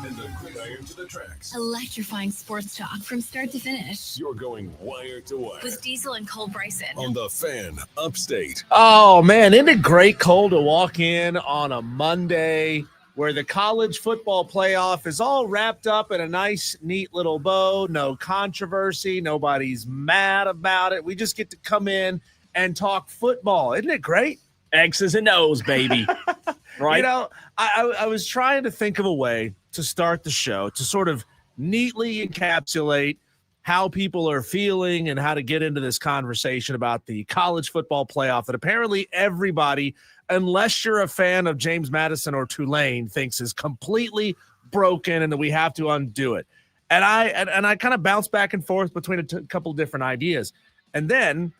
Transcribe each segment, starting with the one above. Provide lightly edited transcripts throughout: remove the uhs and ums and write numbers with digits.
and the gridiron to the tracks. Electrifying sports talk from start to finish. You're going wire to wire. With Diesel and Cole Bryson. On the Fan Upstate. Oh, man, isn't it great, Cole, to walk in on a Monday where the college football playoff is all wrapped up in a nice, neat little bow, no controversy, nobody's mad about it. We just get to come in and talk football. Isn't it great? X's and O's, baby. Right? You know, I was trying to think of a way to start the show to sort of neatly encapsulate how people are feeling and how to get into this conversation about the college football playoff that apparently everybody, unless you're a fan of James Madison or Tulane, thinks is completely broken and that we have to undo it. And I kind of bounce back and forth between a couple different ideas. And then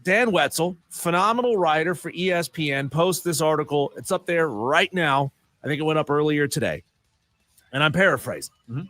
Dan Wetzel, phenomenal writer for ESPN, posts this article. It's up there right now. I think it went up earlier today. And I'm paraphrasing. Mm-hmm.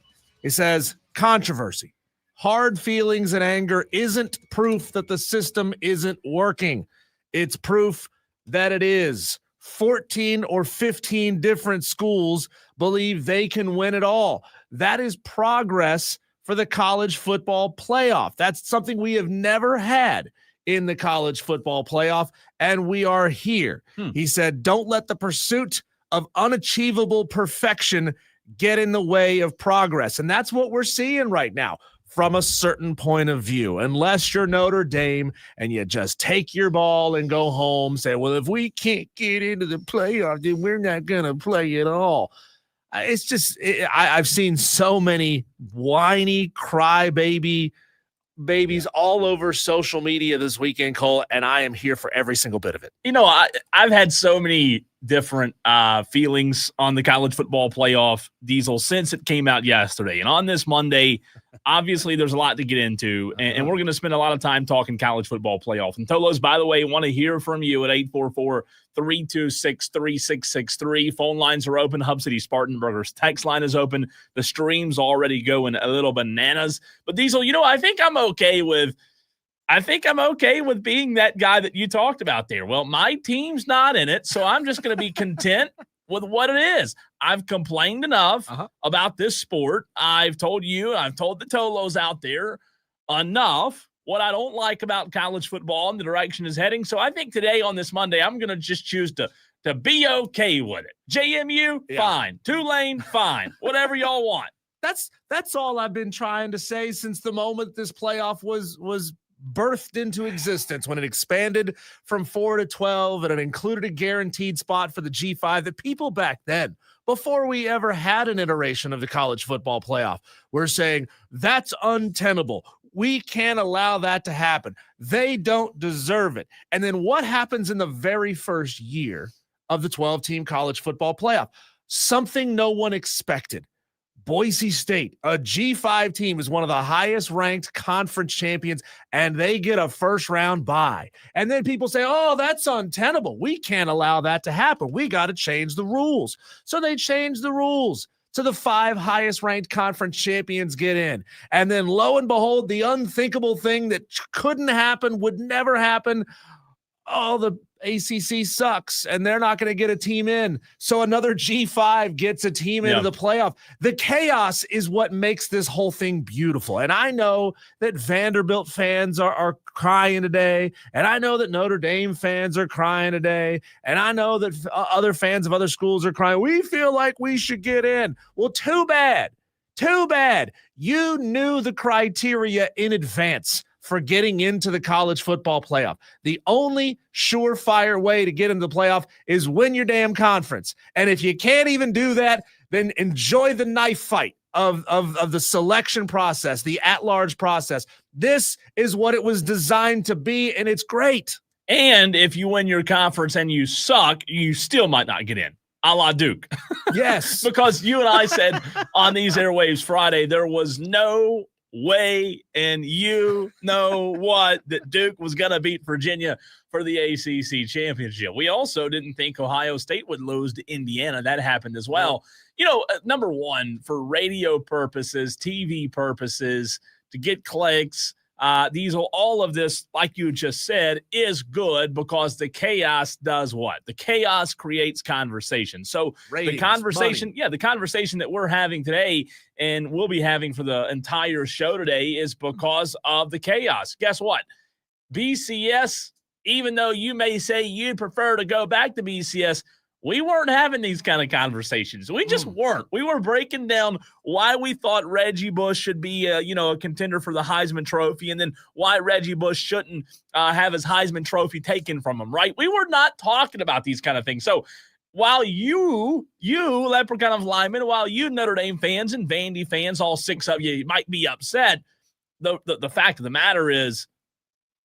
It says, controversy. Hard feelings and anger isn't proof that the system isn't working. It's proof that it is. 14 or 15 different schools believe they can win it all. That is progress for the college football playoff. That's something we have never had in the college football playoff, and we are here. He said, don't let the pursuit of unachievable perfection get in the way of progress. And that's what we're seeing right now from a certain point of view. Unless you're Notre Dame and you just take your ball and go home, say, well, if we can't get into the playoff, then we're not going to play at all. It's just, I've seen so many whiny crybabies all over social media this weekend, Cole, and I am here for every single bit of it. You know, I've had so many different feelings on the college football playoff, Diesel, since it came out yesterday. And on this Monday, obviously there's a lot to get into, and we're going to spend a lot of time talking college football playoff. And Tolos, by the way, want to hear from you at 844-326-3663. Phone lines are open. Hub City Spartanburgers text line is open. The stream's already going a little bananas. But Diesel, you know, I think I'm okay with being that guy that you talked about there. Well, my team's not in it, so I'm just going to be content with what it is. I've complained enough about this sport. I've told you, I've told the Tolos out there enough what I don't like about college football and the direction is heading. So I think today on this Monday, I'm going to just choose to be okay with it. JMU, fine. Tulane, fine. Whatever y'all want. That's all I've been trying to say since the moment this playoff was birthed into existence, when it expanded from 4 to 12 and it included a guaranteed spot for the G5. The people back then, before we ever had an iteration of the college football playoff, were saying that's untenable. We can't allow that to happen. They don't deserve it. And then what happens in the very first year of the 12-team college football playoff? Something no one expected. Boise State, a G5 team, is one of the highest ranked conference champions, and they get a first-round bye. And then people say, oh, that's untenable. We can't allow that to happen. We got to change the rules. So they changed the rules to the 5 highest ranked conference champions get in. And then lo and behold, the unthinkable thing that couldn't happen, would never happen. Oh, the ACC sucks, and they're not going to get a team in. So another G5 gets a team into the playoff. The chaos is what makes this whole thing beautiful. And I know that Vanderbilt fans are crying today, and I know that Notre Dame fans are crying today, and I know that other fans of other schools are crying. We feel like we should get in. Well, too bad. Too bad. You knew the criteria in advance for getting into the college football playoff. The only surefire way to get into the playoff is win your damn conference. And if you can't even do that, then enjoy the knife fight of the selection process, the at-large process. This is what it was designed to be, and it's great. And if you win your conference and you suck, you still might not get in. A la Duke. Yes. Because you and I said on these airwaves Friday, there was no way and you know what that Duke was going to beat Virginia for the ACC championship. We also didn't think Ohio State would lose to Indiana. That happened as well. You know, number one, for radio purposes, TV purposes, to get clicks, Diesel, all of this, like you just said, is good because the chaos does what? The chaos creates conversation. So Ratings, the conversation, money. the conversation that we're having today and we'll be having for the entire show today is because of the chaos. Guess what? BCS, even though you may say you'd prefer to go back to BCS, we weren't having these kind of conversations. We just weren't. We were breaking down why we thought Reggie Bush should be, a contender for the Heisman Trophy, and then why Reggie Bush shouldn't have his Heisman Trophy taken from him, right? We were not talking about these kind of things. So while you Leprechaun of Lyman, while you Notre Dame fans and Vandy fans, all six of you might be upset, the fact of the matter is,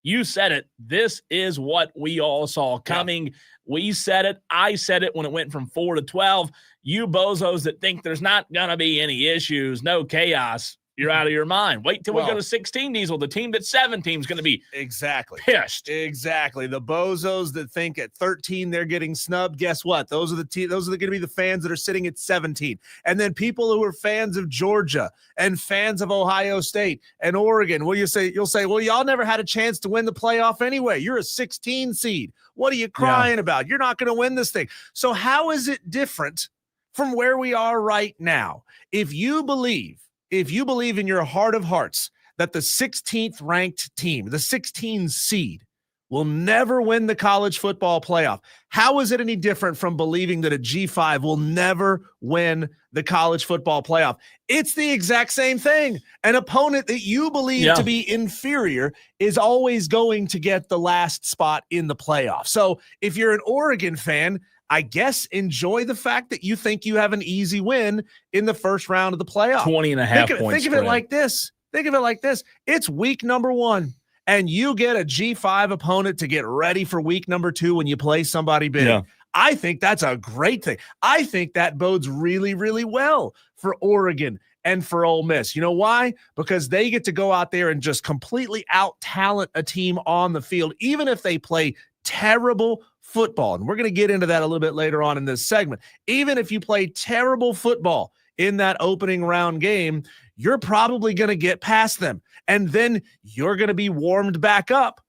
you said it. This is what we all saw coming. Yeah. We said it. I said it when it went from 4 to 12. You bozos that think there's not going to be any issues, no chaos, you're out of your mind. Wait till we go to 16, Diesel. The team that's 17 is going to be pissed. Exactly. The bozos that think at 13 they're getting snubbed. Guess what? Those are going to be the fans that are sitting at 17. And then people who are fans of Georgia and fans of Ohio State and Oregon. You'll say, well, y'all never had a chance to win the playoff anyway. You're a 16 seed. What are you crying about? You're not going to win this thing. So how is it different from where we are right now? If you believe in your heart of hearts that the 16th ranked team, the 16 seed, will never win the college football playoff, how is it any different from believing that a G5 will never win the college football playoff? It's the exact same thing. An opponent that you believe to be inferior is always going to get the last spot in the playoff. So if you're an Oregon fan, I guess enjoy the fact that you think you have an easy win in the first round of the playoff. 20.5 points. Think of it like this. It's week number 1, and you get a G5 opponent to get ready for week number 2 when you play somebody big. Yeah. I think that's a great thing. I think that bodes really, really well for Oregon and for Ole Miss. You know why? Because they get to go out there and just completely out-talent a team on the field, even if they play terrible football. And we're going to get into that a little bit later on in this segment. Even if you play terrible football in that opening round game, you're probably going to get past them. And then you're going to be warmed back up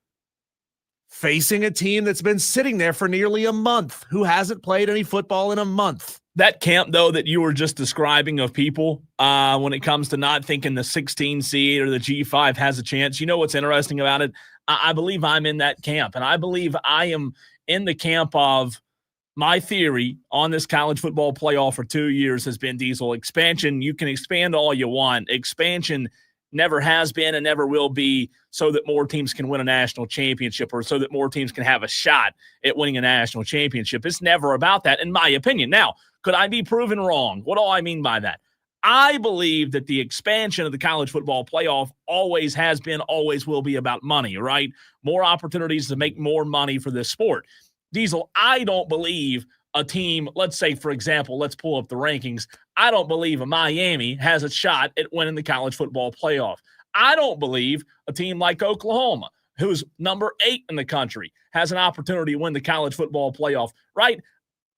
facing a team that's been sitting there for nearly a month, who hasn't played any football in a month. That camp, though, that you were just describing of people when it comes to not thinking the 16 seed or the G5 has a chance, you know what's interesting about it? I believe I'm in that camp, and I believe I am in the camp of my theory on this college football playoff for 2 years has been, Diesel, expansion. You can expand all you want. Expansion never has been and never will be so that more teams can win a national championship or so that more teams can have a shot at winning a national championship. It's never about that, in my opinion. Now, could I be proven wrong? What do I mean by that? I believe that the expansion of the college football playoff always has been, always will be about money, right? More opportunities to make more money for this sport. Diesel, I don't believe a team, let's say, for example, let's pull up the rankings. I don't believe a Miami has a shot at winning the college football playoff. I don't believe a team like Oklahoma, who's number 8 in the country, has an opportunity to win the college football playoff, right?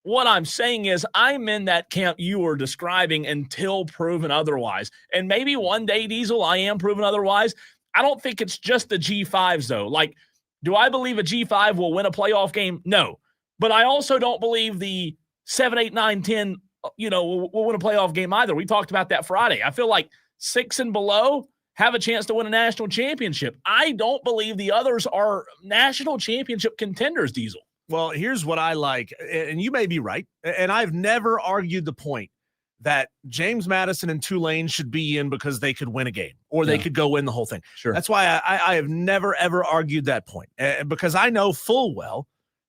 What I'm saying is I'm in that camp you were describing until proven otherwise. And maybe one day, Diesel, I am proven otherwise. I don't think it's just the G5s, though. Like, do I believe a G5 will win a playoff game? No. But I also don't believe the 7, 8, 9, 10, will win a playoff game either. We talked about that Friday. I feel like 6 and below have a chance to win a national championship. I don't believe the others are national championship contenders, Diesel. Well, here's what I like, and you may be right, and I've never argued the point that James Madison and Tulane should be in because they could win a game or they could go win the whole thing. Sure. That's why I have never, ever argued that point, because I know full well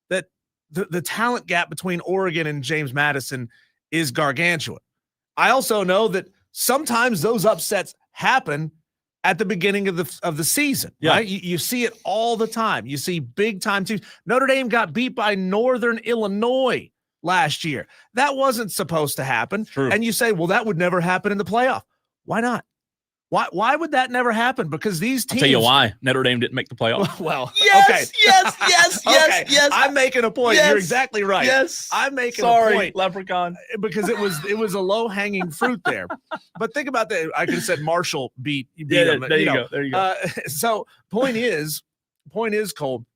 that the talent gap between Oregon and James Madison is gargantuan. I also know that sometimes those upsets happen at the beginning of the season, right? You see it all the time. You see big time teams. Notre Dame got beat by Northern Illinois last year. That wasn't supposed to happen. True. And you say, well, that would never happen in the playoff. Why not? Why would that never happen? Because these teams. I'll tell you why. Notre Dame didn't make the playoff. Well, yes, okay. yes. I'm making a point. Yes. You're exactly right. Yes. I'm making a point. Leprechaun. Because it was a low hanging fruit there. But think about that. I could have said Marshall beat them. There you go. So point is, Cole,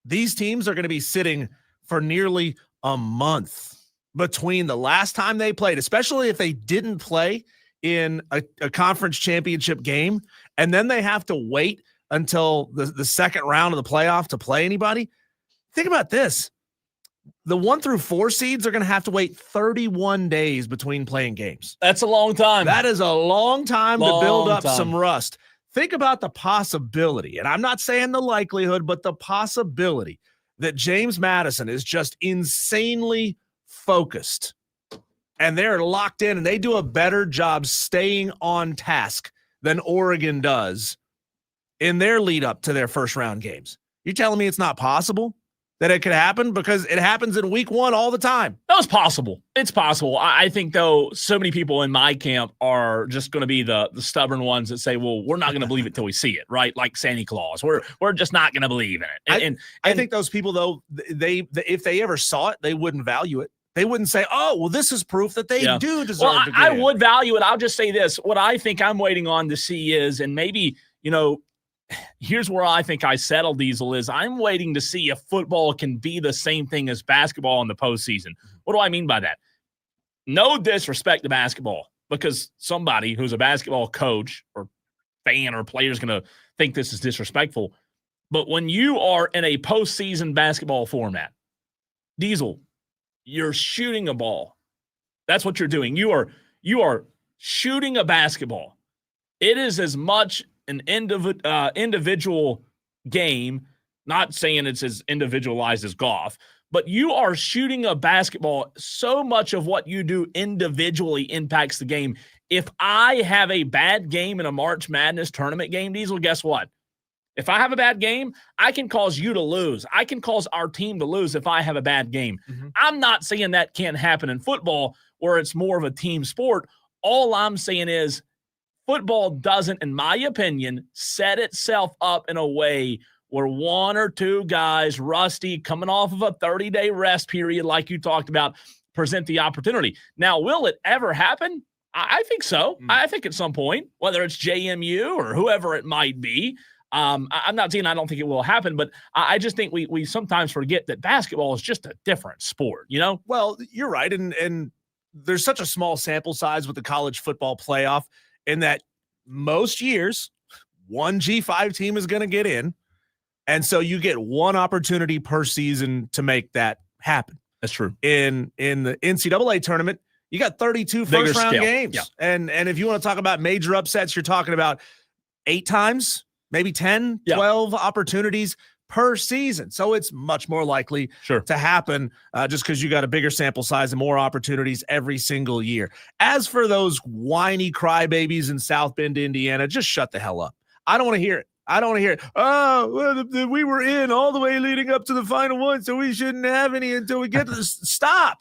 these teams are going to be sitting for nearly a month between the last time they played, especially if they didn't play in a conference championship game, and then they have to wait until the second round of the playoff to play anybody. Think about this. The 1 through 4 seeds are going to have to wait 31 days between playing games. That's a long time. That is a long time to build up some rust. Think about the possibility, and I'm not saying the likelihood, but the possibility that James Madison is just insanely focused and they're locked in and they do a better job staying on task than Oregon does in their lead up to their first round games. You're telling me it's not possible that it could happen? Because it happens in week 1 all the time. That was possible. It's possible. I think, though, so many people in my camp are just going to be the stubborn ones that say, well, we're not going to believe it till we see it, right? Like Santa Claus. We're just not going to believe in it. And I think those people, though, if they ever saw it, they wouldn't value it. They wouldn't say, oh, well, this is proof that they do deserve to get I in. would value it. I'll just say this. What I think I'm waiting on to see is, and maybe, here's where I think I settle, Diesel, is I'm waiting to see if football can be the same thing as basketball in the postseason. What do I mean by that? No disrespect to basketball, because somebody who's a basketball coach or fan or player is going to think this is disrespectful. But when you are in a postseason basketball format, Diesel, you're shooting a ball. That's what you're doing. You are shooting a basketball. It is as much an individual game, not saying it's as individualized as golf, but you are shooting a basketball. So much of what you do individually impacts the game. If I have a bad game in a March Madness tournament game, Diesel, guess what? If I have a bad game, I can cause you to lose. I can cause our team to lose if I have a bad game. Mm-hmm. I'm not saying that can't happen in football where it's more of a team sport. All I'm saying is football doesn't, in my opinion, set itself up in a way where 1 or 2 guys, rusty, coming off of a 30-day rest period like you talked about, present the opportunity. Now, will it ever happen? I think so. I think at some point, whether it's JMU or whoever it might be, I'm not saying I don't think it will happen, but I just think we sometimes forget that basketball is just a different sport, Well, you're right. And there's such a small sample size with the college football playoff in that most years, one G5 team is going to get in. And so you get one opportunity per season to make that happen. That's true. In the NCAA tournament, you got 32 first-round games. Yeah. And if you want to talk about major upsets, you're talking about 8 times, maybe 10, 12 opportunities per season. So it's much more likely to happen just because you got a bigger sample size and more opportunities every single year. As for those whiny crybabies in South Bend, Indiana, just shut the hell up. I don't want to hear it. Oh, well, we were in all the way leading up to the Final One, so we shouldn't have any until we get to this. Stop.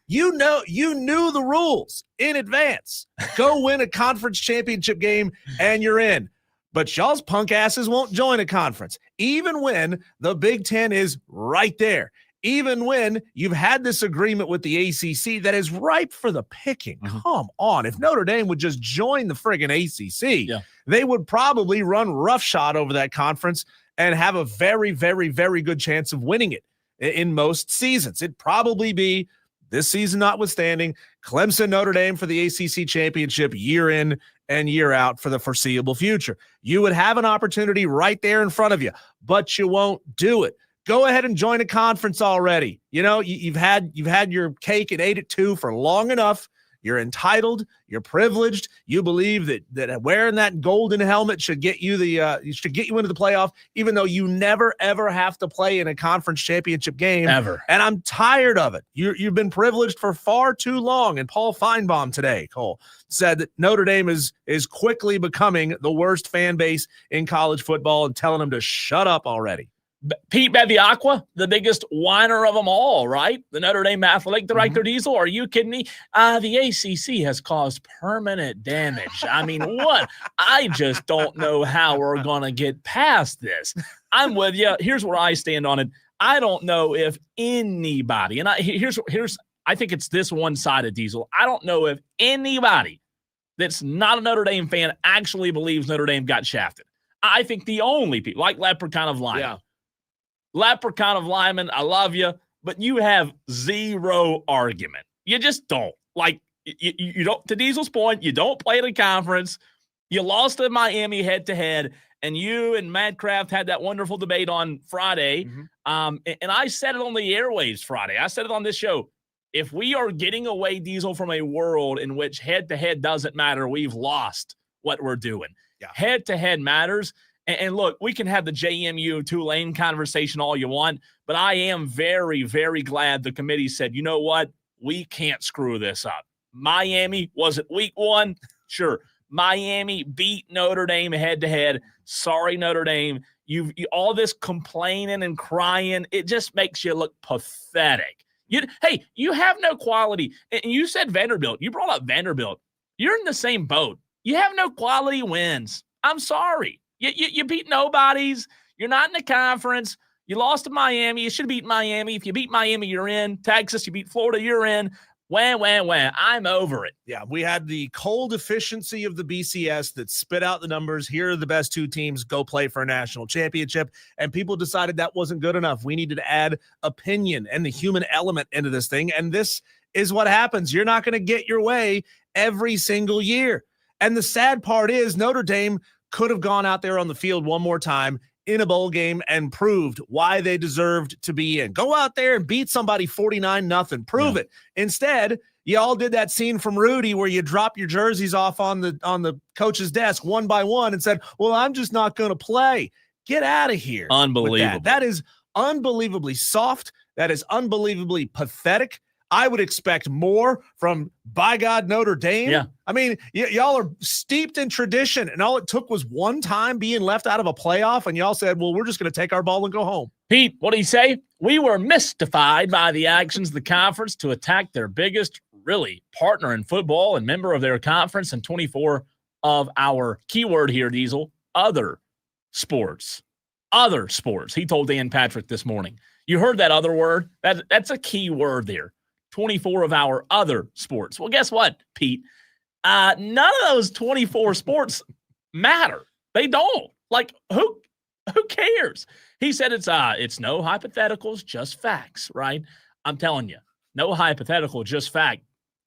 You knew the rules in advance. Go win a conference championship game and you're in. But y'all's punk asses won't join a conference, even when the Big Ten is right there, even when you've had this agreement with the ACC that is ripe for the picking. Mm-hmm. Come on. If Notre Dame would just join the friggin' ACC, they would probably run roughshod over that conference and have a very, very, very good chance of winning it in most seasons. It'd probably be, this season notwithstanding, Clemson, Notre Dame for the ACC championship year in and year out for the foreseeable future. You would have an opportunity right there in front of you, but you won't do it. Go ahead and join a conference already. You've had your cake and ate it too for long enough. You're entitled. You're privileged. You believe that wearing that golden helmet should get you into the playoff, even though you never ever have to play in a conference championship game ever. And I'm tired of it. You've been privileged for far too long. And Paul Feinbaum today, Cole, said that Notre Dame is quickly becoming the worst fan base in college football and telling them to shut up already. Pete Beviacqua, the biggest whiner of them all, right? The Notre Dame athletic director, Diesel. Are you kidding me? The ACC has caused permanent damage. I mean, what? I just don't know how we're going to get past this. I'm with you. Here's where I stand on it. I don't know if anybody, and I think it's this one-sided, Diesel. I don't know if anybody that's not a Notre Dame fan actually believes Notre Dame got shafted. I think the only people, like Leprechaun of Lyman. Yeah. Leprechaun of Lyman, I love you, but you have zero argument. You just don't. Like, you don't, to Diesel's point, you don't play the conference. You lost to Miami head-to-head, and you and Madcraft had that wonderful debate on Friday. And I said it on the airwaves Friday. I said it on this show. If we are getting away, Diesel, from a world in which head-to-head doesn't matter, we've lost what we're doing. Yeah. Head-to-head matters. And look, we can have the JMU Tulane conversation all you want, but I am very, very glad the committee said, you know what? We can't screw this up. Miami, was it week 1? Sure. Miami beat Notre Dame head-to-head. Sorry, Notre Dame. You all this complaining and crying, it just makes you look pathetic. Hey, you have no quality. And you said Vanderbilt. You brought up Vanderbilt. You're in the same boat. You have no quality wins. I'm sorry. You beat nobodies. You're not in the conference. You lost to Miami. You should have beat Miami. If you beat Miami, you're in. Texas, you beat Florida, you're in. Wham. I'm over it. Yeah, we had the cold efficiency of the BCS that spit out the numbers. Here are the best 2 teams. Go play for a national championship. And people decided that wasn't good enough. We needed to add opinion and the human element into this thing. And this is what happens. You're not going to get your way every single year. And the sad part is Notre Dame could have gone out there on the field one more time in a bowl game and proved why they deserved to be in. Go out there and beat somebody 49-0. Prove it. Instead, you all did that scene from Rudy where you drop your jerseys off on the coach's desk one by one and said, well, I'm just not going to play. Get out of here. Unbelievable. That is unbelievably soft. That is unbelievably pathetic. I would expect more from, by God, Notre Dame. Yeah. I mean, y'all are steeped in tradition, and all it took was one time being left out of a playoff, and y'all said, well, we're just going to take our ball and go home. Pete, what did he say? We were mystified by the actions of the conference to attack their biggest, really, partner in football and member of their conference and 24 of our keyword here, Diesel, other sports. Other sports, he told Dan Patrick this morning. You heard that other word? That's a key word there. 24 of our other sports. Well, guess what, Pete? None of those 24 sports matter. They don't. Like, who cares? He said it's no hypotheticals, just facts, right? I'm telling you, no hypothetical, just fact.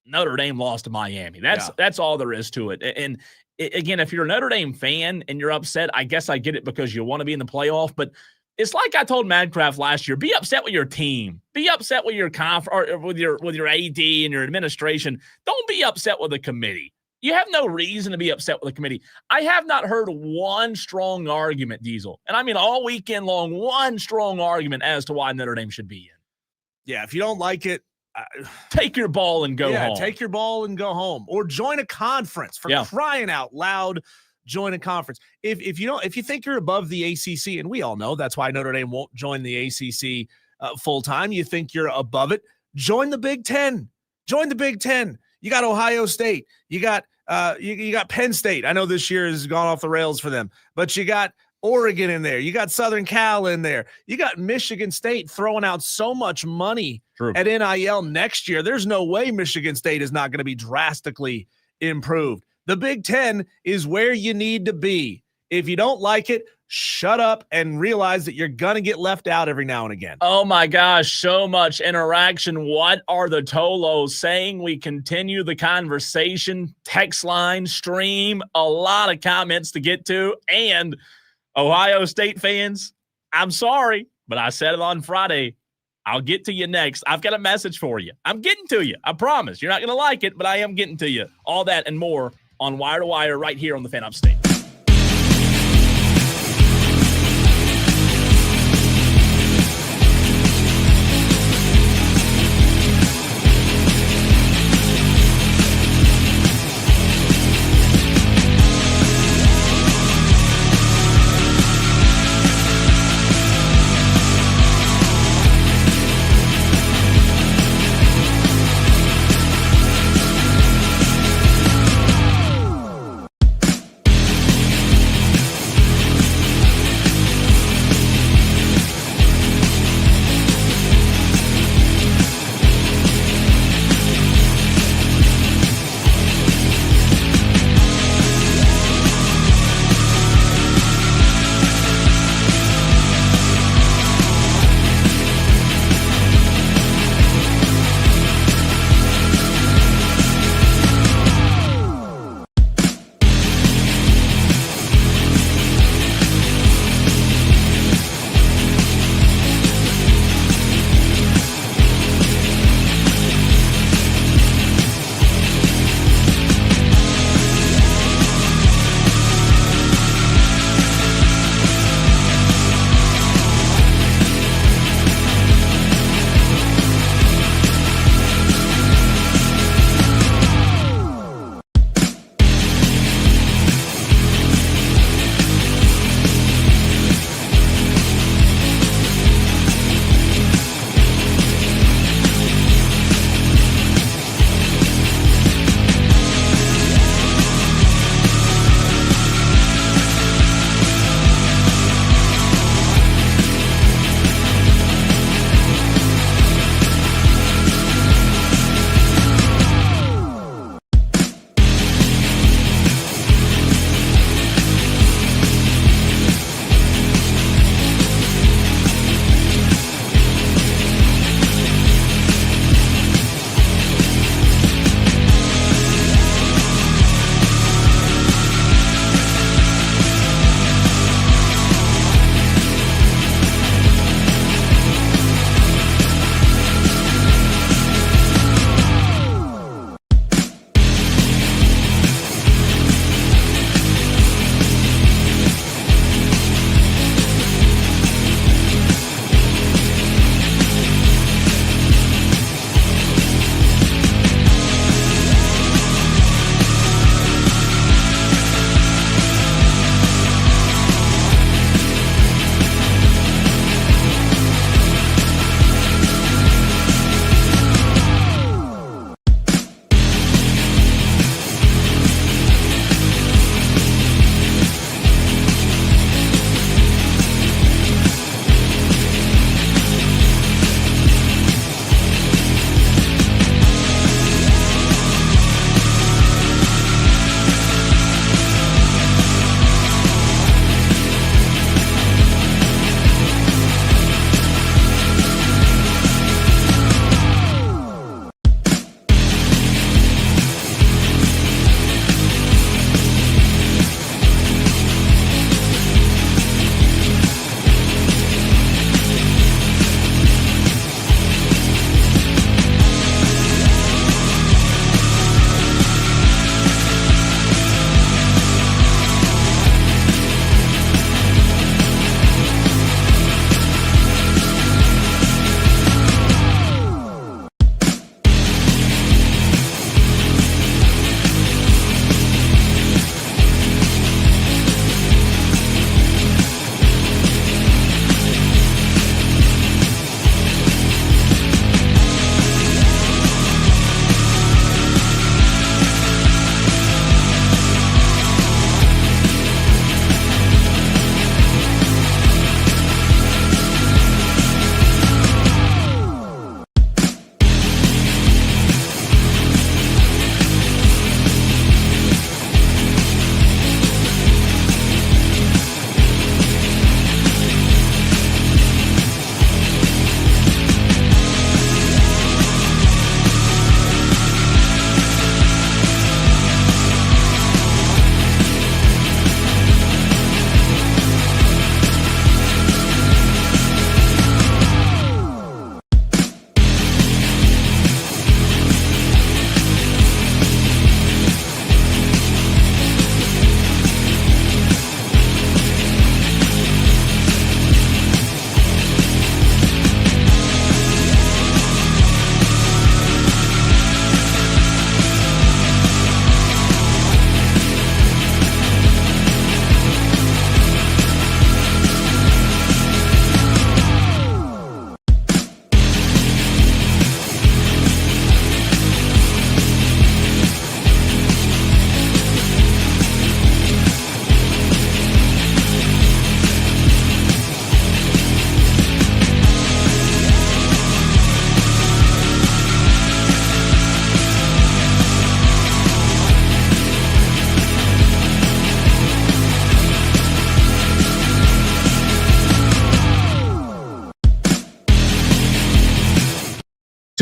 Notre Dame lost to Miami. That's all there is to it. And again, if you're a Notre Dame fan and you're upset, I guess I get it because you want to be in the playoff, but it's like I told Madcraft last year, be upset with your team. Be upset with your or with your AD and your administration. Don't be upset with the committee. You have no reason to be upset with the committee. I have not heard one strong argument, Diesel, and I mean all weekend long, one strong argument as to why Notre Dame should be in. Yeah, if you don't like it, take your ball and go home. Take your ball and go home. Or join a conference, for crying out loud. Join a conference. If you think you're above the ACC, and we all know that's why Notre Dame won't join the ACC full time. You think you're above it. Join the Big Ten. Join the Big Ten. You got Ohio State. You got you got Penn State. I know this year has gone off the rails for them, but you got Oregon in there. You got Southern Cal in there. You got Michigan State throwing out so much money at NIL next year. There's no way Michigan State is not going to be drastically improved. The Big Ten is where you need to be. If you don't like it, shut up and realize that you're going to get left out every now and again. Oh, my gosh, so much interaction. What are the Tolos saying? We continue the conversation, text line, stream, a lot of comments to get to. And Ohio State fans, I'm sorry, but I said it on Friday. I'll get to you next. I've got a message for you. I'm getting to you. I promise. You're not going to like it, but I am getting to you. All that and more on Wire to Wire right here on the Fan Upstate.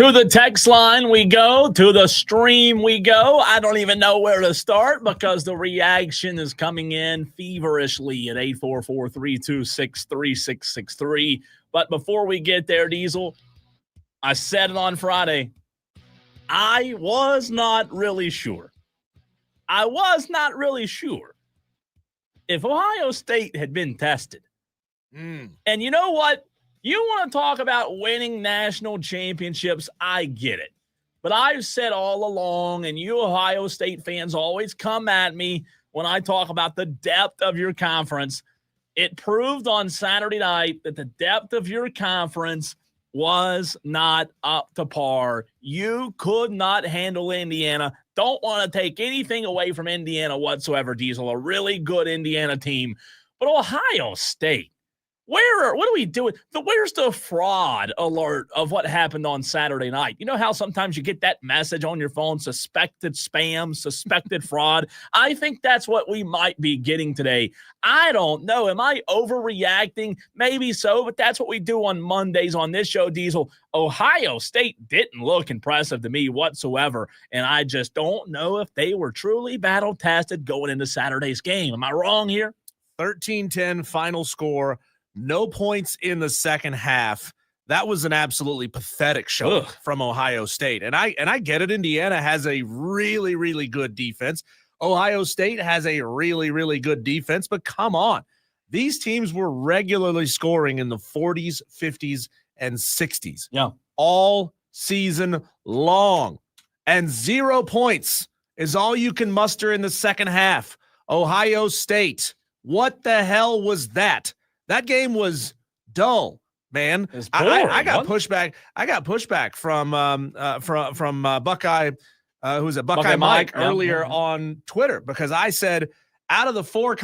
To the text line we go. To the stream we go. I don't even know where to start because the reaction is coming in feverishly at 844-326-3663. But before we get there, Diesel, I said it on Friday. I was not really sure. If Ohio State had been tested. And you know what? You want to talk about winning national championships, I get it. But I've said all along, and you Ohio State fans always come at me when I talk about the depth of your conference. It proved on Saturday night that the depth of your conference was not up to par. You could not handle Indiana. Don't want to take anything away from Indiana whatsoever, Diesel. A really good Indiana team. But Ohio State, what are we doing? Where's the fraud alert of what happened on Saturday night? You know how sometimes you get that message on your phone, suspected spam, suspected fraud? I think that's what we might be getting today. I don't know. Am I overreacting? Maybe so, but that's what we do on Mondays on this show, Diesel. Ohio State didn't look impressive to me whatsoever, and I just don't know if they were truly battle-tested going into Saturday's game. Am I wrong here? 13-10 final score. No points in the second half. That was an absolutely pathetic show from Ohio State. And I get it. Indiana has a really, really good defense. Ohio State has a really, really good defense. But come on. These teams were regularly scoring in the 40s, 50s, and 60s. Yeah. All season long. And 0 points is all you can muster in the second half. Ohio State. What the hell was that? That game was dull, man. I got pushback. I got pushback from Buckeye, who's a Buckeye Mike earlier on Twitter, because I said out of the Power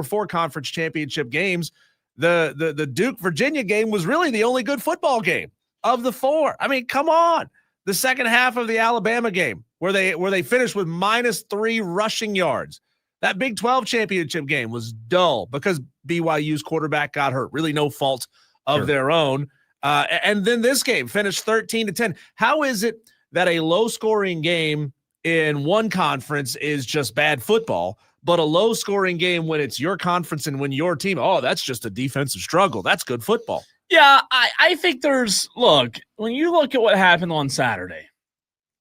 4 conference championship games, the Duke Virginia game was really the only good football game of the 4. I mean, come on. The second half of the Alabama game where they finished with -3 rushing yards. That Big 12 championship game was dull because BYU's quarterback got hurt. Really no fault of their own. And then this game finished 13-10. How is it that a low-scoring game in one conference is just bad football, but a low-scoring game when it's your conference and when your team, that's just a defensive struggle. That's good football. Yeah, I think when you look at what happened on Saturday,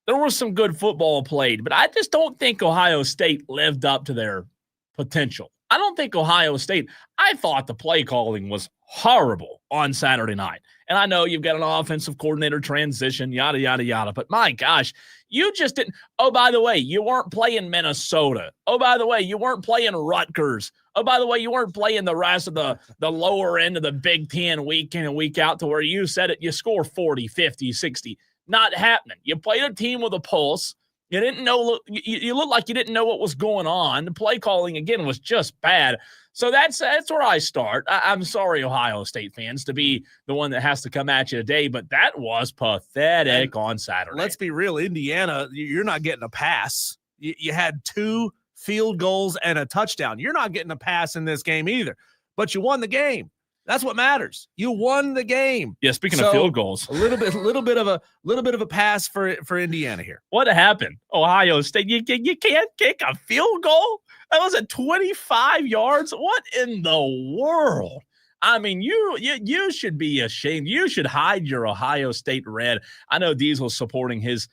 there was some good football played, but I just don't think Ohio State lived up to their potential. I don't think Ohio State, I thought the play calling was horrible on Saturday night. And I know you've got an offensive coordinator transition, yada, yada, yada. But my gosh, you just didn't. Oh, by the way, you weren't playing Minnesota. Oh, by the way, you weren't playing Rutgers. Oh, by the way, you weren't playing the rest of the lower end of the Big Ten week in and week out to where you said it, you score 40, 50, 60. Not happening. You played a team with a pulse. You didn't know. You looked like you didn't know what was going on. The play calling again was just bad. So that's where I start. I'm sorry, Ohio State fans, to be the one that has to come at you today, but that was pathetic on Saturday. Let's be real, Indiana. You're not getting a pass. You had 2 field goals and a touchdown. You're not getting a pass in this game either. But you won the game. That's what matters. You won the game. Yeah. Speaking of field goals, a little bit of a pass for Indiana here. What happened? Ohio State, you can't kick a field goal. That was at 25 yards. What in the world? I mean, you should be ashamed. You should hide your Ohio State red. I know Diesel's supporting his.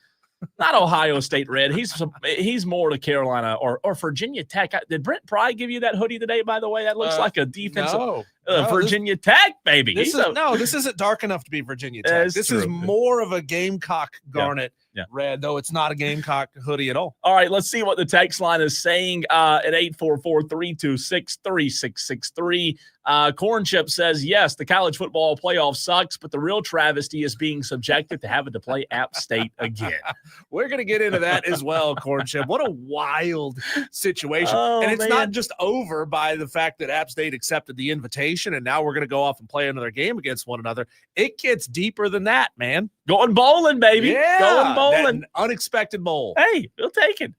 Not Ohio State red. He's more to Carolina or Virginia Tech. Did Brent Pry give you that hoodie today, by the way? That looks like a defensive Virginia Tech, baby. This isn't dark enough to be Virginia Tech. This is more of a Gamecock garnet red, though it's not a Gamecock hoodie at all. All right, let's see what the text line is saying at 844-326-3663. Corn Chip says, yes, the college football playoff sucks, but the real travesty is being subjected to having to play App State again. We're going to get into that as well, Corn Chip. What a wild situation. And it's not just over by the fact that App State accepted the invitation and now we're going to go off and play another game against one another. It gets deeper than that, man. Going bowling, baby. Yeah. Going bowling. Unexpected bowl. Hey, we'll take it.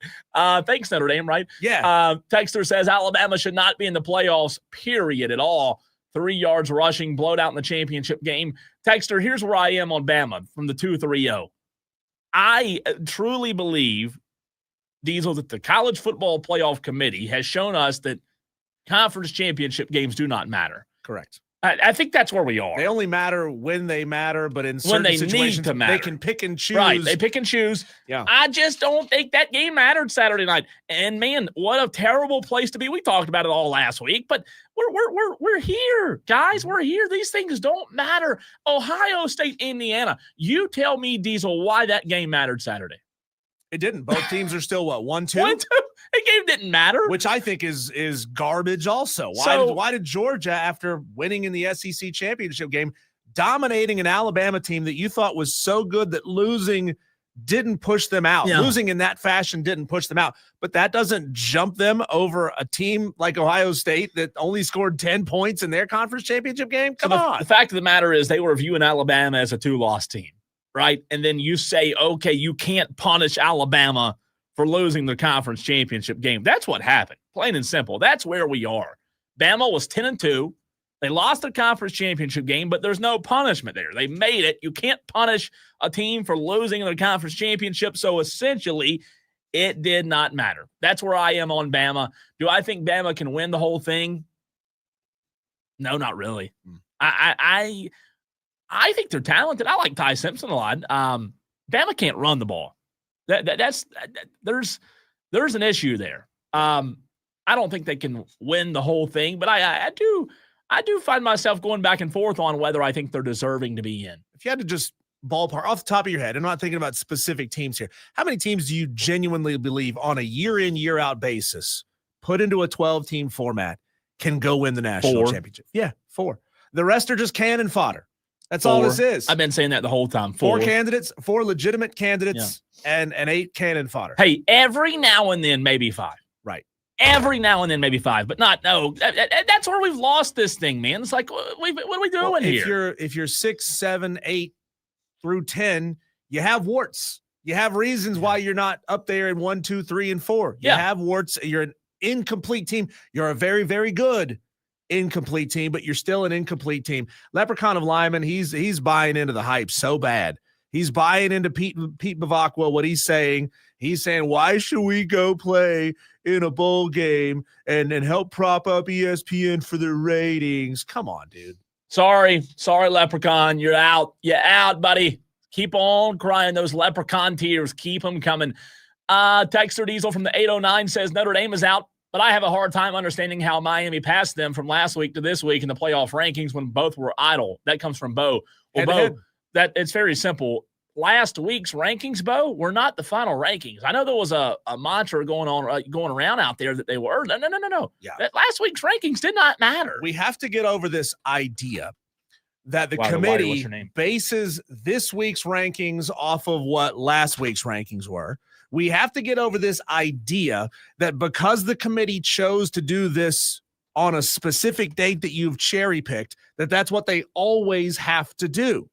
Thanks, Notre Dame, right? Yeah. Texter says Alabama should not be in the playoffs, period, at all. 3 yards rushing, blowed out in the championship game. Texter, here's where I am on Bama from the 2-3-0. I truly believe, Diesel, that the College Football Playoff Committee has shown us that conference championship games do not matter. Correct. I think that's where we are. They only matter when they matter, but in when certain they situations, need to matter. they can pick and choose. Right, they pick and choose. Yeah. I just don't think that game mattered Saturday night. And man, what a terrible place to be. We talked about it all last week, but we're here, guys. We're here. These things don't matter. Ohio State, Indiana. You tell me, Diesel, why that game mattered Saturday. It didn't. Both teams are still what, 1-2? 1-2. The game didn't matter. Which I think is garbage also. Why did Georgia, after winning in the SEC championship game, dominating an Alabama team that you thought was so good that losing didn't push them out? Yeah. Losing in that fashion didn't push them out. But that doesn't jump them over a team like Ohio State that only scored 10 points in their conference championship game? Come on. The fact of the matter is they were viewing Alabama as a 2-loss team, right? And then you say, okay, you can't punish Alabama for losing the conference championship game. That's what happened, plain and simple. That's where we are. Bama was 10-2. They lost the conference championship game, but there's no punishment there. They made it. You can't punish a team for losing the conference championship, so essentially it did not matter. That's where I am on Bama. Do I think Bama can win the whole thing? No, not really. I think they're talented. I like Ty Simpson a lot. Bama can't run the ball. There's an issue there. I don't think they can win the whole thing, but I do find myself going back and forth on whether I think they're deserving to be in. If you had to just ballpark off the top of your head, I'm not thinking about specific teams here. How many teams do you genuinely believe on a year in, year out basis, put into a 12-team format, can go win the national championship? Yeah, 4. The rest are just cannon fodder. That's 4. all this is. I've been saying that the whole time. 4 candidates, 4 legitimate candidates, and 8 cannon fodder. Hey, every now and then, maybe 5. Right. Every now and then, maybe 5, but not. No, that's where we've lost this thing, man. It's like, what are we doing here? If you're 6, 7, 8 through 10, you have warts. You have reasons why you're not up there in 1, 2, 3, and 4. You have warts. You're an incomplete team. You're a very, very good incomplete team, but you're still an incomplete team. Leprechaun of Lyman, he's buying into the hype so bad. He's buying into Pete Bavacqua, what he's saying. He's saying, why should we go play in a bowl game and help prop up ESPN for the ratings? Come on, dude. Sorry, Leprechaun. You're out. You're out, buddy. Keep on crying those Leprechaun tears. Keep them coming. Texter Diesel from the 809 says Notre Dame is out, but I have a hard time understanding how Miami passed them from last week to this week in the playoff rankings when both were idle. That comes from Bo. Well, Bo, that it's very simple. Last week's rankings, Bo, were not the final rankings. I know there was a mantra going around out there that they were. No. Yeah. That last week's rankings did not matter. We have to get over this idea that the committee bases this week's rankings off of what last week's rankings were. We have to get over this idea that because the committee chose to do this on a specific date that you've cherry-picked, that's what they always have to do.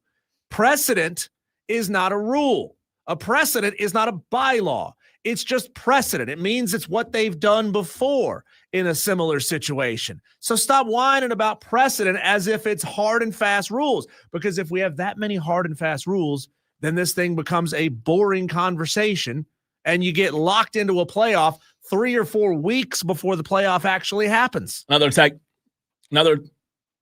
Precedent is not a rule. A precedent is not a bylaw. It's just precedent. It means it's what they've done before in a similar situation. So stop whining about precedent as if it's hard and fast rules, because if we have that many hard and fast rules, then this thing becomes a boring conversation and you get locked into a playoff 3 or 4 weeks before the playoff actually happens.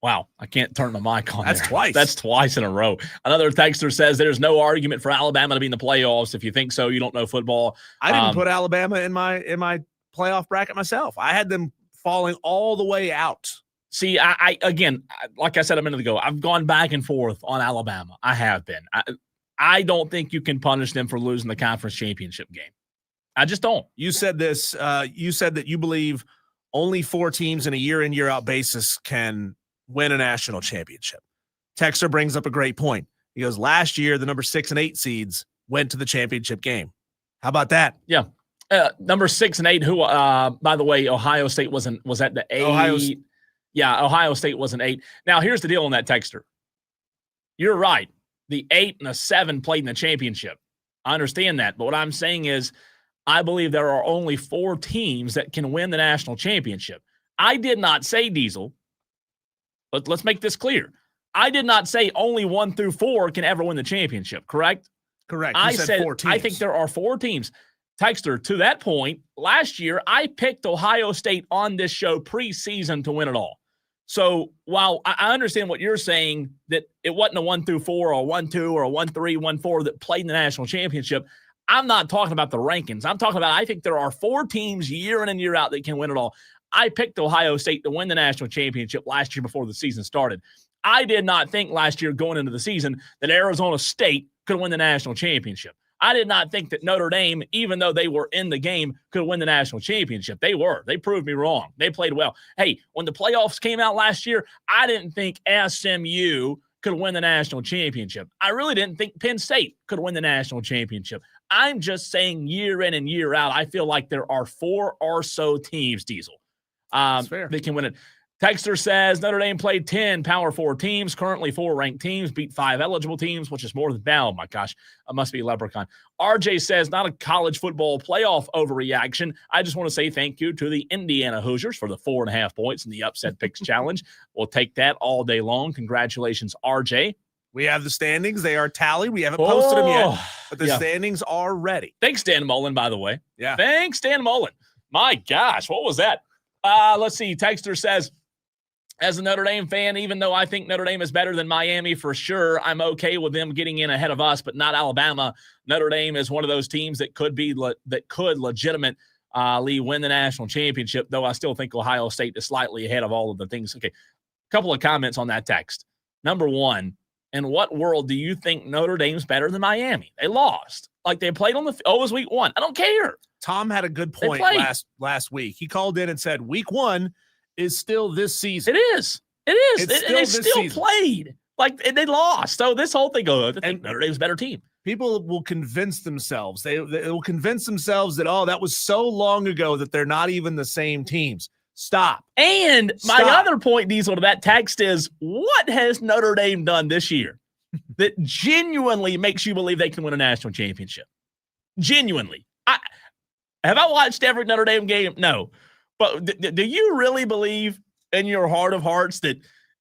Wow, I can't turn the mic on. That's there. twice. That's twice in a row. Another texter says there's no argument for Alabama to be in the playoffs. If you think so, you don't know football. I didn't put Alabama in my playoff bracket myself. I had them falling all the way out. See, I again, like I said a minute ago, I've gone back and forth on Alabama. I have been. I don't think you can punish them for losing the conference championship game. I just don't. You said this. You said that you believe only 4 teams in a year in, year out basis can win a national championship. Texter brings up a great point. He goes, last year, the number 6 and 8 seeds went to the championship game. How about that? Yeah. Number 6 and 8, who, by the way, Ohio State was at the 8. Ohio State was an 8. Now, here's the deal on that texter. You're right. The 8 and the 7 played in the championship. I understand that. But what I'm saying is I believe there are only 4 teams that can win the national championship. I did not say, Diesel, let's make this clear. I did not say only 1 through 4 can ever win the championship, correct? Correct. I said 4 teams. I think there are 4 teams. Texter, to that point, last year I picked Ohio State on this show preseason to win it all. So while I understand what you're saying, that it wasn't a 1 through 4 or 1-2 or a 1-3, 1-4 that played in the national championship, I'm not talking about the rankings. I'm talking about I think there are 4 teams year in and year out that can win it all. I picked Ohio State to win the national championship last year before the season started. I did not think last year going into the season that Arizona State could win the national championship. I did not think that Notre Dame, even though they were in the game, could win the national championship. They were. They proved me wrong. They played well. Hey, when the playoffs came out last year, I didn't think SMU could win the national championship. I really didn't think Penn State could win the national championship. I'm just saying year in and year out, I feel like there are 4 or so teams, Diesel, that can win it. Texter says Notre Dame played 10 Power 4 teams, currently 4 ranked teams, beat 5 eligible teams, which is more than that. Oh, my gosh. I must be a leprechaun. RJ says not a college football playoff overreaction. I just want to say thank you to the Indiana Hoosiers for the 4.5 points in the Upset Picks Challenge. We'll take that all day long. Congratulations, RJ. We have the standings. They are tallied. We haven't posted them yet, but the standings are ready. Thanks, Dan Mullen, by the way. Yeah. Thanks, Dan Mullen. My gosh, what was that? Let's see. Texter says, as a Notre Dame fan, even though I think Notre Dame is better than Miami for sure, I'm okay with them getting in ahead of us, but not Alabama. Notre Dame is one of those teams that could legitimately win the national championship, though I still think Ohio State is slightly ahead of all of the things. Okay, a couple of comments on that text. Number one, in what world do you think Notre Dame's better than Miami? They lost. Like they played on it was week 1. I don't care. Tom had a good point last week. He called in and said week 1 is still this season. It is. They still played. Like, and they lost. So this whole thing, I think Notre Dame's a better team. People will convince themselves. They will convince themselves that, that was so long ago that they're not even the same teams. Stop. And my other point, Diesel, to that text is, what has Notre Dame done this year that genuinely makes you believe they can win a national championship? Genuinely. Have I watched every Notre Dame game? No. But do you really believe in your heart of hearts that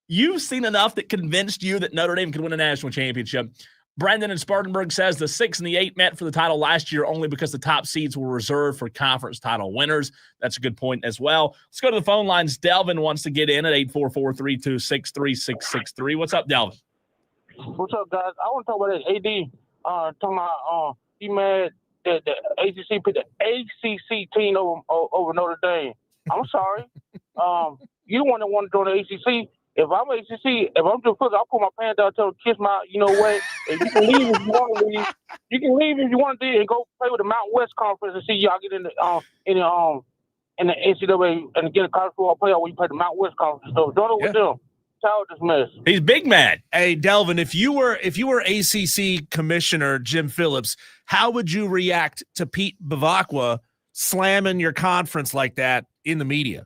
you've seen enough that convinced you that Notre Dame can win a national championship? Brandon in Spartanburg says the 6 and the 8 met for the title last year only because the top seeds were reserved for conference title winners. That's a good point as well. Let's go to the phone lines. Delvin wants to get in at 844-326-3663. What's up, Delvin? What's up, guys? I want to talk about that AD talking about he mad that the ACC put the ACC team over Notre Dame. I'm sorry. You the one that want to join the ACC. If I'm ACC, if I'm doing football, I'll put my pants down, tell them kiss my, you know what? If you can leave if you want to leave. You can leave if you want to and go play with the Mountain West Conference and see y'all get in the NCAA and get a college football playoff when you play the Mountain West Conference. So don't know with them. Child this mess. He's big mad. Hey, Delvin, if you were ACC Commissioner Jim Phillips, how would you react to Pete Bavacqua slamming your conference like that in the media?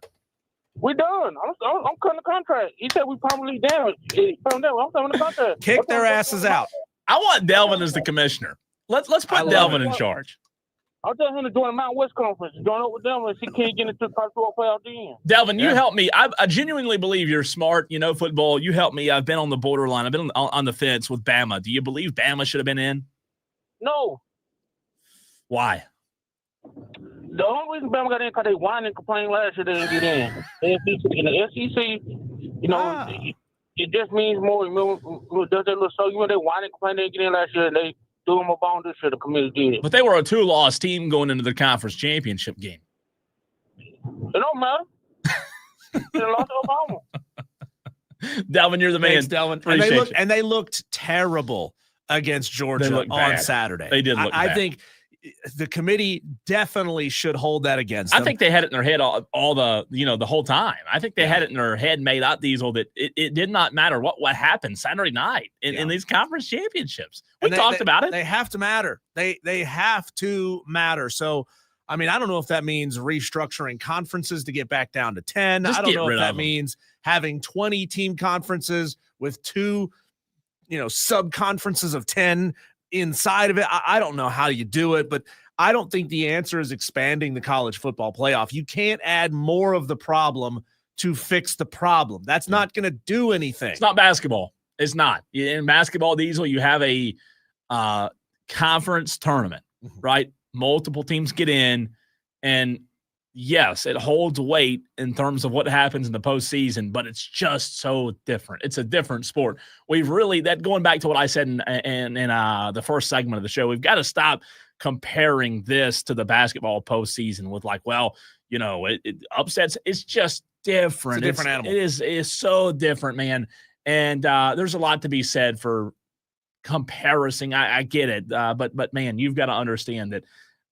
We're done. I'm cutting the contract. He said we probably down. I'm cutting the contract. Kick their asses out. I want Delvin as the commissioner. Let's put Delvin in charge. I'll tell him to join the Mountain West Conference. Join up with them and see can he get into the college football playoff then. Delvin, you help me. I genuinely believe you're smart. You know football. You help me. I've been on the borderline. I've been on the fence with Bama. Do you believe Bama should have been in? No. Why? The only reason Bama got in because they whined and complained last year they didn't get in. In the SEC, it just means more. Does that look so? They whined and complained they didn't get in last year and they threw them a bone this year. The committee did. But they were a 2-loss team going into the conference championship game. It don't matter. They lost to Oklahoma. Delvin, you're the man. Thanks, Delvin. And they looked terrible against Georgia on Saturday. They did look bad. I think the committee definitely should hold that against them. I think they had it in their head all the whole time. I think they had it in their head made up, Diesel, that it did not matter what happened Saturday night in these conference championships. We talked about it. They have to matter. They have to matter. So, I mean, I don't know if that means restructuring conferences to get back down to 10. I don't know if that means having 20 team conferences with 2, sub-conferences of 10 inside of it. I don't know how you do it, but I don't think the answer is expanding the college football playoff. You can't add more of the problem to fix the problem. That's not going to do anything. It's not basketball. It's not. In basketball, Diesel, you have a conference tournament, right? Multiple teams get in, and yes, it holds weight in terms of what happens in the postseason, but it's just so different. It's a different sport. We've really, that going back to what I said in the first segment of the show, we've got to stop comparing this to the basketball postseason with like, well, it upsets. It's just different. It's a different animal. It is so different, man. And there's a lot to be said for comparison. I get it. But man, you've got to understand that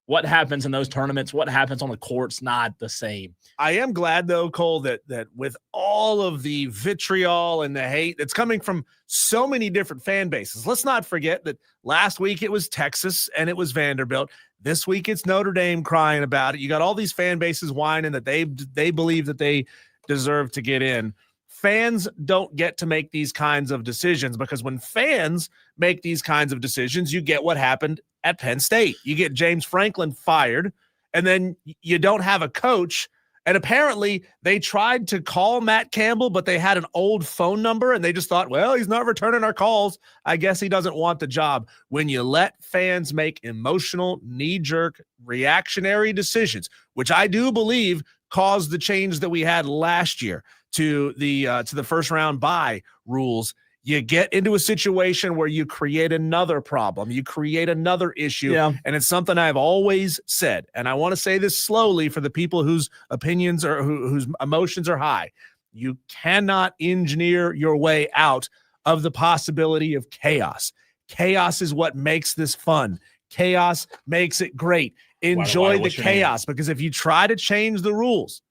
what happens in those tournaments, what happens on the court's not the same. I am glad, though, Cole, that with all of the vitriol and the hate that's coming from so many different fan bases, let's not forget that last week it was Texas and it was Vanderbilt. This week it's Notre Dame crying about it. You got all these fan bases whining that they believe that they deserve to get in. Fans don't get to make these kinds of decisions, because when fans make these kinds of decisions, you get what happened at Penn State. You get James Franklin fired, and then you don't have a coach. And apparently they tried to call Matt Campbell, but they had an old phone number, and they just thought, well, he's not returning our calls. I guess he doesn't want the job. When you let fans make emotional, knee-jerk, reactionary decisions, which I do believe caused the change that we had last year to the first round bye rules, you get into a situation where you create another problem, you create another issue. Yeah. And it's something I've always said, and I want to say this slowly for the people whose opinions or whose emotions are high. You cannot engineer your way out of the possibility of chaos. Chaos is what makes this fun. Chaos makes it great. Enjoy the chaos, because if you try to change the rules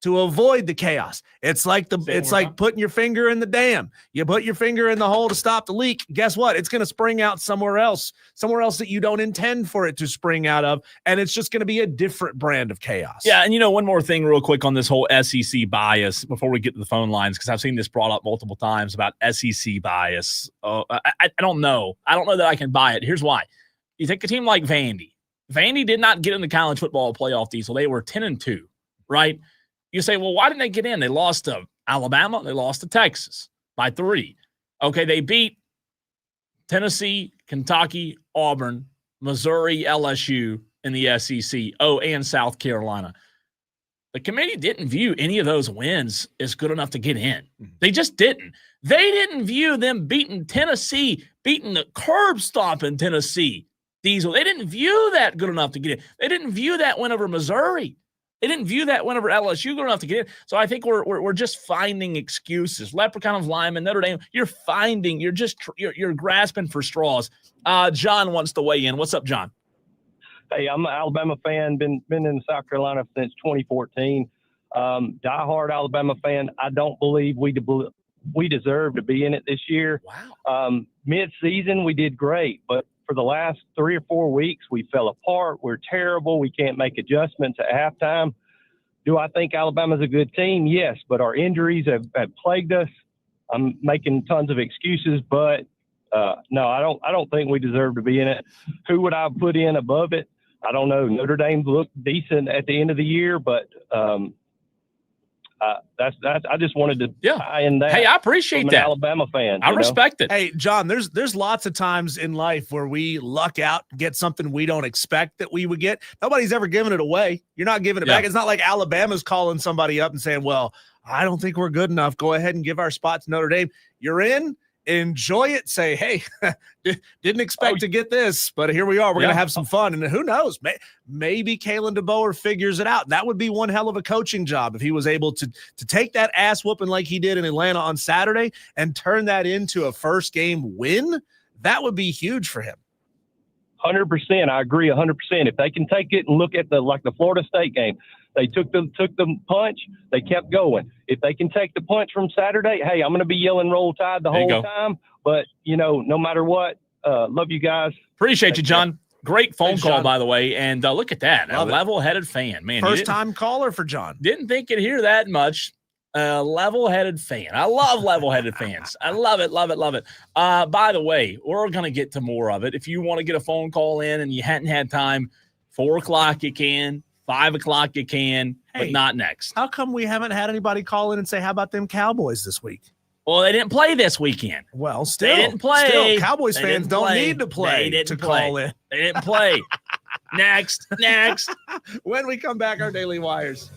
to avoid the chaos, it's like putting your finger in the dam. You put your finger in the hole to stop the leak. Guess what? It's going to spring out somewhere else that you don't intend for it to spring out of, and it's just going to be a different brand of chaos. Yeah, and one more thing real quick on this whole SEC bias before we get to the phone lines, because I've seen this brought up multiple times about SEC bias. I don't know. I don't know that I can buy it. Here's why. You take a team like Vandy. Vandy did not get in the college football playoff, Diesel. They were 10-2, right? You say, well, why didn't they get in? They lost to Alabama. They lost to Texas by 3. Okay, they beat Tennessee, Kentucky, Auburn, Missouri, LSU in the SEC. Oh, and South Carolina. The committee didn't view any of those wins as good enough to get in. They just didn't. They didn't view them beating Tennessee, beating the curb stomp in Tennessee, Diesel. They didn't view that good enough to get in. They didn't view that win over Missouri. They didn't view that win over LSU good enough to get in. So I think we're just finding excuses. Leprechaun of Lyman, Notre Dame. You're grasping for straws. John wants to weigh in. What's up, John? Hey, I'm an Alabama fan. Been in South Carolina since 2014. Diehard Alabama fan. I don't believe we deserve to be in it this year. Wow. Mid-season we did great, but for the last 3 or 4 weeks, we fell apart. We're terrible. We can't make adjustments at halftime. Do I think Alabama's a good team? Yes, but our injuries have plagued us. I'm making tons of excuses, but no, I don't think we deserve to be in it. Who would I put in above it? I don't know. Notre Dame looked decent at the end of the year, but that's I just wanted to tie in that. Hey, I appreciate that. Alabama fan. I respect it. Hey, John, there's lots of times in life where we luck out, get something we don't expect that we would get. Nobody's ever given it away. You're not giving it back. It's not like Alabama's calling somebody up and saying, well, I don't think we're good enough. Go ahead and give our spot to Notre Dame. You're in. Enjoy it. Say, hey, didn't expect to get this, but here we are. We're going to have some fun. And who knows? Maybe Kalen DeBoer figures it out. That would be one hell of a coaching job if he was able to take that ass whooping like he did in Atlanta on Saturday and turn that into a first game win. That would be huge for him. 100%. I agree 100%. If they can take it and look at the Florida State game, they took the punch, they kept going. If they can take the punch from Saturday, hey, I'm going to be yelling Roll Tide the whole time. But, no matter what, love you guys. Appreciate you, John. Great phone call, by the way. And look at that. A level-headed fan. Man, first-time caller for John. Didn't think you'd hear that much. Level-headed fan. I love level-headed fans. I love it, love it, love it. By the way, we're going to get to more of it. If you want to get a phone call in and you hadn't had time, 4 o'clock you can. 5 o'clock you can, but Hey. not next. How come we haven't had anybody call in and say, how about them Cowboys this week? Well, they didn't play this weekend. Well, still. They didn't play. Still, Cowboys They fans didn't don't play. need to play They didn't to play. call in. They didn't play. Next. When we come back, our Daily Wires.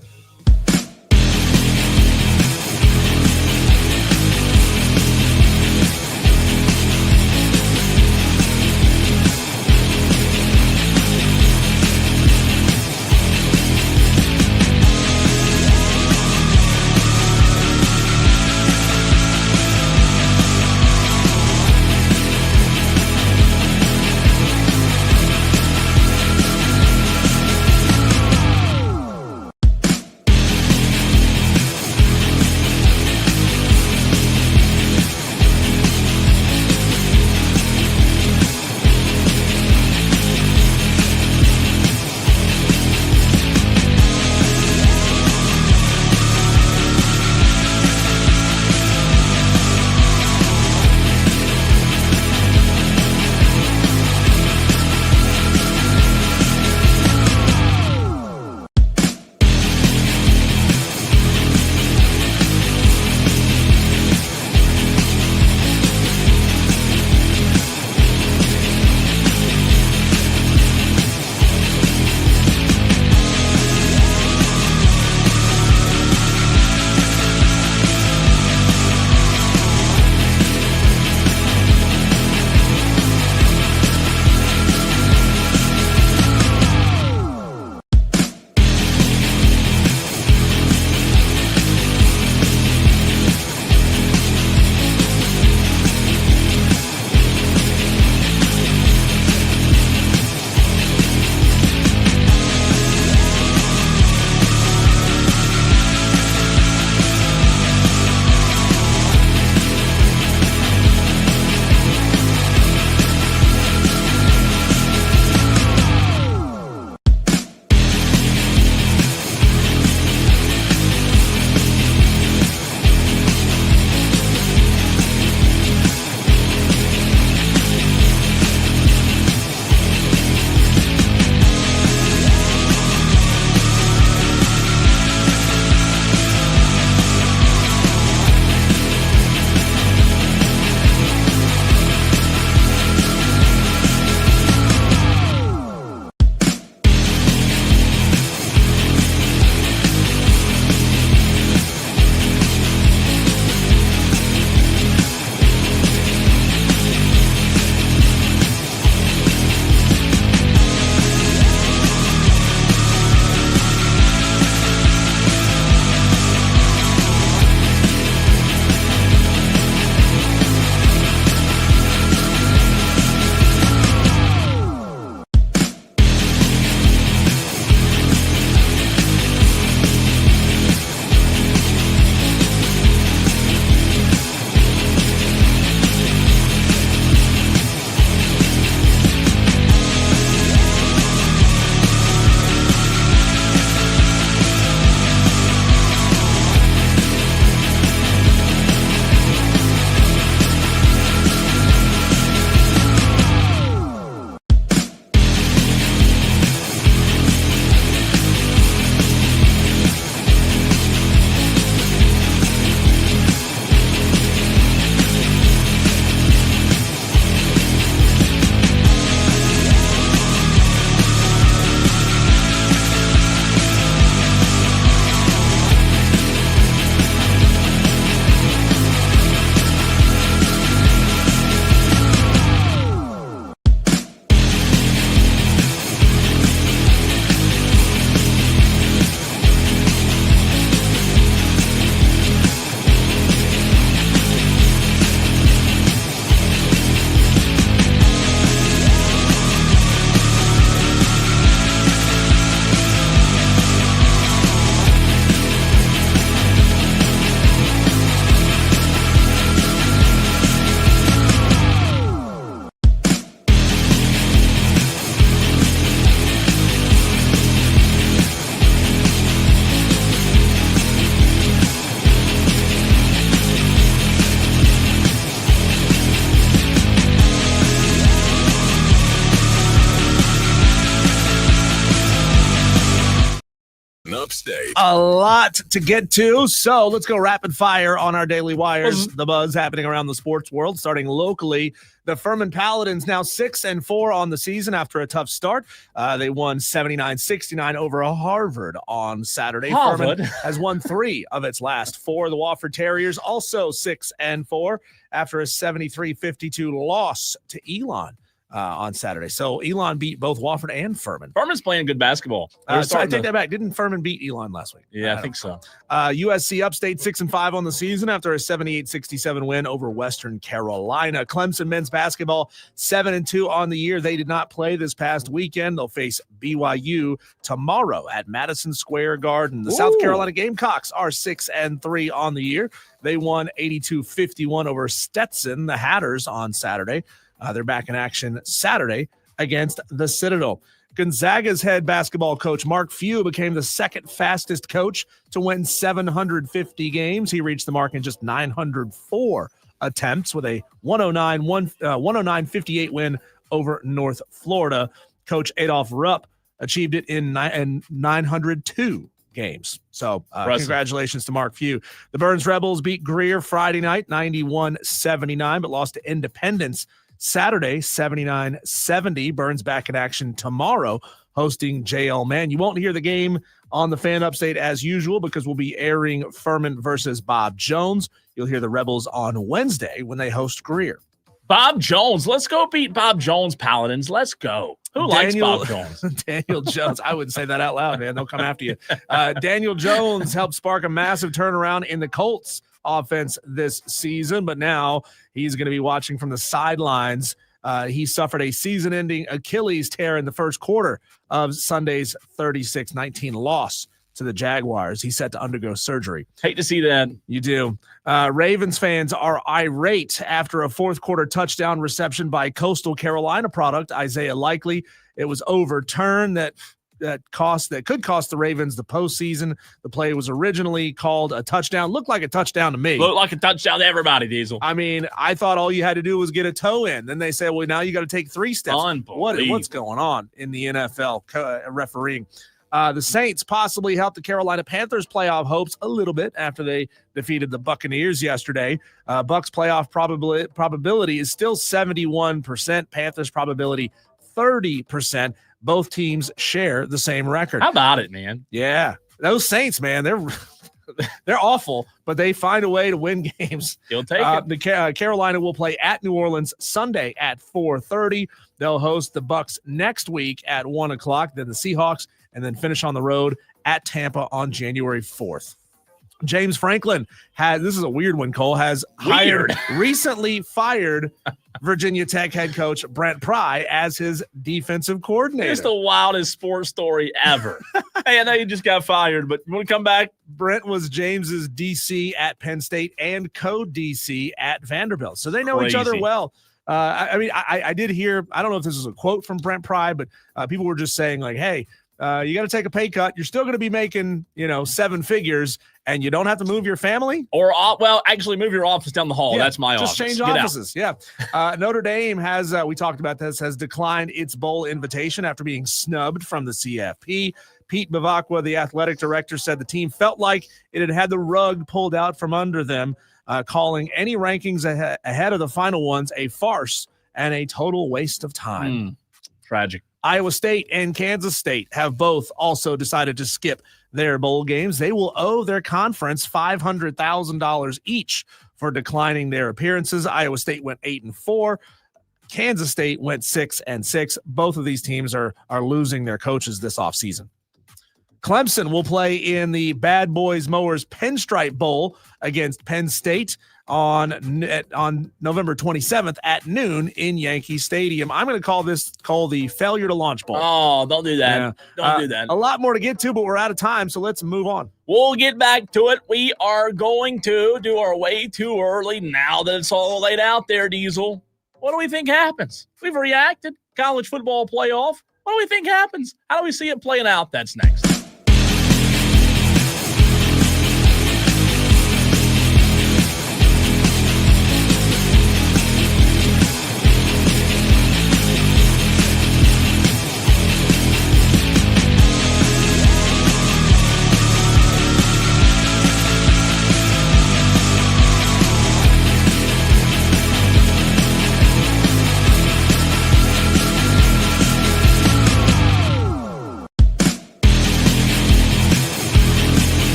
Upstate. A lot to get to, so let's go rapid fire on our Daily Wires. The buzz happening around the sports world, starting locally. The Furman Paladins now 6-4 on the season after a tough start. They won 79-69 over Harvard on Saturday. Harvard Furman has won 3 of its last 4. The Wofford Terriers also 6-4 after a 73-52 loss to Elon on Saturday. So Elon beat both Wofford and Furman. Furman's playing good basketball. So I take that back. Didn't Furman beat Elon last week? Yeah, I think so. USC Upstate 6-5 on the season after a 78-67 win over Western Carolina. Clemson men's basketball 7-2 on the year. They did not play this past weekend. They'll face BYU tomorrow at Madison Square Garden. The South Carolina Gamecocks are 6-3 on the year. They won 82-51 over Stetson, the Hatters, on Saturday. They're back in action Saturday against the Citadel. Gonzaga's head basketball coach, Mark Few, became the second fastest coach to win 750 games. He reached the mark in just 904 attempts with a 109-58 win over North Florida. Coach Adolph Rupp achieved it in 902 games. So congratulations to Mark Few. The Burns Rebels beat Greer Friday night, 91-79, but lost to Independence Saturday, 79-70. Burns back in action tomorrow, hosting JL Mann. You won't hear the game on the Fan Upstate as usual because we'll be airing Furman versus Bob Jones. You'll hear the Rebels on Wednesday when they host Greer. Bob Jones. Let's go beat Bob Jones Paladins. Let's go. Who likes Bob Jones? Daniel Jones. I wouldn't say that out loud, man. They'll come after you. Daniel Jones helped spark a massive turnaround in the Colts offense this season, but now he's going to be watching from the sidelines. He suffered a season-ending Achilles tear in the first quarter of Sunday's 36-19 loss to the Jaguars. He's set to undergo surgery. Hate to see that. You do. Ravens fans are irate after a fourth-quarter touchdown reception by Coastal Carolina product Isaiah Likely. It was overturned that could cost the Ravens the postseason. The play was originally called a touchdown. Looked like a touchdown to me. Looked like a touchdown to everybody, Diesel. I mean, I thought all you had to do was get a toe in. Then they said, well, now you got to take 3 steps. What's going on in the NFL refereeing? The Saints possibly helped the Carolina Panthers' playoff hopes a little bit after they defeated the Buccaneers yesterday. Bucs playoff probability is still 71%. Panthers probability 30%. Both teams share the same record. How about it, man? Yeah. Those Saints, man, they're awful, but they find a way to win games. You'll take it. The Carolina will play at New Orleans Sunday at 4:30. They'll host the Bucs next week at 1 o'clock, then the Seahawks, and then finish on the road at Tampa on January 4th. James Franklin this is a weird one, Cole, recently fired Virginia Tech head coach Brent Pry as his defensive coordinator. It's the wildest sports story ever. Hey, I know you just got fired, but you want to come back? Brent was James's DC at Penn State and co-DC at Vanderbilt. So they know each other well. I did hear, I don't know if this is a quote from Brent Pry, but people were just saying like, hey, you got to take a pay cut. You're still going to be making, 7 figures, and you don't have to move your family. Or, actually move your office down the hall. Yeah, that's my office. Just change offices. Yeah. Notre Dame has, we talked about this, has declined its bowl invitation after being snubbed from the CFP. Pete Bavacqua, the athletic director, said the team felt like it had the rug pulled out from under them, calling any rankings ahead of the final ones a farce and a total waste of time. Tragic. Iowa State and Kansas State have both also decided to skip their bowl games. They will owe their conference $500,000 each for declining their appearances. Iowa State went 8-4. Kansas State went 6-6. Both of these teams are losing their coaches this offseason. Clemson will play in the Bad Boys Mowers Pinstripe Bowl against Penn State on November 27th at noon in Yankee Stadium. I'm going to call this the Failure to Launch Bowl. Oh, don't do that. Yeah. Don't do that. A lot more to get to, but we're out of time, so let's move on. We'll get back to it. We are going to do our way too early now that it's all laid out there, Diesel. What do we think happens? We've reacted. College football playoff. What do we think happens? How do we see it playing out? That's next.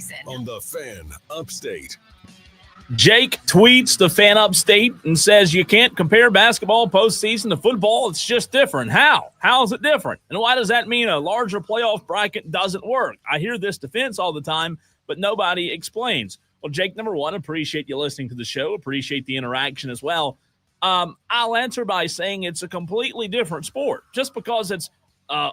Grayson. On the Fan Upstate. Jake tweets the Fan Upstate and says you can't compare basketball postseason to football. It's just different. How? How is it different? And why does that mean a larger playoff bracket doesn't work? I hear this defense all the time, but nobody explains. Well, Jake, number one, appreciate you listening to the show. Appreciate the interaction as well. I'll answer by saying it's a completely different sport. Just because it's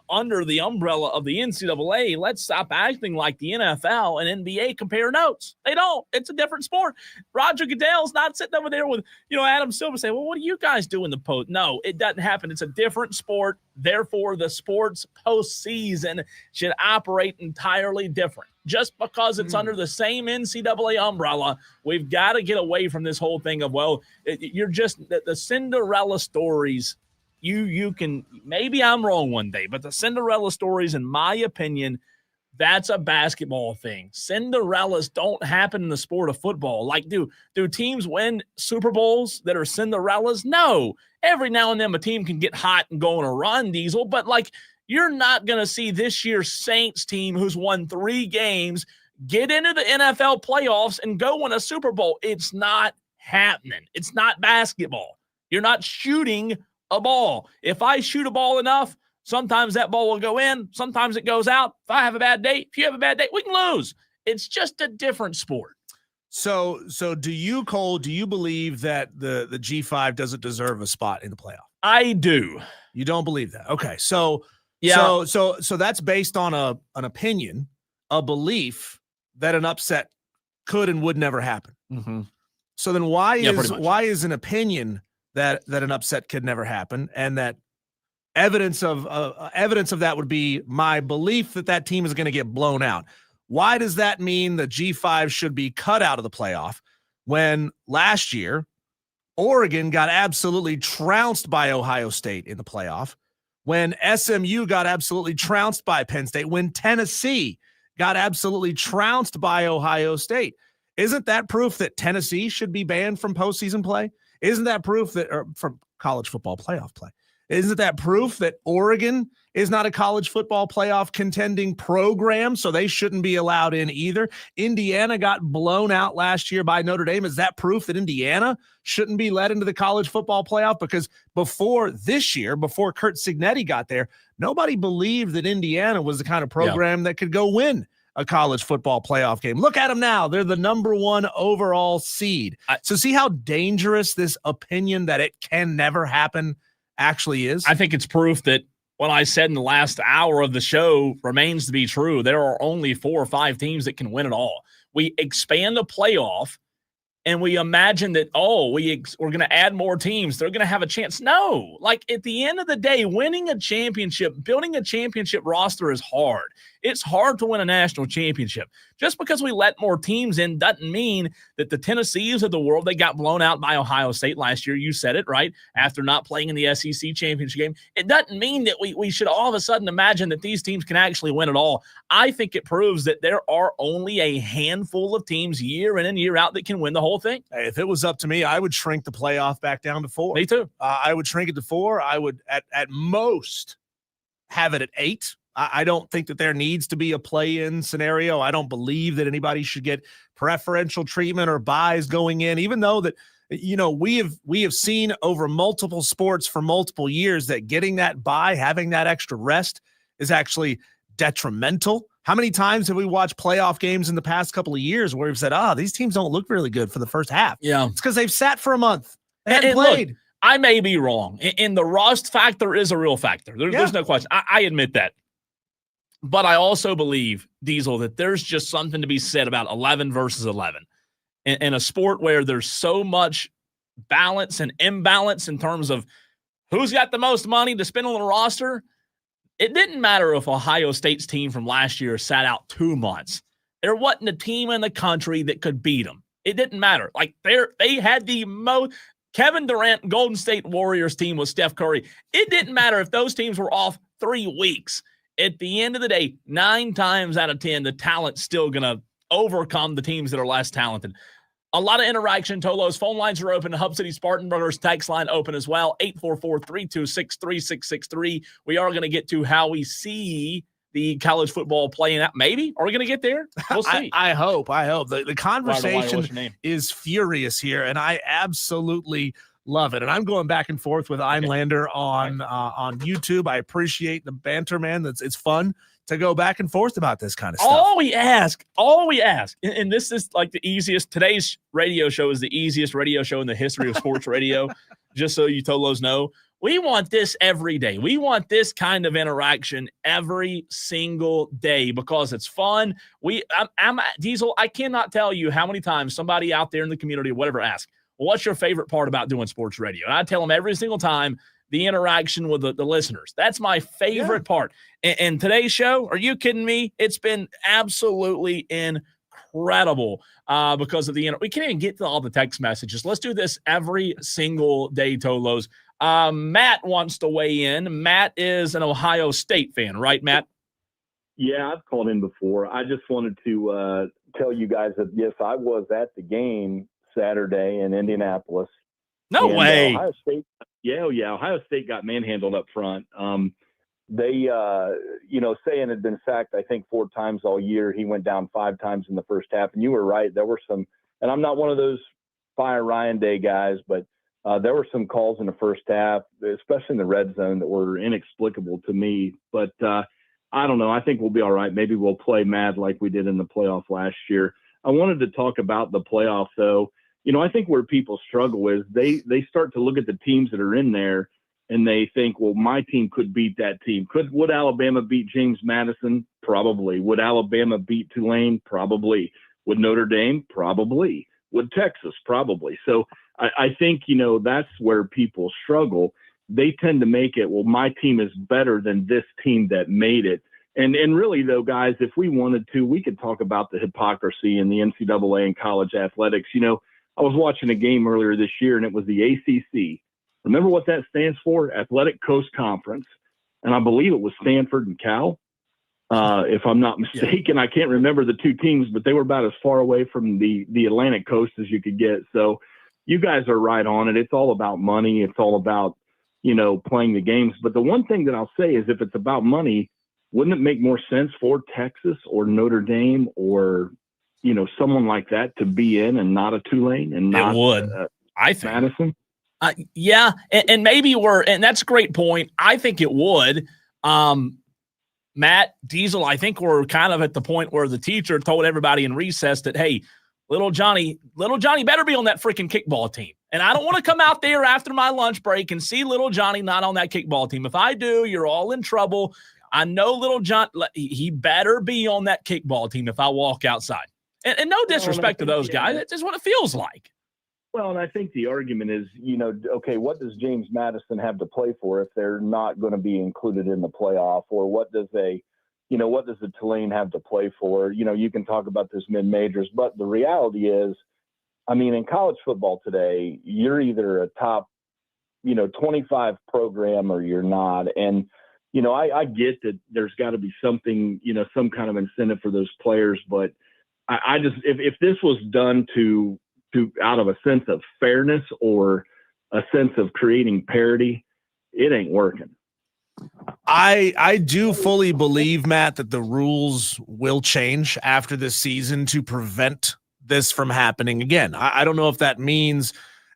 under the umbrella of the NCAA, let's stop acting like the NFL and NBA compare notes. They don't. It's a different sport. Roger Goodell's not sitting over there with, Adam Silver saying, well, what do you guys do in the post? No, it doesn't happen. It's a different sport. Therefore, the sport's postseason should operate entirely different. Just because it's under the same NCAA umbrella, we've got to get away from this whole thing of, you're just the Cinderella stories. You can, maybe I'm wrong one day, but the Cinderella stories, in my opinion, that's a basketball thing. Cinderellas don't happen in the sport of football. Like, do teams win Super Bowls that are Cinderellas? No. Every now and then a team can get hot and go on a run, Diesel, but you're not going to see this year's Saints team who's won 3 games get into the NFL playoffs and go win a Super Bowl. It's not happening. It's not basketball. You're not shooting a ball. If I shoot a ball enough, sometimes that ball will go in, sometimes it goes out. If I have a bad day, if you have a bad day, we can lose. It's just a different sport. So do you, Cole, believe that the G5 doesn't deserve a spot in the playoff? I do. You don't believe that? Okay. So yeah. So that's based on an opinion, a belief that an upset could and would never happen. Mm-hmm. So then why is an opinion that an upset could never happen, and that evidence of that would be my belief that team is going to get blown out? Why does that mean the G5 should be cut out of the playoff when last year Oregon got absolutely trounced by Ohio State in the playoff, when SMU got absolutely trounced by Penn State, when Tennessee got absolutely trounced by Ohio State? Isn't that proof that Tennessee should be banned from postseason play? Isn't that proof that, or from college football playoff play? Isn't that proof that Oregon is not a college football playoff contending program, so they shouldn't be allowed in either? Indiana got blown out last year by Notre Dame. Is that proof that Indiana shouldn't be let into the college football playoff? Because before this year, before Kurt Signetti got there, nobody believed that Indiana was the kind of program that could go win a college football playoff game. Look at them now. They're the number 1 overall seed. So see how dangerous this opinion that it can never happen actually is? I think it's proof that what I said in the last hour of the show remains to be true. There are only 4 or 5 teams that can win it all. We expand the playoff and we imagine that, we're going to add more teams. They're going to have a chance. No, at the end of the day, winning a championship, building a championship roster is hard. It's hard to win a national championship. Just because we let more teams in doesn't mean that the Tennessees of the world, they got blown out by Ohio State last year. You said it, right? After not playing in the SEC championship game. It doesn't mean that we should all of a sudden imagine that these teams can actually win it all. I think it proves that there are only a handful of teams year in and year out that can win the whole thing. Hey, if it was up to me, I would shrink the playoff back down to 4. Me too. I would shrink it to 4. I would at most have it at 8. I don't think that there needs to be a play-in scenario. I don't believe that anybody should get preferential treatment or buys going in, even though that, we have seen over multiple sports for multiple years that getting that bye, having that extra rest is actually detrimental. How many times have we watched playoff games in the past couple of years where we've said, these teams don't look really good for the first half? Yeah. It's because they've sat for a month. They hadn't played. Look, I may be wrong. And the rust factor is a real factor. There's no question. I admit that. But I also believe, Diesel, that there's just something to be said about 11 versus 11. In a sport where there's so much balance and imbalance in terms of who's got the most money to spend on the roster, it didn't matter if Ohio State's team from last year sat out 2 months. There wasn't a team in the country that could beat them. It didn't matter. They had the most – Kevin Durant, Golden State Warriors team with Steph Curry. It didn't matter if those teams were off 3 weeks. At the end of the day, 9 times out of 10, the talent's still going to overcome the teams that are less talented. A lot of interaction. Tolo's phone lines are open. Hub City Spartanburgers text line open as well. 844-326-3663. We are going to get to how we see the college football playing out. Maybe. Are we going to get there? We'll see. I hope. The conversation what's your name? is furious here, and I absolutely love it. And I'm going back and forth with Einlander on YouTube. I appreciate the banter, man. It's fun to go back and forth about this kind of stuff. All we ask, and this is like the easiest. Today's radio show is the easiest radio show in the history of sports radio. Just so you Tolos know, we want this every day. We want this kind of interaction every single day because it's fun. I'm Diesel. I cannot tell you how many times somebody out there in the community, whatever, asks, well, what's your favorite part about doing sports radio? And I tell them every single time, the interaction with the listeners. That's my favorite part. And today's show, are you kidding me? It's been absolutely incredible because of we can't even get to all the text messages. Let's do this every single day, Tolos. Matt wants to weigh in. Matt is an Ohio State fan, right, Matt? Yeah, I've called in before. I just wanted to tell you guys that, yes, I was at the game Saturday in Indianapolis. No way. Ohio State, Ohio State got manhandled up front. They, Sayin had been sacked, I think, 4 times all year. He went down 5 times in the first half. And you were right. There were some, and I'm not one of those Fire Ryan Day guys, but there were some calls in the first half, especially in the red zone, that were inexplicable to me. But I don't know. I think we'll be all right. Maybe we'll play mad like we did in the playoff last year. I wanted to talk about the playoff, though. I think where people struggle is they start to look at the teams that are in there and they think, well, my team could beat that team. Would Alabama beat James Madison? Probably. Would Alabama beat Tulane? Probably. Would Notre Dame? Probably. Would Texas? Probably. So I think, that's where people struggle. They tend to make it, well, my team is better than this team that made it. And really, though, guys, if we wanted to, we could talk about the hypocrisy in the NCAA and college athletics. I was watching a game earlier this year, and it was the ACC. Remember what that stands for? Athletic Coast Conference. And I believe it was Stanford and Cal, if I'm not mistaken. I can't remember the 2 teams, but they were about as far away from the Atlantic coast as you could get. So you guys are right on it. It's all about money. It's all about, playing the games. But the one thing that I'll say is if it's about money, wouldn't it make more sense for Texas or Notre Dame or someone like that to be in and not a Tulane and not it would. I think Madison? Yeah, and maybe and that's a great point. I think it would. Matt, Diesel, I think we're kind of at the point where the teacher told everybody in recess that, hey, little Johnny better be on that freaking kickball team. And I don't want to come out there after my lunch break and see little Johnny not on that kickball team. If I do, you're all in trouble. I know little John, he better be on that kickball team if I walk outside. And no disrespect to those guys. It's just what it feels like. Well, and I think the argument is, okay, what does James Madison have to play for if they're not going to be included in the playoff? Or what does the Tulane have to play for? You can talk about this mid-majors, but the reality is, in college football today, you're either a top, 25 program or you're not. And, I get that there's got to be something, some kind of incentive for those players, but I just, if this was done to out of a sense of fairness or a sense of creating parity, it ain't working. I do fully believe, Matt, that the rules will change after this season to prevent this from happening again. I don't know if that means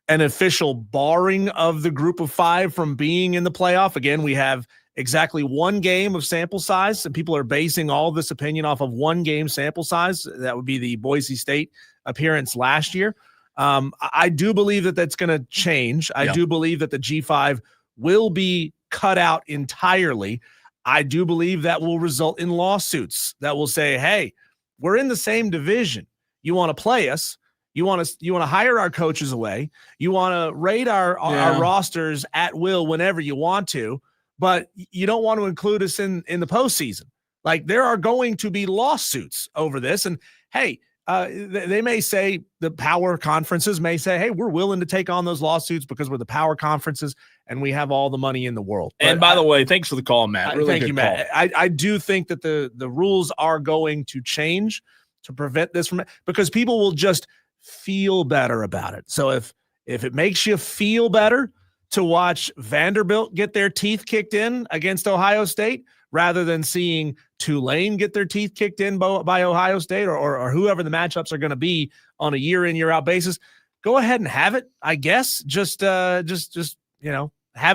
an official barring of the group of 5 from being in the playoff. Again, we have exactly 1 game of sample size, and people are basing all this opinion off of 1 game sample size. That would be the Boise State appearance last year. I do believe that that's going to change. I do believe that the G5 will be cut out entirely. I do believe that will result in lawsuits that will say, hey, we're in the same division. You want to play us. You want to hire our coaches away. You want to raid our rosters at will whenever you want to, but you don't want to include us in the postseason. Like, there are going to be lawsuits over this. And hey, they may say, the power conferences may say, hey, we're willing to take on those lawsuits because we're the power conferences and we have all the money in the world. And by the way, thanks for the call, Matt. Really thank good you, call. Matt. I do think that the rules are going to change to prevent this from, because people will just feel better about it. So if it makes you feel better to watch Vanderbilt get their teeth kicked in against Ohio State rather than seeing Tulane get their teeth kicked in by Ohio State or whoever the matchups are going to be on a year in, year out basis. Go ahead and have it, I guess. Just have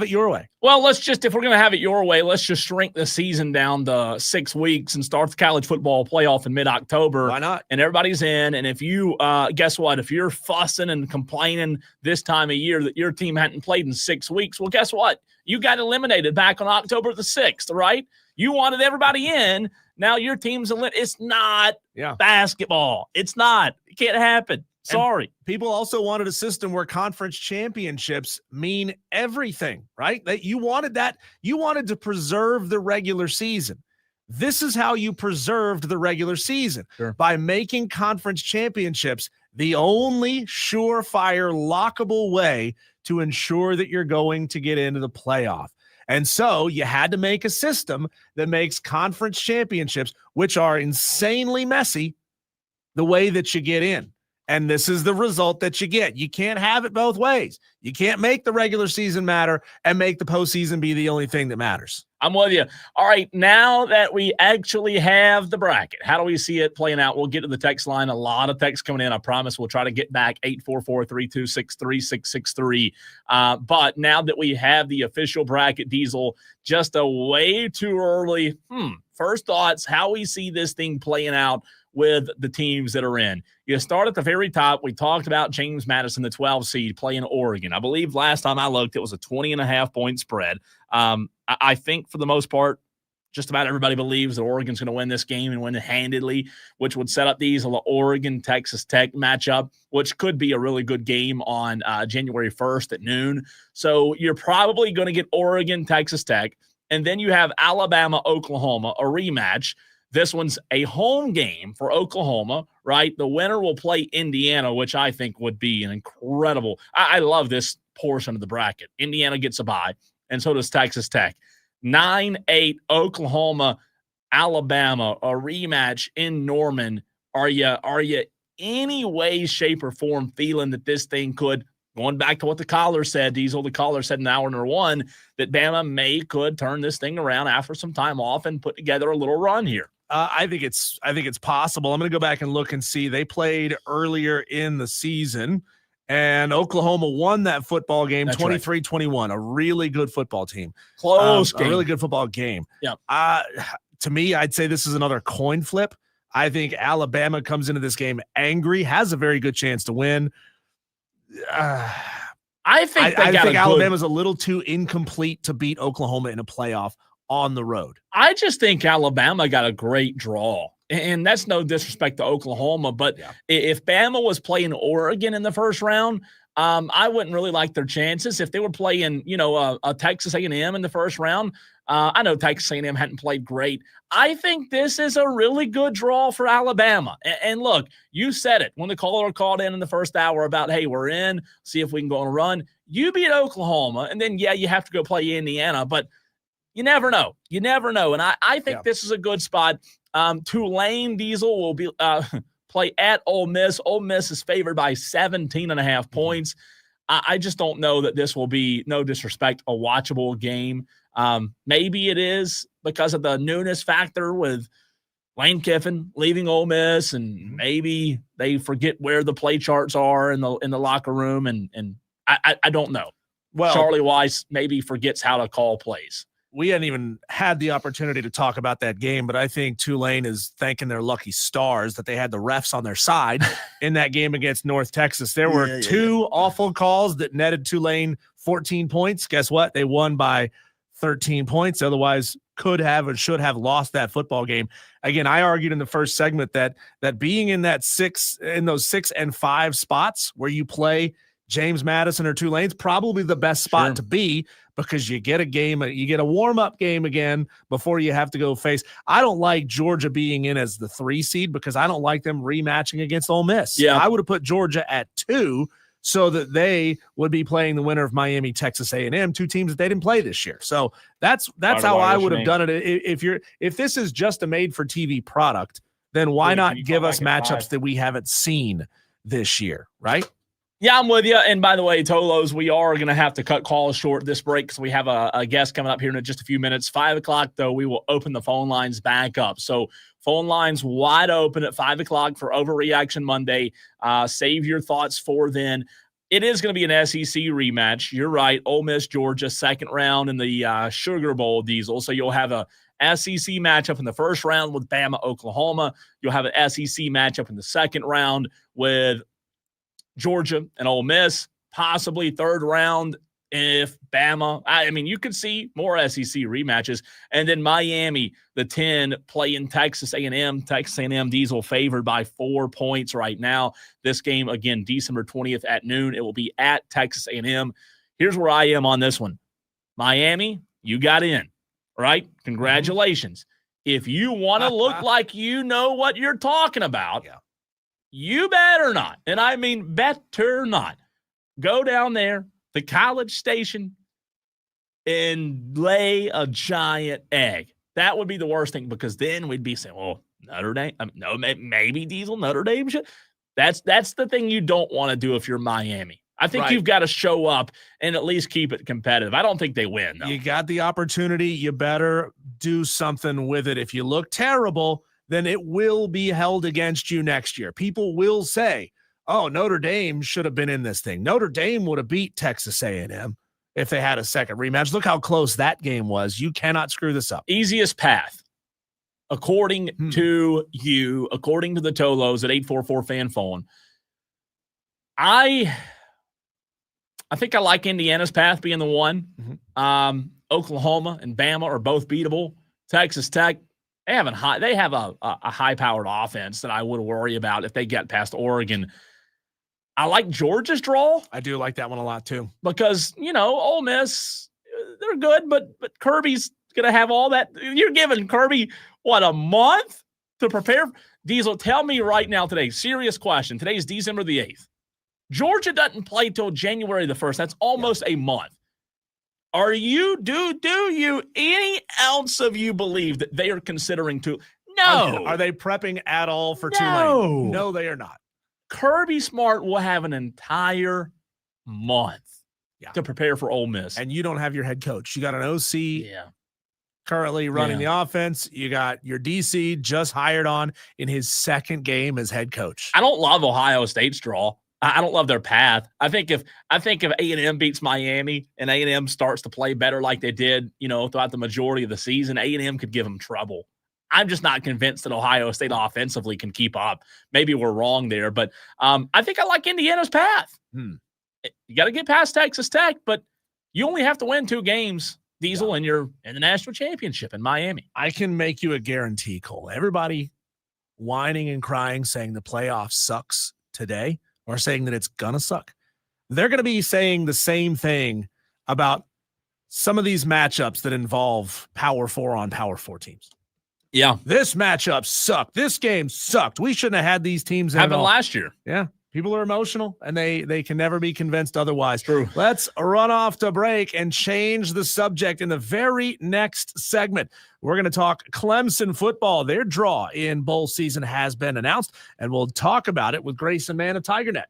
it your way. Well, if we're going to have it your way, let's just shrink the season down to 6 weeks and start the college football playoff in mid-October. Why not? And everybody's in. And if you, guess what? If you're fussing and complaining this time of year that your team hadn't played in 6 weeks, well, guess what? You got eliminated back on October the 6th, right? You wanted everybody in. Now your team's eliminated. It's not basketball. It's not. It can't happen. Sorry. And people also wanted a system where conference championships mean everything, right? That you wanted that. You wanted to preserve the regular season. This is how you preserved the regular season, by making conference championships the only surefire, lockable way to ensure that you're going to get into the playoff. And so you had to make a system that makes conference championships, which are insanely messy, the way that you get in. And this is the result that you get. You can't have it both ways. You can't make the regular season matter and make the postseason be the only thing that matters. I'm with you. All right, now that we actually have the bracket, how do we see it playing out? We'll get to the text line. A lot of texts coming in. I promise we'll try to get back 844-326-3663. But now that we have the official bracket, Diesel, just a way too early. First thoughts, how we see this thing playing out with the teams that are in. You start at the very top. We talked about James Madison, the 12 seed, playing Oregon. I believe last time I looked, it was a 20.5-point spread. I think for the most part, just about everybody believes that Oregon's going to win this game and win it handedly, which would set up the Oregon-Texas Tech matchup, which could be a really good game on January 1st at noon. So you're probably going to get Oregon-Texas Tech, and then you have Alabama-Oklahoma, a rematch. This one's a home game for Oklahoma, right? The winner will play Indiana, which I think would be an incredible – I love this portion of the bracket. Indiana gets a bye, and so does Texas Tech. 9-8 Oklahoma, Alabama, a rematch in Norman. Are you any way, shape, or form feeling that this thing could – going back to what the caller said, Diesel, the caller said in hour number one, that Bama could turn this thing around after some time off and put together a little run here? I think it's possible. I'm going to go back and look and see. They played earlier in the season, and Oklahoma won that football game 23-21. A really good football team. Close game. A really good football game. Yeah. To me, I'd say this is another coin flip. I think Alabama comes into this game angry, has a very good chance to win. I think Alabama's a little too incomplete to beat Oklahoma in a playoff on the road. I just think Alabama got a great draw, and that's no disrespect to Oklahoma, but if Bama was playing Oregon in the first round, I wouldn't really like their chances. If they were playing, a Texas A&M in the first round, I know Texas A&M hadn't played great. I think this is a really good draw for Alabama. And look, you said it when the caller called in the first hour about, hey, we're in, see if we can go on a run. You beat Oklahoma, and then, you have to go play Indiana, but you never know. You never know. And I think this is a good spot. Tulane Diesel will be play at Ole Miss. Ole Miss is favored by 17.5 points. I just don't know that this will be, no disrespect, a watchable game. Maybe it is because of the newness factor with Lane Kiffin leaving Ole Miss, and maybe they forget where the play charts are in the locker room, and I don't know. Well, Charlie Weiss maybe forgets how to call plays. We hadn't even had the opportunity to talk about that game, but I think Tulane is thanking their lucky stars that they had the refs on their side in that game against North Texas. There were two awful calls that netted Tulane 14 points. Guess what? They won by 13 points. Otherwise, could have or should have lost that football game. Again, I argued in the first segment that being in those 6 and 5 spots where you play James Madison or Tulane's probably the best spot to be, because you get a game, you get a warm-up game again before you have to go face. I don't like Georgia being in as the 3 seed because I don't like them rematching against Ole Miss. Yeah. I would have put Georgia at 2 so that they would be playing the winner of Miami, Texas A&M, 2 teams that they didn't play this year. So that's how I would have done it. If this is just a made-for-TV product, then why not give us matchups that we haven't seen this year, right? Yeah, I'm with you. And by the way, Tolos, we are going to have to cut calls short this break because we have a guest coming up here in just a few minutes. 5 o'clock, though, we will open the phone lines back up. So phone lines wide open at 5 o'clock for Overreaction Monday. Save your thoughts for then. It is going to be an SEC rematch. You're right. Ole Miss, Georgia, second round in the Sugar Bowl, Diesel. So you'll have a SEC matchup in the first round with Bama, Oklahoma. You'll have an SEC matchup in the second round with Georgia and Ole Miss, possibly third round if Bama. I mean, you could see more SEC rematches. And then Miami, the 10, playing Texas A&M. Texas A&M Diesel favored by 4 points right now. This game, again, December 20th at noon. It will be at Texas A&M. Here's where I am on this one. Miami, you got in, right? Congratulations. If you want to look like you know what you're talking about, you better not, and I mean better not, go down there to College Station and lay a giant egg. That would be the worst thing, because then we'd be saying, well, Notre Dame, no, maybe Diesel, Notre Dame should. That's the thing you don't want to do if you're Miami. I think you've got to show up and at least keep it competitive. I don't think they win, though. You got the opportunity. You better do something with it. If you look terrible, then it will be held against you next year. People will say, oh, Notre Dame should have been in this thing. Notre Dame would have beat Texas A&M if they had a second rematch. Look how close that game was. You cannot screw this up. Easiest path, according to you, according to the Tolos at 844-FAN phone, I think I like Indiana's path being the one. Oklahoma and Bama are both beatable. Texas Tech, they have a high-powered offense that I would worry about if they get past Oregon. I like Georgia's draw. I do like that one a lot, too. Because, Ole Miss, they're good, but Kirby's going to have all that. You're giving Kirby, a month to prepare? Diesel, tell me right now today, serious question. Today is December the 8th. Georgia doesn't play till January the 1st. That's almost a month. Do you, any ounce of you believe that they are considering to? No. Are they prepping at all for Tulane? No, they are not. Kirby Smart will have an entire month to prepare for Ole Miss. And you don't have your head coach. You got an OC currently running the offense. You got your DC just hired on in his second game as head coach. I don't love Ohio State's draw. I don't love their path. I think if A&M beats Miami and A&M starts to play better like they did, throughout the majority of the season, A&M could give them trouble. I'm just not convinced that Ohio State offensively can keep up. Maybe we're wrong there, but I think I like Indiana's path. You got to get past Texas Tech, but you only have to win 2 games, Diesel, and you're in the national championship in Miami. I can make you a guarantee, Cole. Everybody whining and crying saying the playoff sucks today, or saying that it's going to suck. They're going to be saying the same thing about some of these matchups that involve Power 4 on Power 4 teams. Yeah. This matchup sucked. This game sucked. We shouldn't have had these teams in happened last year. Yeah. People are emotional, and they can never be convinced otherwise. True. Let's run off to break and change the subject in the very next segment. We're going to talk Clemson football. Their draw in bowl season has been announced, and we'll talk about it with Grayson, Mann of TigerNet.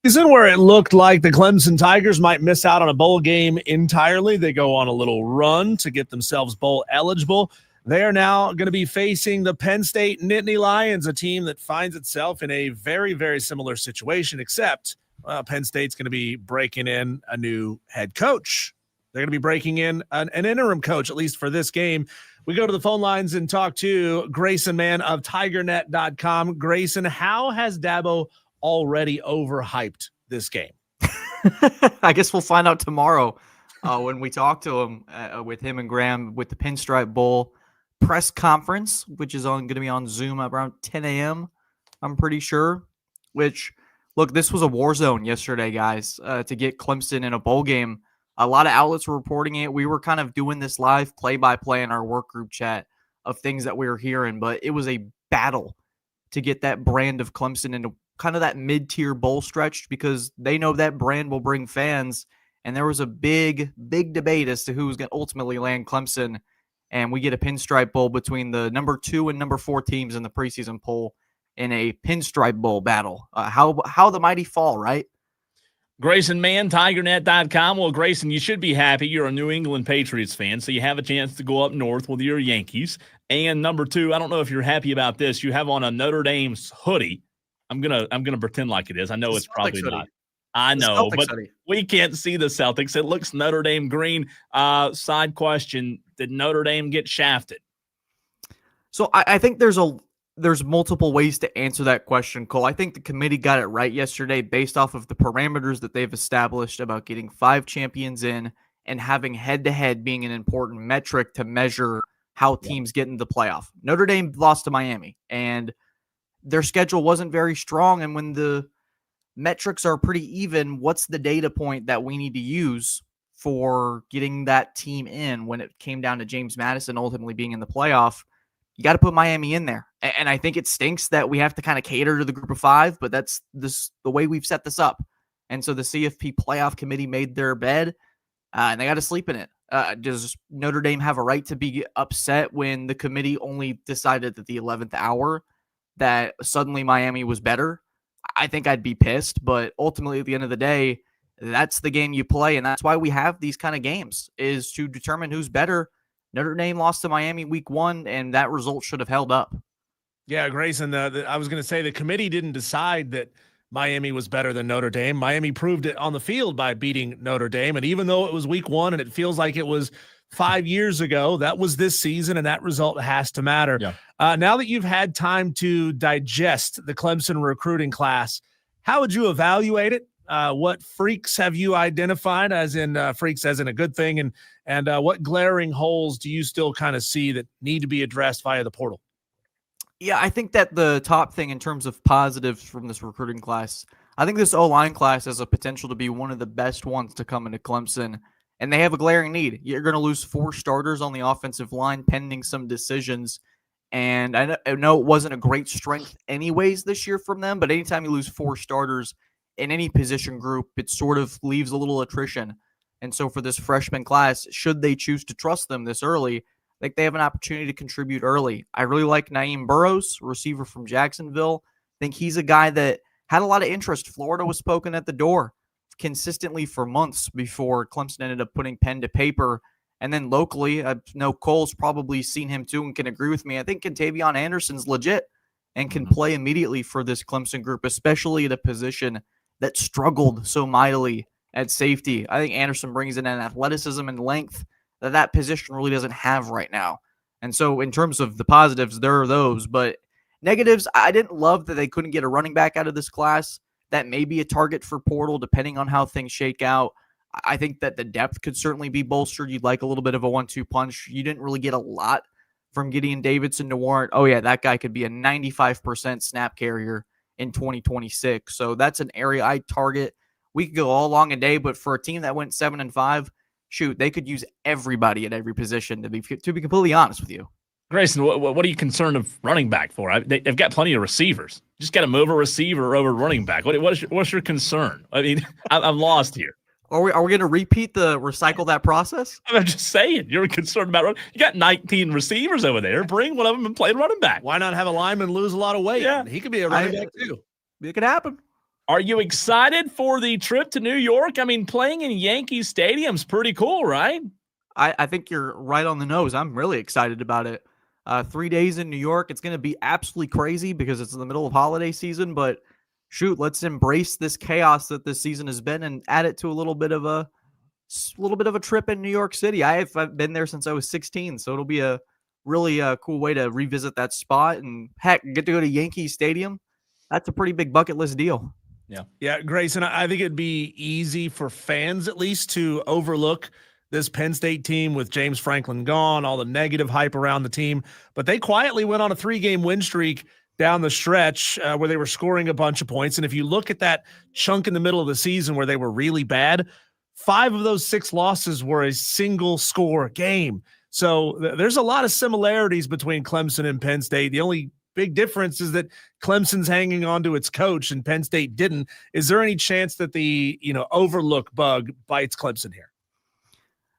Season where it looked like the Clemson Tigers might miss out on a bowl game entirely. They go on a little run to get themselves bowl eligible. They are now going to be facing the Penn State Nittany Lions, a team that finds itself in a very, very similar situation, except Penn State's going to be breaking in a new head coach. They're going to be breaking in an interim coach, at least for this game. We go to the phone lines and talk to Grayson Mann of TigerNet.com. Grayson, how has Dabo already overhyped this game? I guess we'll find out tomorrow when we talk to him with him and Graham with the Pinstripe Bowl press conference, which is going to be on Zoom around 10 a.m. I'm pretty sure. Which, look, this was a war zone yesterday, guys, to get Clemson in a bowl game. A lot of outlets were reporting it. We were kind of doing this live play-by-play in our work group chat of things that we were hearing, but it was a battle to get that brand of Clemson into kind of that mid-tier bowl stretch because they know that brand will bring fans. And there was a big, big debate as to who's going to ultimately land Clemson. And we get a pinstripe bowl between the number 2 and number 4 teams in the preseason poll in a pinstripe bowl battle. How the mighty fall, right? Grayson Mann, TigerNet.com. Well, Grayson, you should be happy. You're a New England Patriots fan, so you have a chance to go up north with your Yankees. And number 2, I don't know if you're happy about this. You have on a Notre Dame's hoodie. I'm gonna pretend like it is. I know it's probably not. I know, but we can't see the Celtics. It looks Notre Dame green. Side question: did Notre Dame get shafted? So I think there's multiple ways to answer that question, Cole. I think the committee got it right yesterday based off of the parameters that they've established about getting 5 champions in and having head-to-head being an important metric to measure how teams get into the playoff. Notre Dame lost to Miami, and their schedule wasn't very strong. And when the metrics are pretty even, what's the data point that we need to use for getting that team in when it came down to James Madison ultimately being in the playoff? You got to put Miami in there. And I think it stinks that we have to kind of cater to the group of 5, but that's the way we've set this up. And so the CFP playoff committee made their bed, and they got to sleep in it. Does Notre Dame have a right to be upset when the committee only decided at the 11th hour that suddenly Miami was better? I think I'd be pissed, but ultimately at the end of the day, that's the game you play. And that's why we have these kind of games, is to determine who's better. Notre Dame lost to Miami week 1, and that result should have held up. Yeah, Grayson, I was going to say the committee didn't decide that Miami was better than Notre Dame. Miami proved it on the field by beating Notre Dame. And even though it was week 1 and it feels like it was 5 years ago, that was this season, and that result has to matter. Yeah. Now that you've had time to digest the Clemson recruiting class, how would you evaluate it? What freaks have you identified, as in freaks as in a good thing, and what glaring holes do you still kind of see that need to be addressed via the portal? Yeah, I think that the top thing in terms of positives from this recruiting class, I think this O-line class has a potential to be one of the best ones to come into Clemson, and they have a glaring need. You're going to lose 4 starters on the offensive line pending some decisions, and I know it wasn't a great strength anyways this year from them, but anytime you lose 4 starters in any position group, it sort of leaves a little attrition. And so for this freshman class, should they choose to trust them this early, I think they have an opportunity to contribute early. I really like Naeem Burrows, receiver from Jacksonville. I think he's a guy that had a lot of interest. Florida was spoken at the door consistently for months before Clemson ended up putting pen to paper. And then locally, I know Cole's probably seen him too and can agree with me. I think Contavion Anderson's legit and can play immediately for this Clemson group, especially at a position that struggled so mightily at safety. I think Anderson brings in an athleticism and length that position really doesn't have right now. And so in terms of the positives, there are those. But negatives, I didn't love that they couldn't get a running back out of this class. That may be a target for portal depending on how things shake out. I think that the depth could certainly be bolstered. You'd like a little bit of a 1-2 punch. You didn't really get a lot from Gideon Davidson to warrant, oh yeah, that guy could be a 95% snap carrier in 2026. So that's an area I target. We could go all long a day, but for a team that went 7-5, shoot, they could use everybody at every position, to be completely honest with you. Grayson, what are you concerned of running back for? They've got plenty of receivers. You just got to move a receiver over running back. What's your concern? I mean, I'm lost here. Are we going to recycle that process? I'm just saying, you're concerned about running. You got 19 receivers over there. Bring one of them and play running back. Why not have a lineman lose a lot of weight? Yeah. He could be a running back too. It could happen. Are you excited for the trip to New York? I mean, playing in Yankee Stadium's pretty cool, right? I think you're right on the nose. I'm really excited about it. 3 days in New York. It's going to be absolutely crazy because it's in the middle of holiday season, but shoot, let's embrace this chaos that this season has been and add it to a little bit of a trip in New York City. I've been there since I was 16, so it'll be a really cool way to revisit that spot and heck, get to go to Yankee Stadium. That's a pretty big bucket list deal. Yeah, Grayson, I think it'd be easy for fans at least to overlook this Penn State team with James Franklin gone, all the negative hype around the team. But they quietly went on a 3-game win streak down the stretch where they were scoring a bunch of points. And if you look at that chunk in the middle of the season where they were really bad, 5 of those 6 losses were a single score game. So there's a lot of similarities between Clemson and Penn State. The only big difference is that Clemson's hanging on to its coach and Penn State didn't. Is there any chance that the overlook bug bites Clemson here?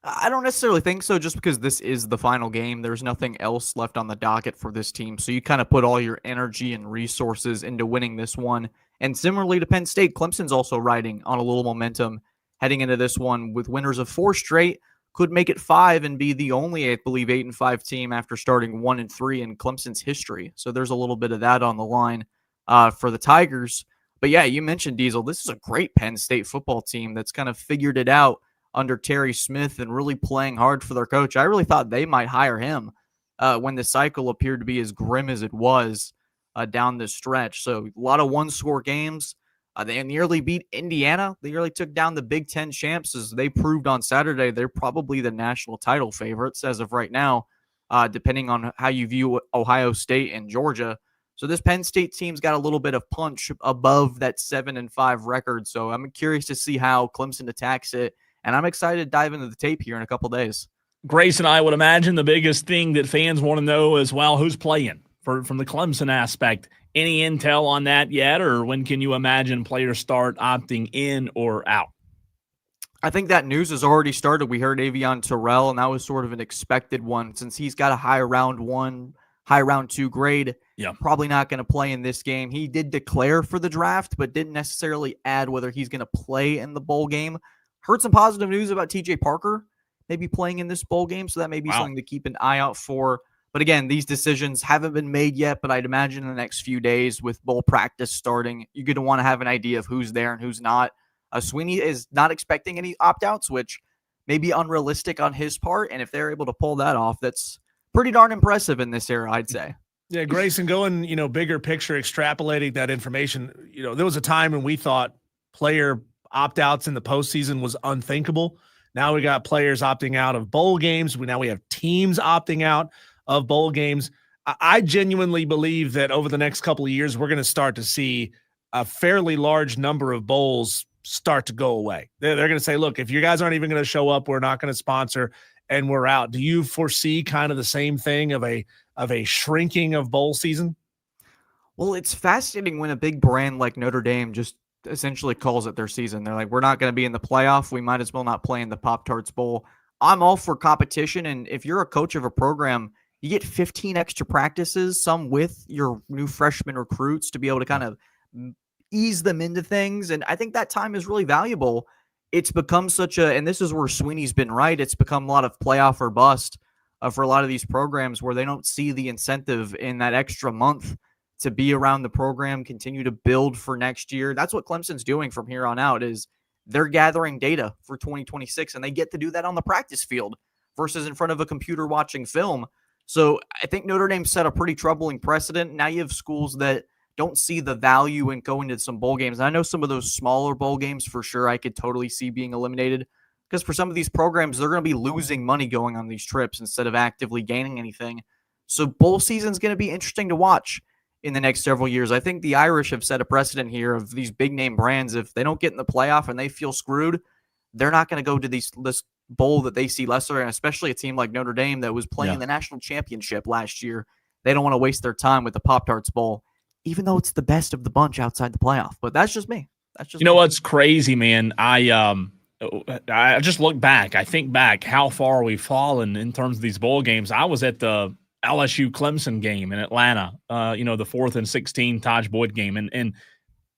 I don't necessarily think so, just because this is the final game. There's nothing else left on the docket for this team. So you kind of put all your energy and resources into winning this one. And similarly to Penn State, Clemson's also riding on a little momentum heading into this one with winners of 4 straight, could make it 5 and be the only, I believe, 8-5 team after starting 1-3 in Clemson's history. So there's a little bit of that on the line for the Tigers. But yeah, you mentioned Diesel. This is a great Penn State football team that's kind of figured it out under Terry Smith and really playing hard for their coach. I really thought they might hire him when the cycle appeared to be as grim as it was down this stretch. So a lot of one-score games. They nearly beat Indiana. They nearly took down the Big Ten champs, as they proved on Saturday. They're probably the national title favorites as of right now, depending on how you view Ohio State and Georgia. So this Penn State team's got a little bit of punch above that 7-5 record. So I'm curious to see how Clemson attacks it. And I'm excited to dive into the tape here in a couple days. Grayson, I would imagine the biggest thing that fans want to know is, well, who's playing from the Clemson aspect? Any intel on that yet, or when can you imagine players start opting in or out? I think that news has already started. We heard Avion Terrell, and that was sort of an expected one since he's got a high round 1, high round 2 grade. Yeah, probably not going to play in this game. He did declare for the draft, but didn't necessarily add whether he's going to play in the bowl game. Heard some positive news about TJ Parker maybe playing in this bowl game, so that may be something to keep an eye out for. But again, these decisions haven't been made yet, but I'd imagine in the next few days with bowl practice starting, you're going to want to have an idea of who's there and who's not. Sweeney is not expecting any opt-outs, which may be unrealistic on his part, and if they're able to pull that off, that's pretty darn impressive in this era, I'd say. Yeah, Grayson, going, bigger picture, extrapolating that information, there was a time when we thought player opt-outs in the postseason was unthinkable. Now we got players opting out of bowl games. Now we have teams opting out of bowl games. I genuinely believe that over the next couple of years, we're going to start to see a fairly large number of bowls start to go away. They're going to say, look, if you guys aren't even going to show up, we're not going to sponsor and we're out. Do you foresee kind of the same thing of a shrinking of bowl season? Well, it's fascinating when a big brand like Notre Dame just essentially calls it their season. They're like, we're not going to be in the playoff. We might as well not play in the Pop-Tarts Bowl. I'm all for competition. And if you're a coach of a program, you get 15 extra practices, some with your new freshman recruits, to be able to kind of ease them into things. And I think that time is really valuable. It's become and this is where Sweeney's been right, it's become a lot of playoff or bust for a lot of these programs where they don't see the incentive in that extra month to be around the program, continue to build for next year. That's what Clemson's doing from here on out, is they're gathering data for 2026, and they get to do that on the practice field versus in front of a computer watching film. So I think Notre Dame set a pretty troubling precedent. Now you have schools that don't see the value in going to some bowl games. And I know some of those smaller bowl games for sure I could totally see being eliminated, because for some of these programs, they're going to be losing money going on these trips instead of actively gaining anything. So bowl season's going to be interesting to watch in the next several years. I think the Irish have set a precedent here of these big name brands. If they don't get in the playoff and they feel screwed, they're not going to go to this bowl that they see lesser, and especially a team like Notre Dame that was playing in the national championship last year. They don't want to waste their time with the Pop-Tarts Bowl, even though it's the best of the bunch outside the playoff. But that's just me. What's crazy, man? I just look back. I think back how far we've fallen in terms of these bowl games. I was at the LSU Clemson game in Atlanta, the 4th and 16 Taj Boyd game. And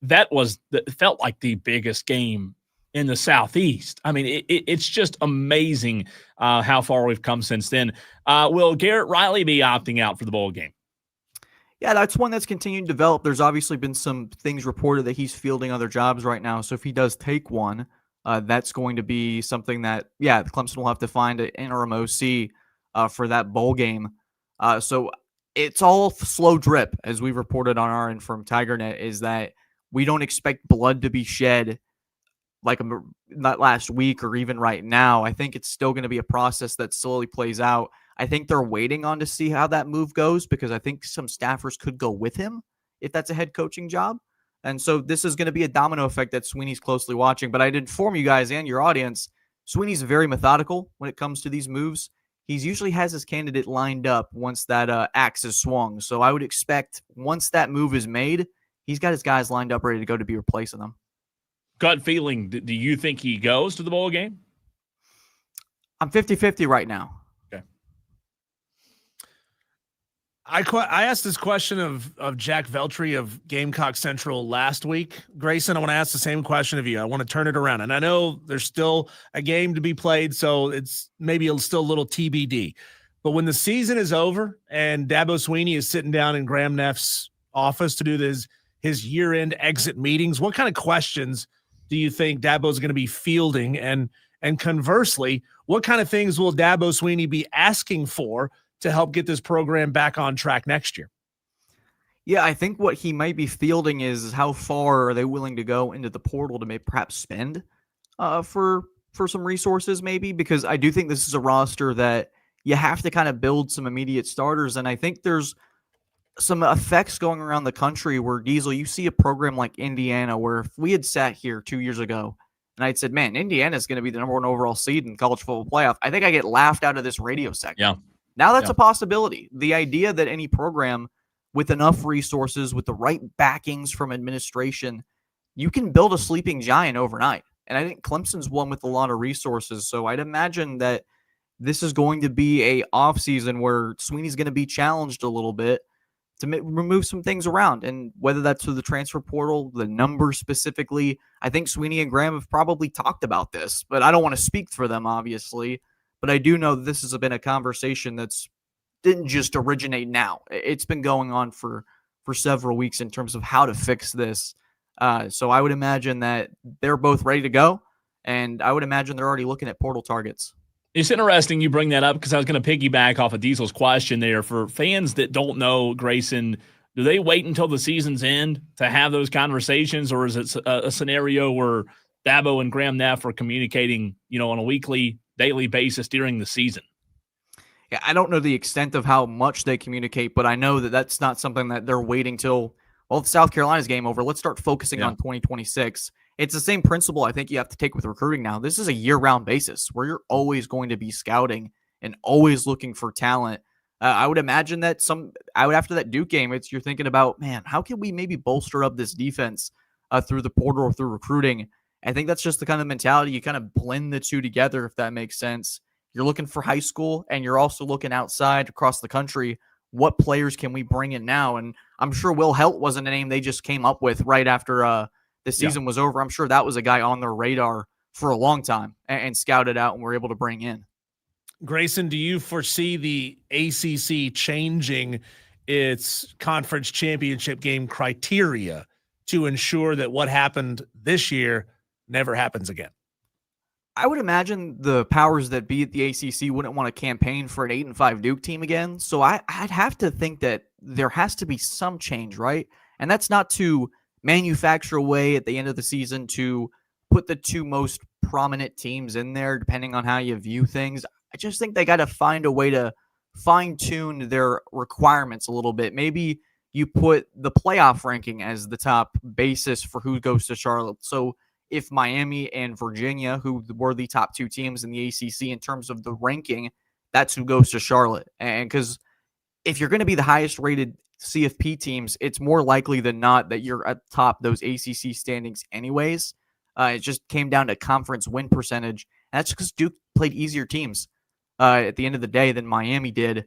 that felt like the biggest game in the Southeast. I mean, it's just amazing how far we've come since then. Will Garrett Riley be opting out for the bowl game? Yeah, that's one that's continuing to develop. There's obviously been some things reported that he's fielding other jobs right now. So if he does take one, that's going to be something that, Clemson will have to find an interim OC for that bowl game. So it's all slow drip, as we've reported on our end from TigerNet, is that we don't expect blood to be shed like not last week or even right now. I think it's still going to be a process that slowly plays out. I think they're waiting on to see how that move goes, because I think some staffers could go with him if that's a head coaching job. And so this is going to be a domino effect that Sweeney's closely watching. But I'd inform you guys and your audience, Sweeney's very methodical when it comes to these moves. He usually has his candidate lined up once that axe is swung. So I would expect once that move is made, he's got his guys lined up ready to go to be replacing them. Gut feeling, do you think he goes to the bowl game? I'm 50-50 right now. Okay. I asked this question of Jack Veltri of Gamecock Central last week. Grayson, I want to ask the same question of you. I want to turn it around. And I know there's still a game to be played, so it's maybe still a little TBD. But when the season is over and Dabo Sweeney is sitting down in Graham Neff's office to do his year-end exit meetings, what kind of questions do you think Dabo's going to be fielding? And conversely, what kind of things will Dabo Sweeney be asking for to help get this program back on track next year? Yeah, I think what he might be fielding is how far are they willing to go into the portal to maybe perhaps spend for some resources maybe, because I do think this is a roster that you have to kind of build some immediate starters. And I think there's some effects going around the country where, Diesel, you see a program like Indiana, where if we had sat here 2 years ago and I'd said, man, Indiana is going to be the number one overall seed in the college football playoff, I think I get laughed out of this radio segment. Yeah. Now that's a possibility. The idea that any program with enough resources, with the right backings from administration, you can build a sleeping giant overnight. And I think Clemson's one with a lot of resources. So I'd imagine that this is going to be a offseason where Sweeney's going to be challenged a little bit to remove some things around. And whether that's through the transfer portal, the numbers specifically, I think Sweeney and Graham have probably talked about this, but I don't want to speak for them, obviously. But I do know that this has been a conversation that's didn't just originate now. It's been going on for several weeks in terms of how to fix this. So I would imagine that they're both ready to go, and I would imagine they're already looking at portal targets. It's interesting you bring that up, because I was going to piggyback off of Diesel's question there. For fans that don't know, Grayson, do they wait until the season's end to have those conversations, or is it a scenario where Dabo and Graham Neff are communicating, on a weekly, daily basis during the season? Yeah, I don't know the extent of how much they communicate, but I know that that's not something that they're waiting till, the South Carolina's game over. Let's start focusing on 2026. It's the same principle I think you have to take with recruiting now. This is a year-round basis where you're always going to be scouting and always looking for talent. I would imagine that after that Duke game, you're thinking about, man, how can we maybe bolster up this defense through the portal or through recruiting? I think that's just the kind of mentality. You kind of blend the two together, if that makes sense. You're looking for high school, and you're also looking outside across the country. What players can we bring in now? And I'm sure Will Helt wasn't a name they just came up with right after the season was over. I'm sure that was a guy on their radar for a long time and scouted out and were able to bring in. Grayson, do you foresee the ACC changing its conference championship game criteria to ensure that what happened this year never happens again? I would imagine the powers that be at the ACC wouldn't want to campaign for an 8-5 Duke team again. So I'd have to think that there has to be some change, right? And that's not to manufacture a way at the end of the season to put the two most prominent teams in there, depending on how you view things. I just think they got to find a way to fine-tune their requirements a little bit. Maybe you put the playoff ranking as the top basis for who goes to Charlotte. So if Miami and Virginia, who were the top two teams in the ACC in terms of the ranking, that's who goes to Charlotte. And because if you're going to be the highest rated CFP teams, it's more likely than not that you're at top those ACC standings anyways. It just came down to conference win percentage. And that's because Duke played easier teams at the end of the day than Miami did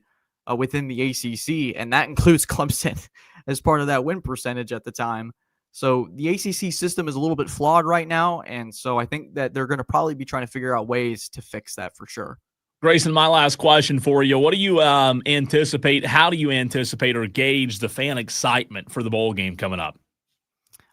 within the ACC. And that includes Clemson as part of that win percentage at the time. So the ACC system is a little bit flawed right now, and so I think that they're going to probably be trying to figure out ways to fix that for sure. Grayson, my last question for you. What do you anticipate? How do you anticipate or gauge the fan excitement for the bowl game coming up?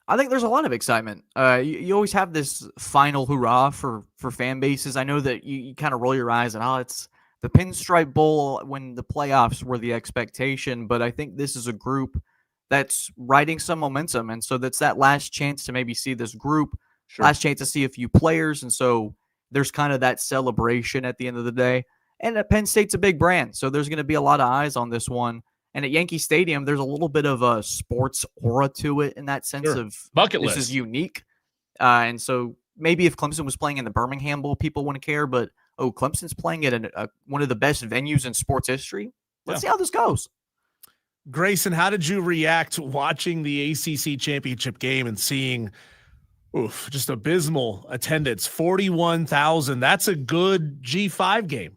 I think there's a lot of excitement. You always have this final hurrah for fan bases. I know that you kind of roll your eyes and, it's the Pinstripe Bowl when the playoffs were the expectation, but I think this is a group that's riding some momentum, and so that's that last chance to maybe see this group, last chance to see a few players, and so there's kind of that celebration at the end of the day. And Penn State's a big brand, so there's going to be a lot of eyes on this one. And at Yankee Stadium, there's a little bit of a sports aura to it in that sense of bucket list. This is unique. And so maybe if Clemson was playing in the Birmingham Bowl, people wouldn't care, but Clemson's playing at one of the best venues in sports history. Let's see how this goes. Grayson, how did you react watching the ACC championship game and seeing just abysmal attendance, 41,000? That's a good G5 game.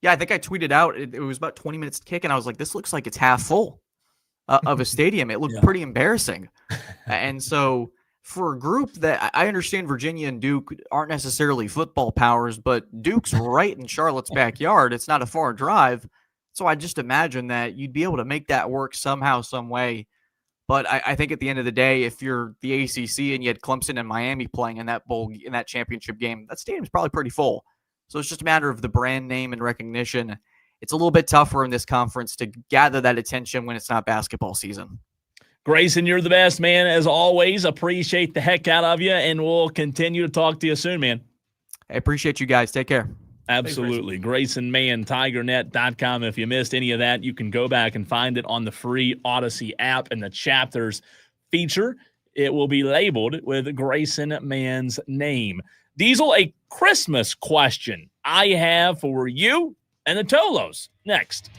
Yeah, I think I tweeted out, it was about 20 minutes to kick, and I was like, this looks like it's half full of a stadium. It looked pretty embarrassing. And so for a group that I understand Virginia and Duke aren't necessarily football powers, but Duke's right in Charlotte's backyard. It's not a far drive. So I just imagine that you'd be able to make that work somehow, some way. But I think at the end of the day, if you're the ACC and you had Clemson and Miami playing in that championship game, that stadium's probably pretty full. So it's just a matter of the brand name and recognition. It's a little bit tougher in this conference to gather that attention when it's not basketball season. Grayson, you're the best, man. As always, appreciate the heck out of you, and we'll continue to talk to you soon, man. I appreciate you guys. Take care. Absolutely. Grayson Mann, TigerNet.com. If you missed any of that, you can go back and find it on the free Odyssey app in the chapters feature. It will be labeled with Grayson Mann's name. Diesel, a Christmas question I have for you and the Tolos next.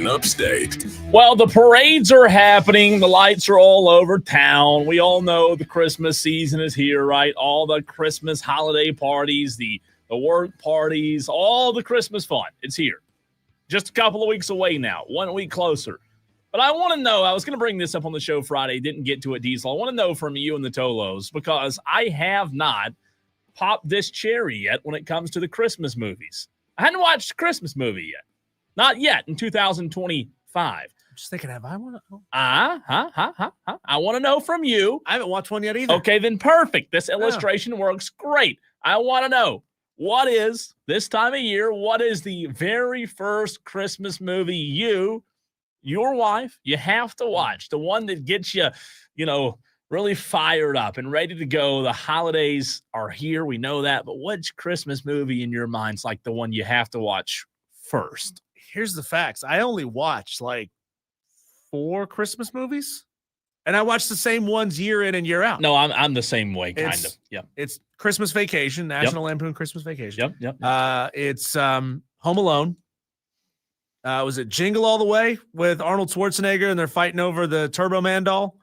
fan upstate. Well, the parades are happening. The lights are all over town. We all know the Christmas season is here, right? All the Christmas holiday parties, the work parties, all the Christmas fun. It's here. Just a couple of weeks away now, 1 week closer. But I want to know, I was going to bring this up on the show Friday, didn't get to it, Diesel. I want to know from you and the Tolos, because I have not popped this cherry yet when it comes to the Christmas movies. I hadn't watched a Christmas movie yet. Not yet in 2025. I'm just thinking, have I want to? I want to know from you. I haven't watched one yet either. Okay, then perfect. This illustration works great. I want to know, what is, this time of year, what is the very first Christmas movie your wife, you have to watch? The one that gets you, really fired up and ready to go. The holidays are here. We know that. But which Christmas movie in your mind's like the one you have to watch first? Here's the facts. I only watch like 4 Christmas movies, and I watch the same ones year in and year out. No, I'm the same way, kind of. Yeah. It's Christmas Vacation, National Lampoon Christmas Vacation. Yep. It's Home Alone. Was it Jingle All the Way with Arnold Schwarzenegger, and they're fighting over the Turbo Man doll?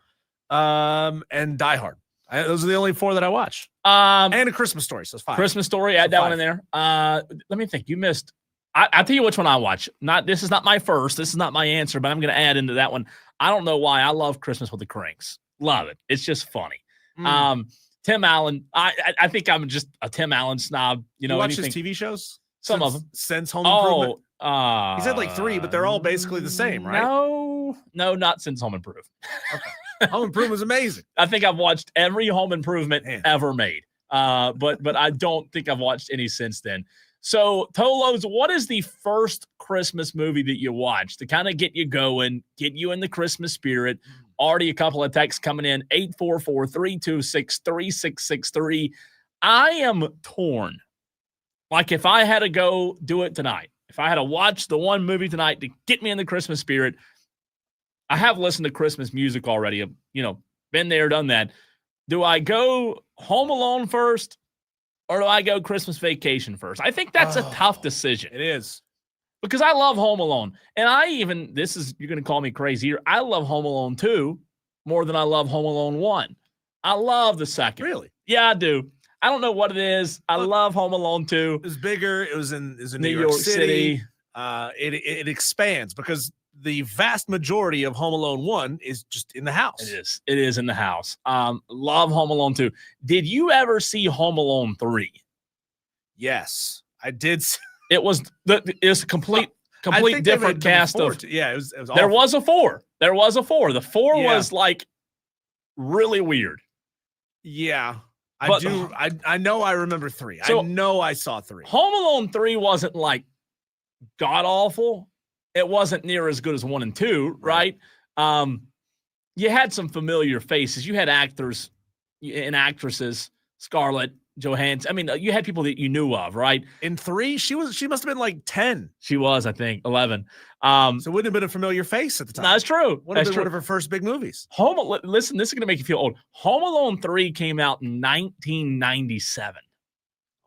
And Die Hard. Those are the only 4 that I watch. And A Christmas Story, so it's 5. Christmas Story, add that one in there. Let me think. You missed. I'll tell you which one I watch. This is not my first. This is not my answer, but I'm going to add into that one. I don't know why. I love Christmas with the Cranks. Love it. It's just funny. Tim Allen. I think I'm just a Tim Allen snob. You watch his TV shows? Some of them. Since Home Improvement? He's had like 3, but they're all basically the same, right? No, not since Home Improvement. Okay. Home Improvement was amazing. I think I've watched every Home Improvement ever made. But I don't think I've watched any since then. So, Tolos, what is the first Christmas movie that you watched to kind of get you going, get you in the Christmas spirit? Already a couple of texts coming in, 844-326-3663. I am torn. Like, if I had to go do it tonight, if I had to watch the one movie tonight to get me in the Christmas spirit, I have listened to Christmas music already. Been there, done that. Do I go Home Alone first, or do I go Christmas Vacation first? I think that's a tough decision. It is. Because I love Home Alone. And you're going to call me crazy here, I love Home Alone 2 more than I love Home Alone 1. I love the second. Really? Yeah, I do. I don't know what it is. I love Home Alone 2. It was bigger. It was in New York City. It expands because the vast majority of Home Alone 1 is just in the house. It is in the house. Love Home Alone 2. Did you ever see Home Alone 3? Yes, I did. It was a complete different cast of. Yeah, it was there was a 4. There was a 4. The 4 was like really weird. Yeah. I know I remember 3. So I know I saw 3. Home Alone 3 wasn't like god awful. It wasn't near as good as 1 and 2, right? You had some familiar faces. You had actors and actresses, Scarlett Johansson. I mean, you had people that you knew of, right? In 3, she must have been like 10. She was, I think, 11. So it wouldn't have been a familiar face at the time. No, that's true. Would have been one of her first big movies. Listen, this is going to make you feel old. Home Alone 3 came out in 1997.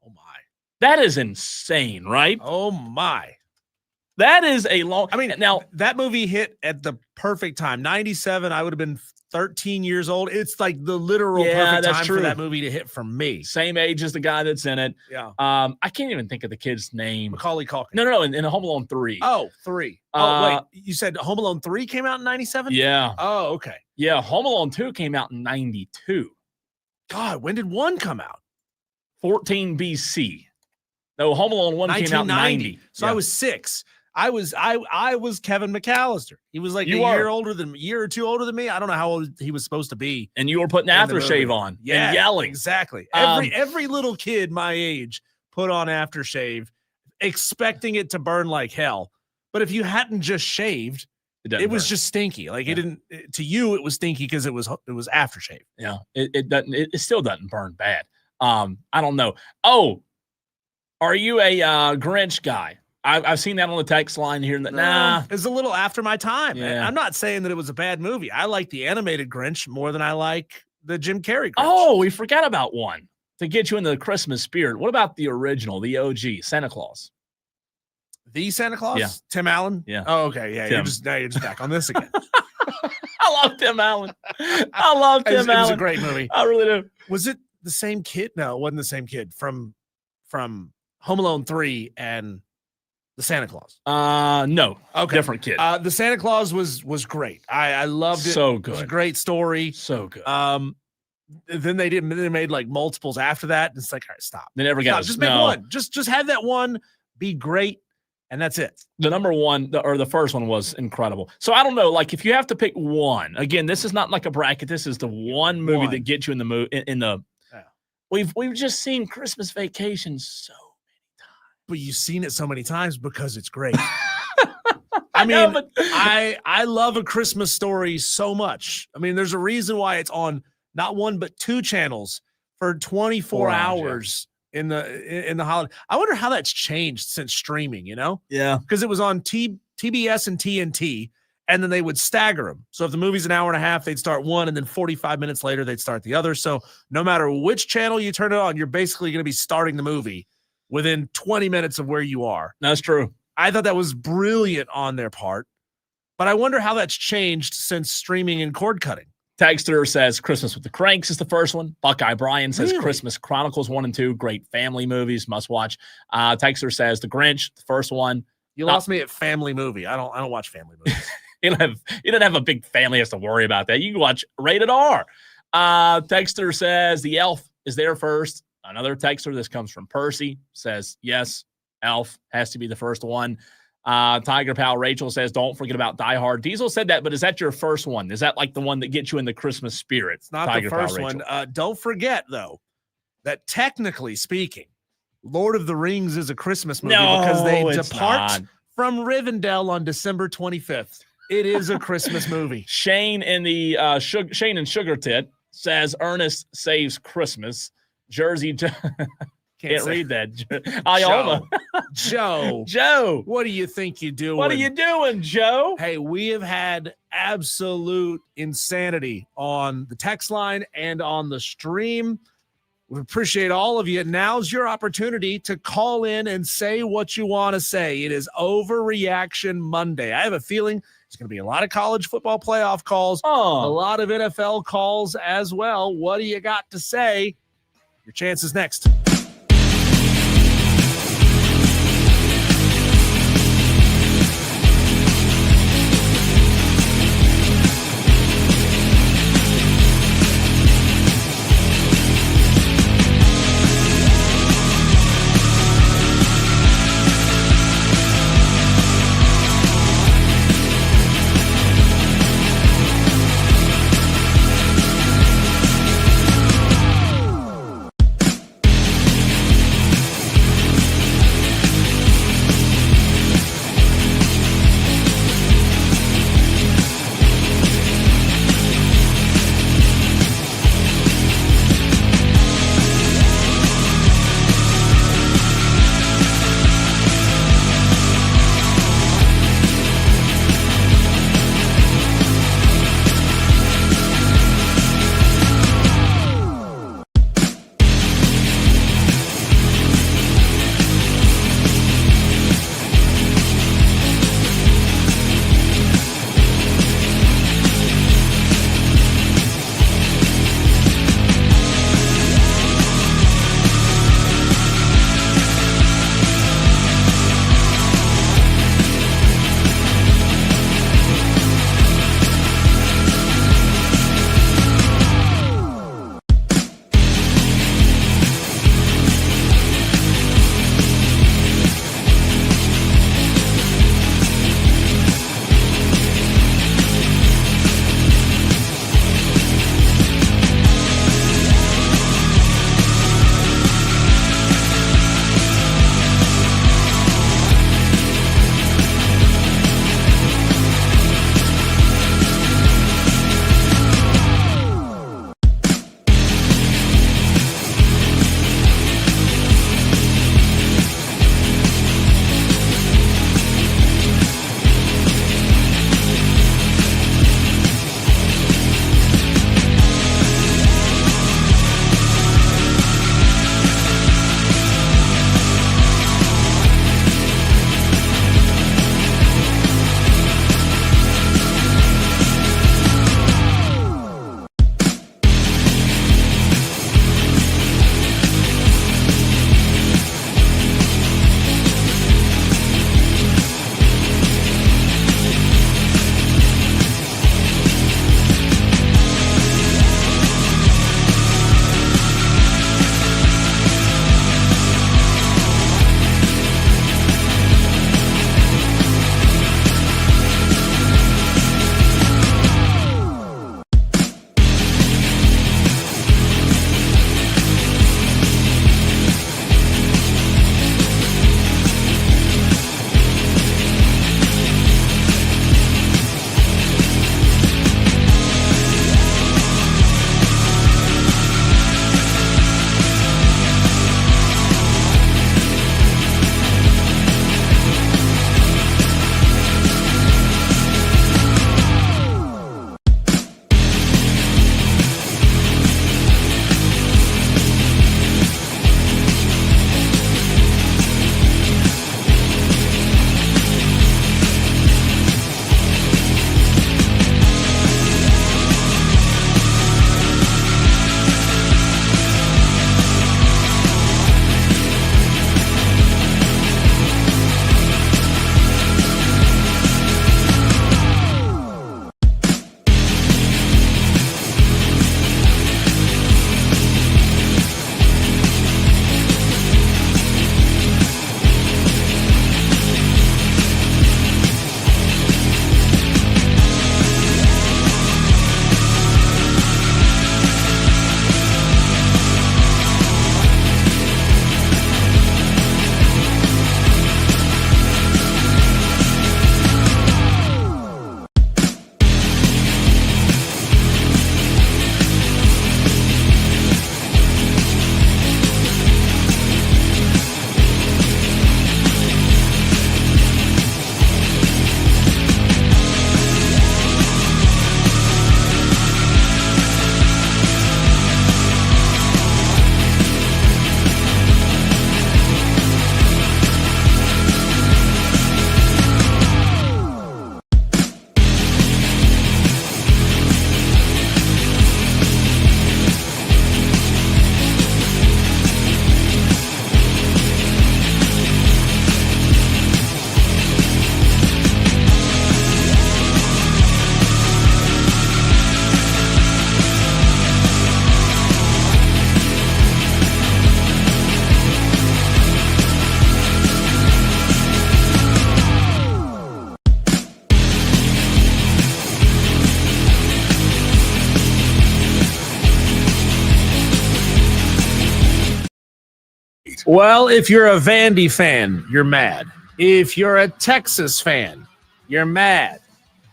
Oh, my. That is insane, right? Oh, my. That is a long. I mean, now that movie hit at the perfect time. 97, I would have been 13 years old. It's like the literal perfect time for that movie to hit for me. Same age as the guy that's in it. Yeah. I can't even think of the kid's name. Macaulay Culkin. No. In Home Alone 3. Oh, 3. Wait. You said Home Alone 3 came out in 97? Yeah. Oh, okay. Yeah. Home Alone 2 came out in 92. God, when did 1 come out? 14 BC. No, Home Alone 1 came out in 90. So I was 6. I was Kevin McAllister. He was like a year or 2 older than me. I don't know how old he was supposed to be. And you were putting aftershave on and yelling. Exactly. Every little kid my age put on aftershave, expecting it to burn like hell. But if you hadn't just shaved, it was just stinky. Like it didn't. To you, it was stinky because it was aftershave. Yeah. It doesn't. It still doesn't burn bad. I don't know. Oh, are you a Grinch guy? I've seen that on the text line here. Nah, it's a little after my time. Yeah. I'm not saying that it was a bad movie. I like the animated Grinch more than I like the Jim Carrey Grinch. Oh, we forgot about one to get you in the Christmas spirit. What about the original, the OG, Santa Claus? The Santa Claus? Yeah. Tim Allen? Yeah. Oh, okay. Yeah. Tim. You're just back on this again. I love Tim Allen. I love Tim It was Allen. a great movie. I really do. Was it the same kid? No, it wasn't the same kid from Home Alone 3 and the Santa Claus. No. Okay. Different kid. The Santa Claus was great. I loved it. So It was a good. great story. So good. Then they made like multiples after that. And it's like, all right, stop. They never Stop. got Just make one. Just have that one be great, and that's it. The number one, the first one was incredible. So I don't know, like if you have to pick one, again, this is not like a bracket. This is the one movie that gets you in the mood. We've just seen Christmas Vacation so many times. But you've seen it so many times because it's great. I mean, I love A Christmas Story so much. I mean, there's a reason why it's on not one but two channels for 24 hours in the holiday. I wonder how that's changed since streaming, Yeah. Because it was on TBS and TNT, and then they would stagger them. So if the movie's an hour and a half, they'd start one, and then 45 minutes later, they'd start the other. So no matter which channel you turn it on, you're basically going to be starting the movie within 20 minutes of where you are. That's true. I thought that was brilliant on their part, but I wonder how that's changed since streaming and cord cutting. Texter says Christmas with the Cranks is the first one. Buckeye Brian says Really? Christmas Chronicles 1 and 2, great family movies, must watch. Texter says The Grinch, the first one. You lost me at family movie. I don't watch family movies. You don't have a big family has to worry about that. You can watch rated R. Texter says The Elf is there first. Another texter, this comes from Percy, says yes, Elf has to be the first one. Tiger Pal Rachel says, don't forget about Die Hard. Diesel said that, but is that your first one? Is that like the one that gets you in the Christmas spirit? It's not Tiger the Pal first Rachel? one. Don't forget, though, that technically speaking, Lord of the Rings is a Christmas movie because they depart from Rivendell on December 25th. It is a Christmas movie. Shane in the Shane and Sugar Tit says Ernest saves Christmas. Jersey can't read that. Ioma. Joe. What do you think you're doing? What are you doing, Joe? Hey, we have had absolute insanity on the text line and on the stream. We appreciate all of you. Now's your opportunity to call in and say what you want to say. It is Overreaction Monday. I have a feeling there's going to be a lot of college football playoff calls, a lot of NFL calls as well. What do you got to say? Your chance is next. Well, if you're a Vandy fan, you're mad. If you're a Texas fan, you're mad.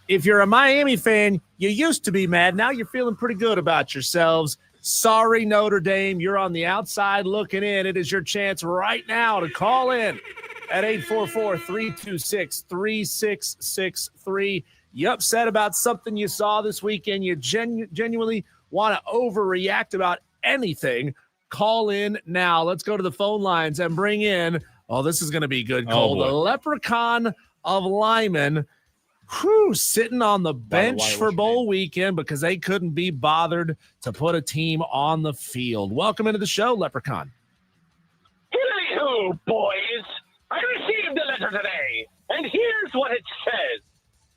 If you're a Miami fan, you used to be mad. Now you're feeling pretty good about yourselves. Sorry, Notre Dame. You're on the outside looking in. It is your chance right now to call in at 844-326-3663. You upset about something you saw this weekend. You genuinely want to overreact about anything. Call in now. Let's go to the phone lines and bring in, this is going to be good, Cole. The leprechaun of Lyman, sitting on the bench for bowl weekend because they couldn't be bothered to put a team on the field. Welcome into the show, Leprechaun. Hello, boys. I received a letter today, and here's what it says.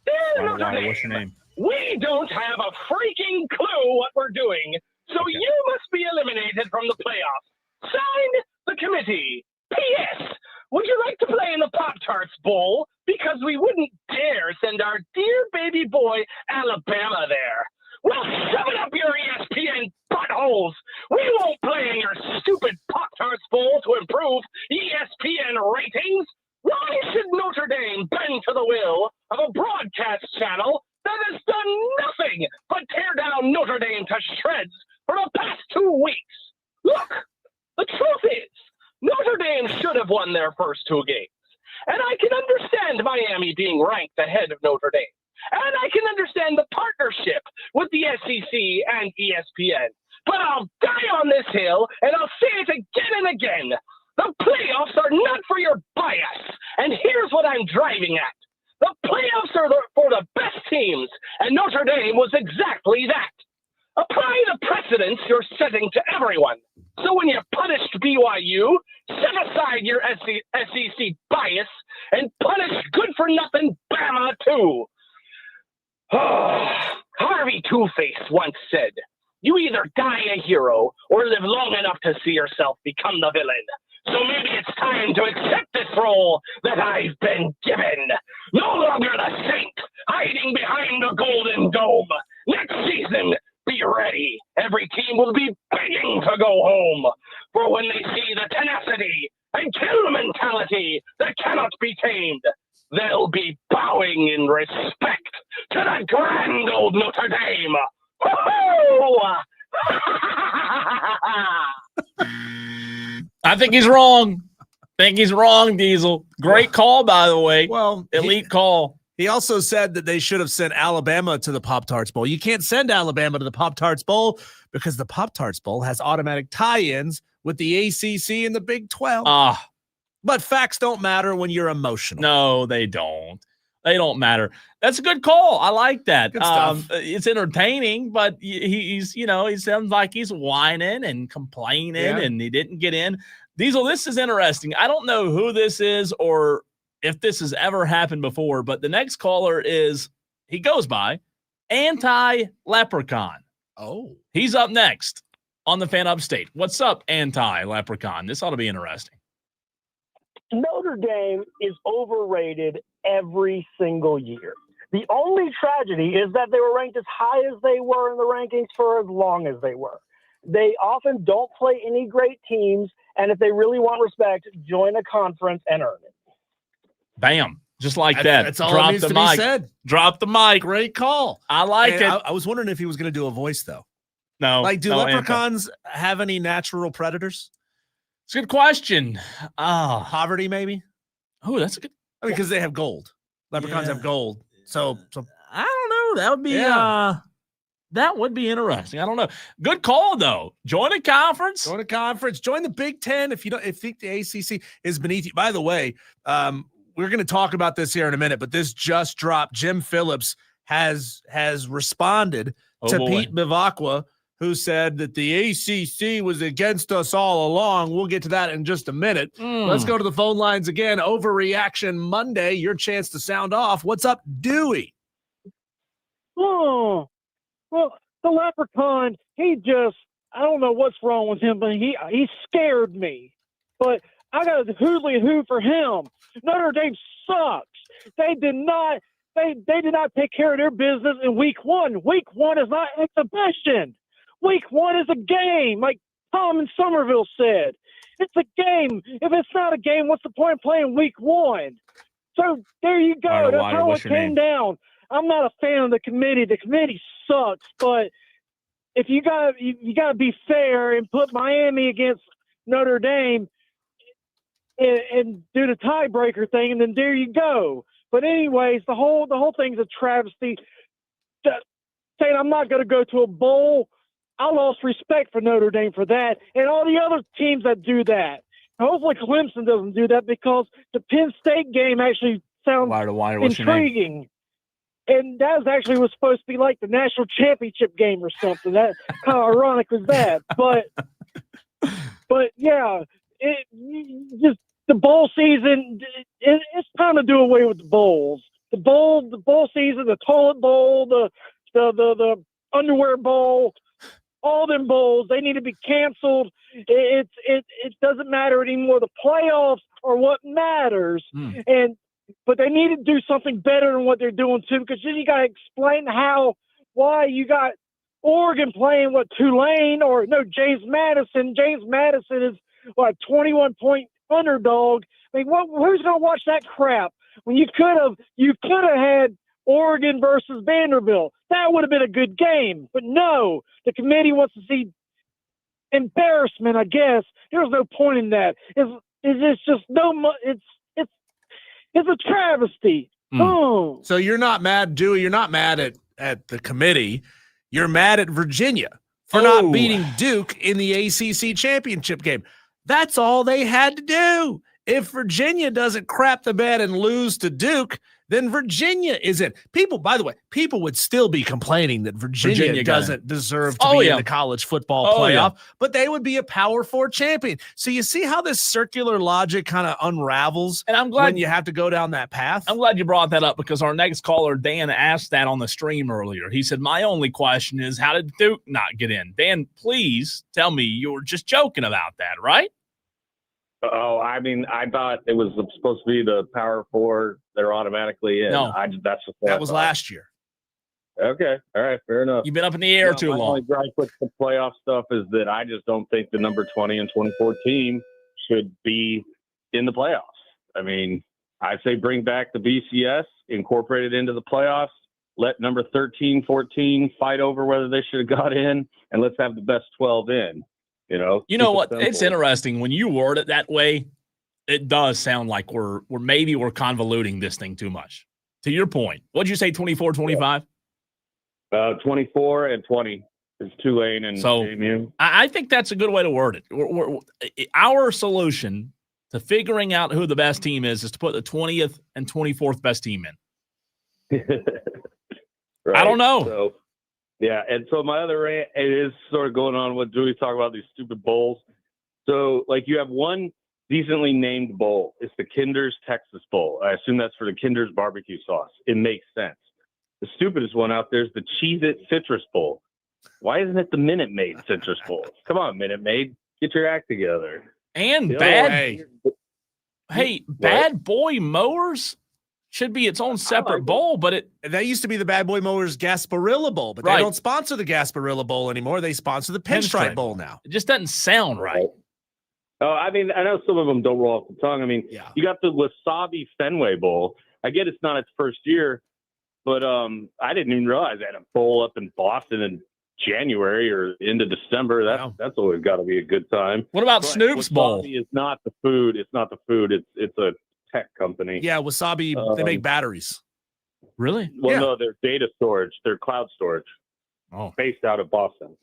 Dear Notre Dame, what's your name? We don't have a freaking clue what we're doing, so you must be eliminated from the playoffs. Signed, the committee. P.S. Would you like to play in the Pop-Tarts Bowl? Because we wouldn't dare send our dear baby boy Alabama there. Well, shove it up your ESPN buttholes. We won't play in your stupid Pop-Tarts Bowl to improve ESPN ratings. Why should Notre Dame bend to the will of a broadcast channel that has done nothing but tear down Notre Dame to shreds for the past 2 weeks? Look, the truth is, Notre Dame should have won their first 2 games. And I can understand Miami being ranked ahead of Notre Dame. And I can understand the partnership with the SEC and ESPN. But I'll die on this hill, and I'll say it again and again. The playoffs are not for your bias. And here's what I'm driving at. The playoffs are for the best teams, and Notre Dame was exactly that. Apply the precedents you're setting to everyone. So when you punished BYU, set aside your SEC bias and punish good-for-nothing Bama, too. Harvey Two-Face once said, you either die a hero or live long enough to see yourself become the villain. So maybe it's time to accept this role that I've been given. No longer the saint hiding behind the golden dome. Next season, be ready. Every team will be begging to go home. For when they see the tenacity and kill mentality that cannot be tamed, they'll be bowing in respect to the grand old Notre Dame. I think he's wrong. Diesel. Great call, by the way. Well, elite call. He also said that they should have sent Alabama to the Pop-Tarts Bowl. You can't send Alabama to the Pop-Tarts Bowl because the Pop-Tarts Bowl has automatic tie-ins with the ACC and the Big 12. But facts don't matter when you're emotional. No, they don't. They don't matter. That's a good call. I like that. Good stuff. It's entertaining, but he sounds like he's whining and complaining and he didn't get in. Diesel, this is interesting. I don't know who this is or if this has ever happened before, but the next caller he goes by Anti-Leprechaun. Oh. He's up next on the Fan Upstate. What's up, Anti-Leprechaun? This ought to be interesting. Notre Dame is overrated every single year. The only tragedy is that they were ranked as high as they were in the rankings for as long as they were. They often don't play any great teams, and if they really want respect, join a conference and earn it. Bam. Just like that. That's all that needs to be said. Drop the mic. Great call. I like it. I was wondering if he was going to do a voice, though. No. Do leprechauns have any natural predators? It's a good question. Poverty, maybe? Oh, that's a good. Because they have gold. Leprechauns have gold. So I don't know. That would be interesting. I don't know. Good call though. Join a conference. Join the Big Ten if you think the ACC is beneath you. By the way, we're going to talk about this here in a minute, but this just dropped. Jim Phillips has responded to Pete Bivacqua, who said that the ACC was against us all along. We'll get to that in just a minute. Let's go to the phone lines again. Overreaction Monday, your chance to sound off. What's up, Dewey? Oh, well, the leprechaun, I don't know what's wrong with him, but he scared me. But I got a hoodly-hoo for him. Notre Dame sucks. They did not take care of their business in week one. Week one is not exhibition. Week one is a game, like Tom in Somerville said. It's a game. If it's not a game, what's the point of playing week 1? So there you go. That's how it came down. I'm not a fan of the committee. The committee sucks, but if you gotta be fair and put Miami against Notre Dame and do the tiebreaker thing, and then there you go. But anyways, the whole thing's a travesty. Saying I'm not going to go to a bowl, I lost respect for Notre Dame for that, and all the other teams that do that. Hopefully Clemson doesn't do that, because the Penn State game actually sounds intriguing. And that was supposed to be like the national championship game or something. That how ironic was that? But yeah, just the bowl season. It's time to do away with the bowls. The bowl season, the toilet bowl, the underwear bowl, all them bowls, they need to be canceled. It doesn't matter anymore. The playoffs are what matters, but they need to do something better than what they're doing too. Because then you got to explain why you got Oregon playing Tulane or no James Madison. James Madison is 21-point underdog. I mean, who's going to watch that crap when you could have had Oregon versus Vanderbilt? That would have been a good game. But no, the committee wants to see embarrassment. I guess there's no point in that. It's just it's a travesty. Oh. So you're not mad, Dewey. You're not mad at the committee. You're mad at Virginia for not beating Duke in the ACC championship game. That's all they had to do. If Virginia doesn't crap the bed and lose to Duke, then Virginia is it. People, by the way, people would still be complaining that Virginia doesn't deserve to be in the college football playoff, but they would be a Power 4 champion. So you see how this circular logic kind of unravels, and I'm glad when you have to go down that path. I'm glad you brought that up, because our next caller, Dan, asked that on the stream earlier. He said, my only question is, how did Duke not get in? Dan, please tell me you were just joking about that, right? Oh, I mean, I thought it was supposed to be the Power 4. They're automatically in. No, that was last year. Okay, all right, fair enough. You've been up in the air too long. My only gripe with the playoff stuff is that I just don't think the number 20 and 24 team should be in the playoffs. I mean, I say bring back the BCS, incorporate it into the playoffs, let number 13, 14 fight over whether they should have got in, and let's have the best 12 in. You know what? It's interesting when you word it that way. It does sound like we're convoluting this thing too much. To your point, what'd you say? 24, 25? 24 and 20 is Tulane and JMU. I think that's a good way to word it. Our solution to figuring out who the best team is to put the 20th and 24th best team in. Right. I don't know. So, yeah, and so my other rant is sort of going on with Dewey's talking about these stupid bowls. So, like, you have one decently named bowl. It's the Kinder's Texas Bowl. I assume that's for the Kinder's barbecue sauce. It makes sense. The stupidest one out there is the Cheez-It Citrus Bowl. Why isn't it the Minute Maid Citrus Bowl? Come on, Minute Maid. Get your act together. And Bad Boy Mowers should be its own separate bowl, but that used to be the Bad Boy Mowers Gasparilla Bowl, but they don't sponsor the Gasparilla Bowl anymore. They sponsor the Pinstripe Bowl now. It just doesn't sound right. Oh, I mean, I know some of them don't roll off the tongue. I mean, you got the Wasabi Fenway Bowl. I get it's not its first year, but I didn't even realize they had a bowl up in Boston in January or into December. That's always got to be a good time. What about Snoop's Bowl? Wasabi is not the food. It's not the food. It's a tech company. Yeah, Wasabi, they make batteries. Really? Well, no, they're data storage. They're cloud storage. Oh. Based out of Boston.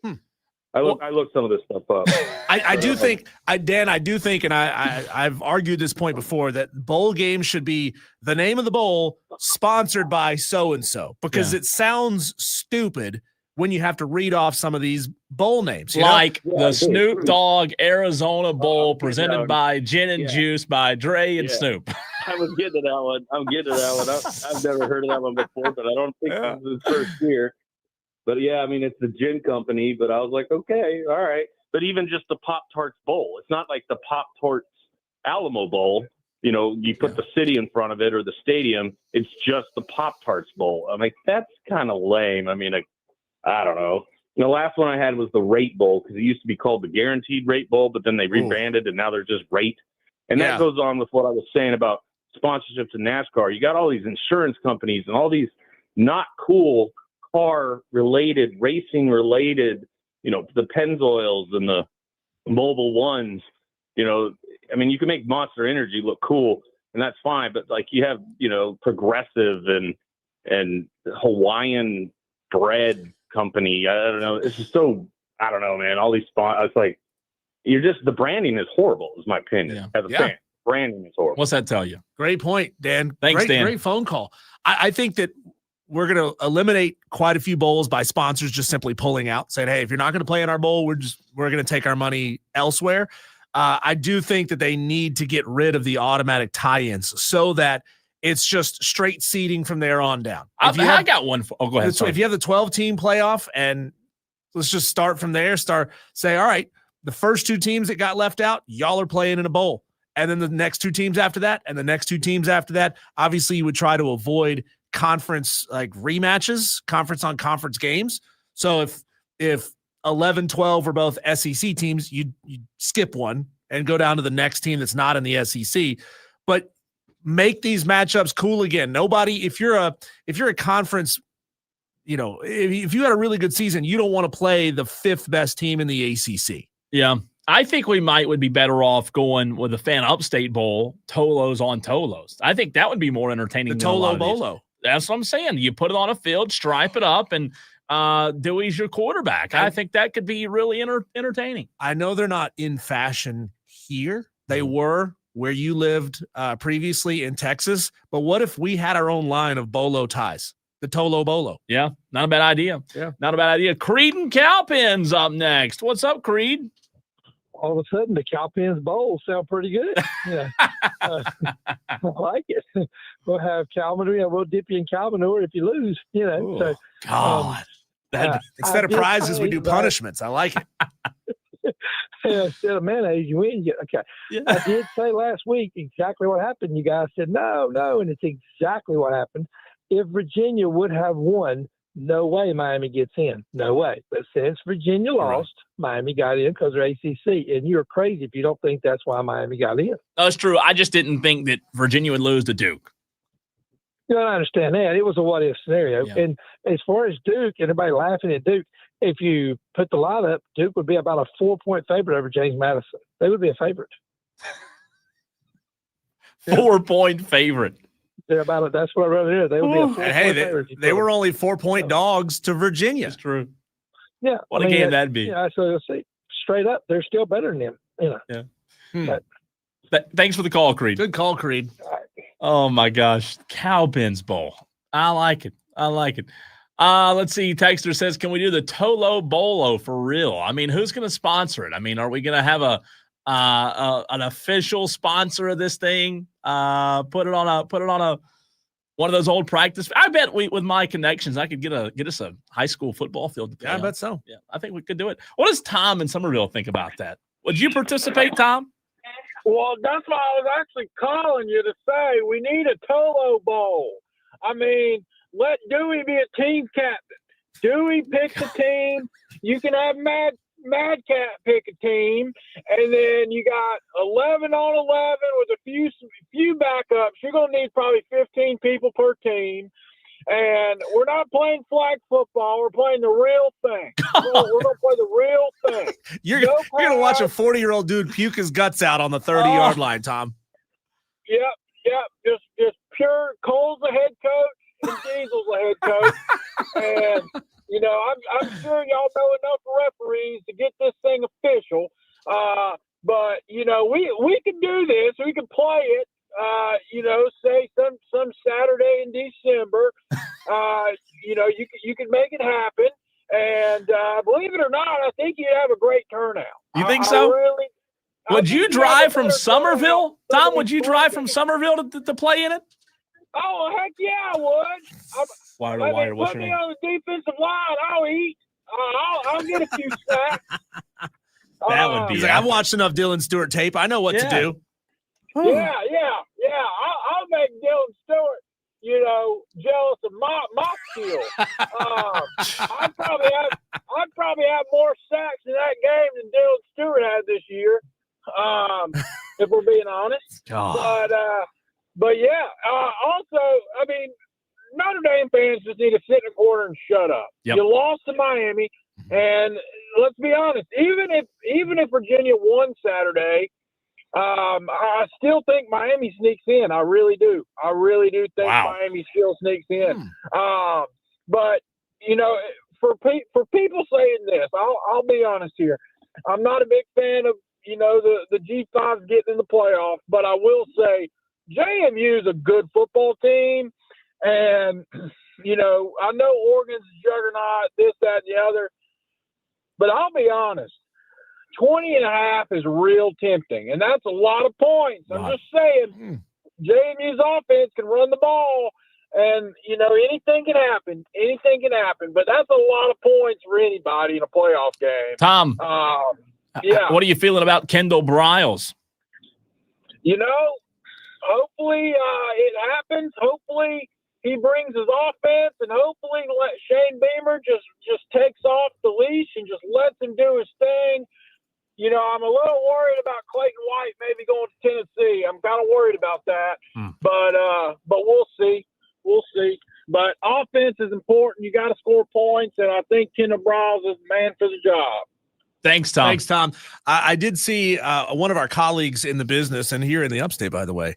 I looked some of this stuff up. I do think, and I've argued this point before, that bowl games should be the name of the bowl sponsored by so-and-so, because it sounds stupid when you have to read off some of these bowl names. Like the Snoop Dogg Arizona Bowl presented by Gin and Juice by Dre and Snoop. I was getting to that one. I've never heard of that one before, but I don't think this is his first year. But yeah, I mean, it's the gin company, but I was like, okay, all right. But even just the Pop-Tarts Bowl, it's not like the Pop-Tarts Alamo Bowl. You know, you put the city in front of it or the stadium. It's just the Pop-Tarts Bowl. I'm like, that's kind of lame. I mean, I don't know. The last one I had was the Rate Bowl, because it used to be called the Guaranteed Rate Bowl, but then they rebranded and now they're just Rate. And that goes on with what I was saying about sponsorships in NASCAR. You got all these insurance companies and all these not cool car-related, racing-related, the Pennzoils and the Mobile Ones. I mean, you can make Monster Energy look cool, and that's fine, but like you have, Progressive and Hawaiian Bread Company. I don't know. It's just so, I don't know, man. All these it's like, the branding is horrible, is my opinion. As a fan, branding is horrible. What's that tell you? Great point, Dan. Thanks, Dan. Great phone call. I think that we're going to eliminate quite a few bowls by sponsors just simply pulling out, saying, hey, if you're not going to play in our bowl, we're going to take our money elsewhere. I do think that they need to get rid of the automatic tie-ins so that it's just straight seeding from there on down. I got one. Go ahead. So if you have the 12-team playoff, and let's just start from there, say, all right, the first 2 teams that got left out, y'all are playing in a bowl. And then the next 2 teams after that, and the next 2 teams after that. Obviously, you would try to avoid conference rematches, conference on conference games. So if 11, 12 were both SEC teams, you skip one and go down to the next team that's not in the SEC. But make these matchups cool again. Nobody, if you're a conference, if you had a really good season, you don't want to play the 5th best team in the ACC. Yeah. I think we would be better off going with the Fan Upstate Bowl, Tolos on Tolos. I think that would be more entertaining. The Tolo Bolo. That's what I'm saying. You put it on a field, stripe it up, and Dewey's your quarterback. I think that could be really entertaining. I know they're not in fashion here. They were where you lived previously in Texas. But what if we had our own line of bolo ties? The Tolo Bolo. Yeah, not a bad idea. Yeah, not a bad idea. Creed and Cowpens up next. What's up, Creed? All of a sudden, the Cowpens Bowl sound pretty good. Yeah, I like it. We'll have cow manure. We'll dip you in cow manure if you lose. Ooh, so God. Instead of prizes, we do punishments. I like it. Instead of mayonnaise, you win. Okay. Yeah. I did say last week exactly what happened. You guys said no, and it's exactly what happened. If Virginia would have won, no way Miami gets in. No way. But since Virginia lost, Miami got in because they're ACC. And you're crazy if you don't think that's why Miami got in. That's true. I just didn't think that Virginia would lose to Duke. I understand that. It was a what-if scenario. Yeah. And as far as Duke, everybody laughing at Duke, if you put the line up, Duke would be about a 4-point favorite over James Madison. They would be a favorite. 4-point favorite. They're about it. That's what I wrote here. They would be a 4-point favorite. They were only 4-point dogs to Virginia. That's true. Yeah. What a game that'd be. Yeah, so you'll see. Straight up, they're still better than them. Yeah. Thanks for the call, Creed. Good call, Creed. Oh, my gosh. Cowpens Bowl. I like it. Let's see. Texter says, can we do the Tolo Bolo for real? I mean, who's going to sponsor it? I mean, are we going to have an official sponsor of this thing? Put it on a one of those old practice. I bet with my connections, I could get us a high school football field to play on. I bet so. Yeah, I think we could do it. What does Tom in Somerville think about that? Would you participate, Tom? Well, that's why I was actually calling you to say we need a Tolo Bowl. I mean, let Dewey be a team captain. Dewey picks a team. You can have Madcat pick a team, and then you got 11 on 11 with a few backups. You're going to need probably 15 people per team. And we're not playing flag football. We're playing the real thing. We're going to play the real thing. You're going to watch a 40-year-old dude puke his guts out on the 30-yard line, Tom. Yep. Just pure. Cole's the head coach and Diesel's the head coach. And, I'm sure y'all know enough referees to get this thing official. But, we can do this. We can play it. Say some Saturday in December, you can make it happen. And believe it or not, I think you'd have a great turnout. You think so? Would you drive from Somerville? Tom, would you drive from Somerville to play in it? Oh, heck yeah, I would. What's put your me name? on the defensive line. I'll eat. I'll get a few sacks. That would be. I've watched enough Dylan Stewart tape. I know what to do. Yeah. I'll make Dylan Stewart jealous of my skill. I'd probably have more sacks in that game than Dylan Stewart had this year, if we're being honest. But yeah. Also, I mean, Notre Dame fans just need to sit in a corner and shut up. Yep. You lost to Miami, and let's be honest. Even if Virginia won Saturday, I still think Miami sneaks in. I really do. I really do think Miami still sneaks in. But for people saying this, I'll be honest here. I'm not a big fan of the G5s getting in the playoffs, but I will say JMU is a good football team, and I know Oregon's a juggernaut, this, that, and the other. But I'll be honest. 20.5 is real tempting, and that's a lot of points. I'm just saying, JMU's offense can run the ball, and anything can happen. Anything can happen, but that's a lot of points for anybody in a playoff game. Tom, what are you feeling about Kendall Briles? Hopefully it happens. Hopefully he brings his offense, and hopefully Shane Beamer just takes off the leash and just lets him do his thing. I'm a little worried about Clayton White maybe going to Tennessee. I'm kind of worried about that, but we'll see. We'll see. But offense is important. You got to score points, and I think Kendall Briles is the man for the job. Thanks, Tom. Thanks, Tom. I did see one of our colleagues in the business, and here in the Upstate, by the way,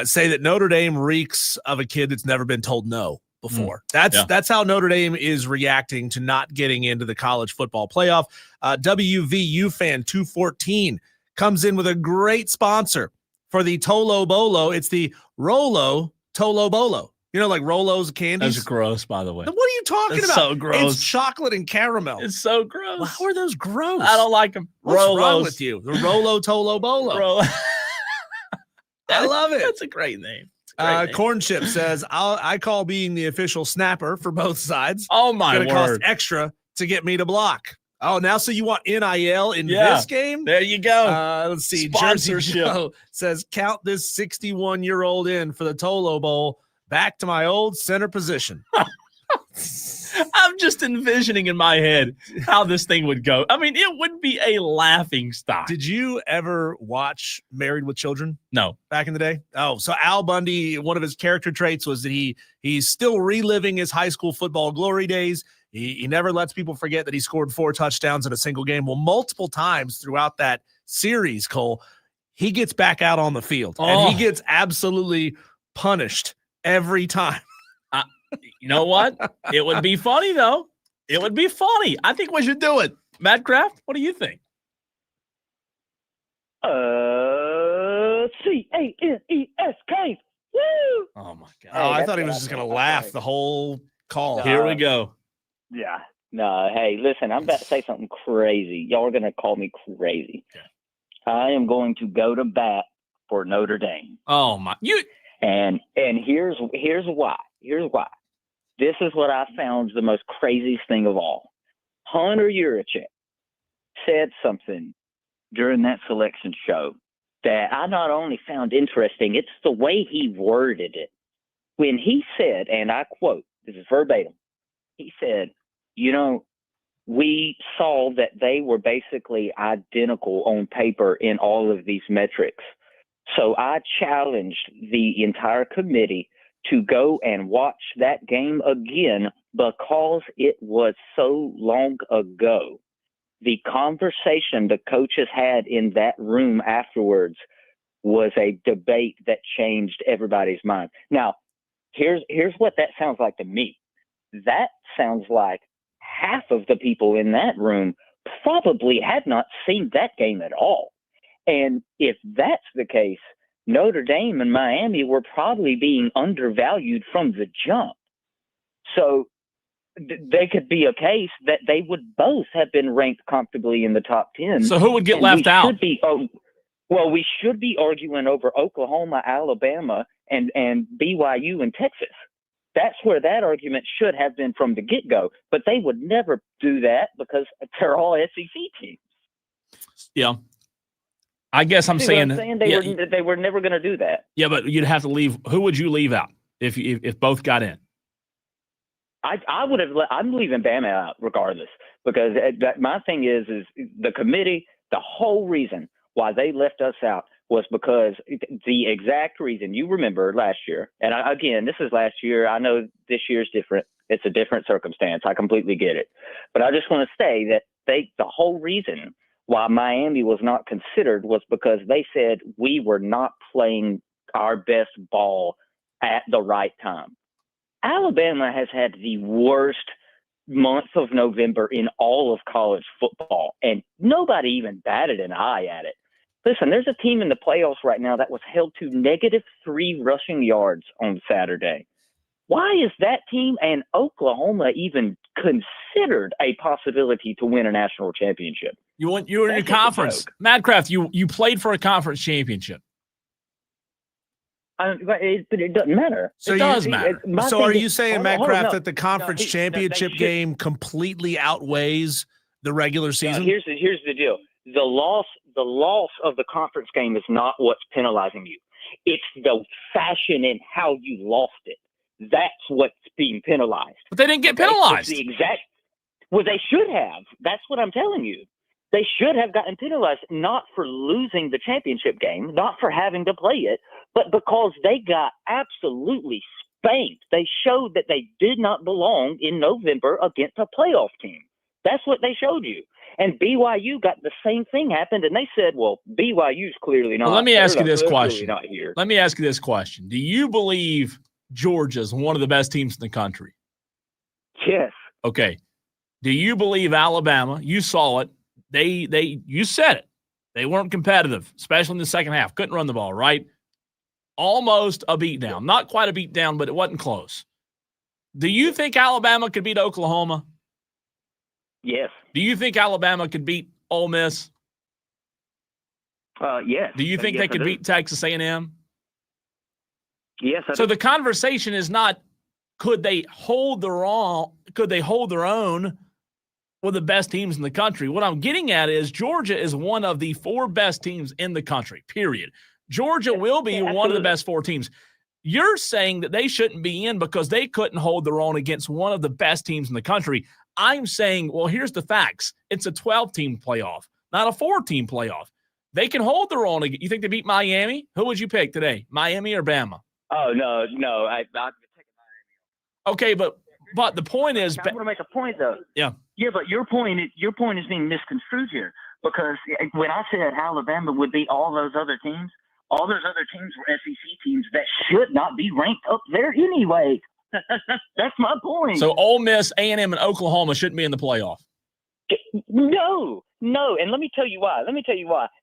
say that Notre Dame reeks of a kid that's never been told no before. That's how Notre Dame is reacting to not getting into the college football playoff. WVU fan 214 comes in with a great sponsor for the Tolo Bolo. It's the Rolo Tolo Bolo. Like Rolos candies. That's gross, by the way. What are you talking about? So gross. It's chocolate and caramel. It's so gross. How are those gross? I don't like them. What's wrong with you? The Rolo Tolo Bolo. I love it. That's a great name. Corn Chip says, I call being the official snapper for both sides. Oh, my word. It's going to cost extra to get me to block. Oh, now so you want NIL in this game? There you go. Let's see. Sponsorship. Jersey Joe says, count this 61-year-old in for the Tolo Bowl. Back to my old center position. I'm just envisioning in my head how this thing would go. I mean, it would be a laughing stock. Did you ever watch Married with Children? No. Back in the day? Oh, so Al Bundy, one of his character traits was that he's still reliving his high school football glory days. He never lets people forget that he scored 4 touchdowns in a single game. Well, multiple times throughout that series, Cole, he gets back out on the field, and he gets absolutely punished every time. You know what? It would be funny, though. It would be funny. I think we should do it. Matt Kraft, what do you think? CANESK. Woo! Oh, my God. Oh, I thought he was just going to laugh the whole call. Here we go. Yeah. No, hey, listen, I'm about to say something crazy. Y'all are going to call me crazy. Okay. I am going to go to bat for Notre Dame. Oh, my. And here's why. Here's why. This is what I found the most craziest thing of all. Hunter Yurachek said something during that selection show that I not only found interesting, it's the way he worded it. When he said, and I quote, this is verbatim, he said, we saw that they were basically identical on paper in all of these metrics. So I challenged the entire committee to go and watch that game again because it was so long ago. The conversation the coaches had in that room afterwards was a debate that changed everybody's mind. Now, here's what that sounds like to me. That sounds like half of the people in that room probably had not seen that game at all. And if that's the case, Notre Dame and Miami were probably being undervalued from the jump. So they could be a case that they would both have been ranked comfortably in the top 10. So who would get left out? We should be arguing over Oklahoma, Alabama, and BYU and Texas. That's where that argument should have been from the get-go. But they would never do that because they're all SEC teams. Yeah. I guess I'm saying they were never going to do that. Yeah, but you'd have to leave. Who would you leave out? if both got in? I would have. I'm leaving Bama out regardless because my thing is the committee. The whole reason why they left us out was because the exact reason you remember last year. And again, this is last year. I know this year's different. It's a different circumstance. I completely get it. But I just want to say that the whole reason why Miami was not considered was because they said we were not playing our best ball at the right time. Alabama has had the worst month of November in all of college football, and nobody even batted an eye at it. Listen, there's a team in the playoffs right now that was held to -3 rushing yards on Saturday. Why is that team and Oklahoma even considered a possibility to win a national championship? You were in your conference. Madcraft, you played for a conference championship. But it doesn't matter. So it does matter. So are you saying, Madcraft, that the conference championship game completely outweighs the regular season? Here's the deal. The loss of the conference game is not what's penalizing you. It's the fashion in how you lost it. That's what's being penalized. But they didn't get penalized. Well, they should have. That's what I'm telling you. They should have gotten penalized, not for losing the championship game, not for having to play it, but because they got absolutely spanked. They showed that they did not belong in November against a playoff team. That's what they showed you. And BYU got the same thing happened, and they said, well, BYU's clearly not. Well, let me ask you this question. Not here. Let me ask you this question. Do you believe Georgia's one of the best teams in the country? Yes. Okay. Do you believe Alabama? You saw it. You said it. They weren't competitive, especially in the second half. Couldn't run the ball, right? Almost a beatdown. Not quite a beatdown, but it wasn't close. Do you think Alabama could beat Oklahoma? Yes. Do you think Alabama could beat Ole Miss? Yes. Do you think they could beat Texas A&M? Yes. So the conversation is not could they hold their own with the best teams in the country. What I'm getting at is Georgia is one of the 4 best teams in the country, period. Georgia will be one of the best 4 teams. You're saying that they shouldn't be in because they couldn't hold their own against one of the best teams in the country. I'm saying, well, here's the facts. It's a 12-team playoff, not a 4-team playoff. They can hold their own. You think they beat Miami? Who would you pick today, Miami or Bama? Oh, no. I'd take Miami. Okay, but the point is – I want to make a point, though. Yeah. Yeah, but your point is being misconstrued here because when I said Alabama would beat all those other teams were SEC teams that should not be ranked up there anyway. That's my point. So Ole Miss, A&M, and Oklahoma shouldn't be in the playoff. No. And let me tell you why.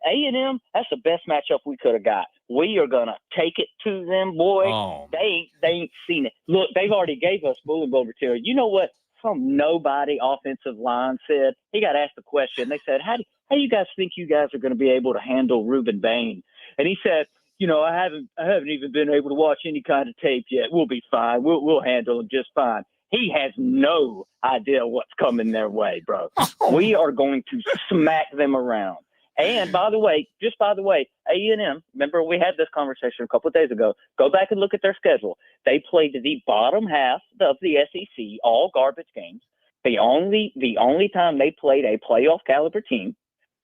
A&M, that's the best matchup we could have got. We are going to take it to them, boy. Oh. They ain't seen it. Look, they've already gave us bulletin board material. You know what? Some nobody offensive line said. He got asked a question. They said, how do you guys think you guys are going to be able to handle Reuben Bain? And he said, I haven't even been able to watch any kind of tape yet. We'll be fine. We'll handle him just fine. He has no idea what's coming their way, bro. We are going to smack them around. And by the way, A&M, remember we had this conversation a couple of days ago. Go back and look at their schedule. They played the bottom half of the SEC, all garbage games. The only time they played a playoff caliber team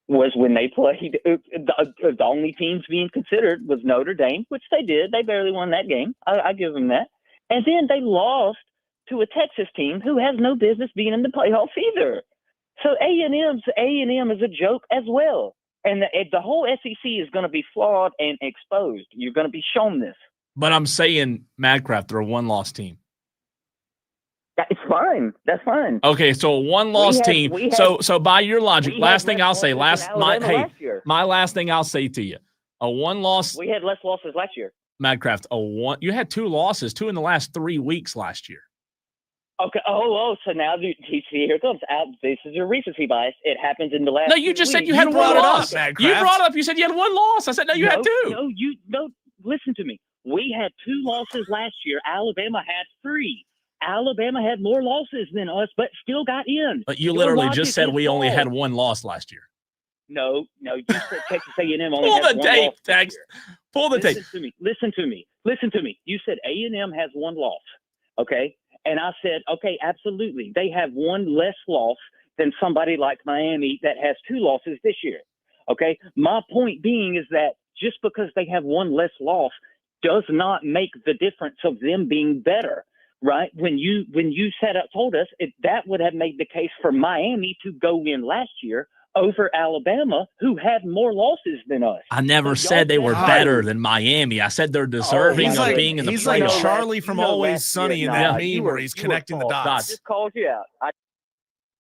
was when they played the only teams being considered was Notre Dame, which they did. They barely won that game. I give them that. And then they lost to a Texas team who has no business being in the playoffs either. So A&M is a joke as well. And the whole SEC is going to be flawed and exposed. You're going to be shown this. But I'm saying, Madcraft, they're a 1-loss team. It's fine. That's fine. Okay, so a 1-loss team. So by your logic, last thing I'll say, my last thing I'll say to you, a 1-loss. We had less losses last year. Madcraft, you had 2 losses, 2 in the last 3 weeks last year. Okay. So now here it comes. This is your recency bias. It happens in the last. No, you just said you had 1 loss. You brought it up. You said you had 1 loss. I said no, you had 2. No. Listen to me. We had 2 losses last year. Alabama had 3. Alabama had more losses than us, but still got in. But you literally just said we only had 1 loss last year. No. You said Texas A&M only had 1 loss. Text. Pull the tape. Listen to me. You said A&M has one loss, okay? And I said, okay, absolutely. They have one less loss than somebody like Miami that has 2 losses this year, okay? My point being is that just because they have one less loss does not make the difference of them being better, right? When you told us that would have made the case for Miami to go in last year over Alabama, who had more losses than us. I never said they were better than Miami. I said they're deserving of being in the He's playoffs. like Charlie from Always Sunny in that meme where he's connecting the dots. Just called you out.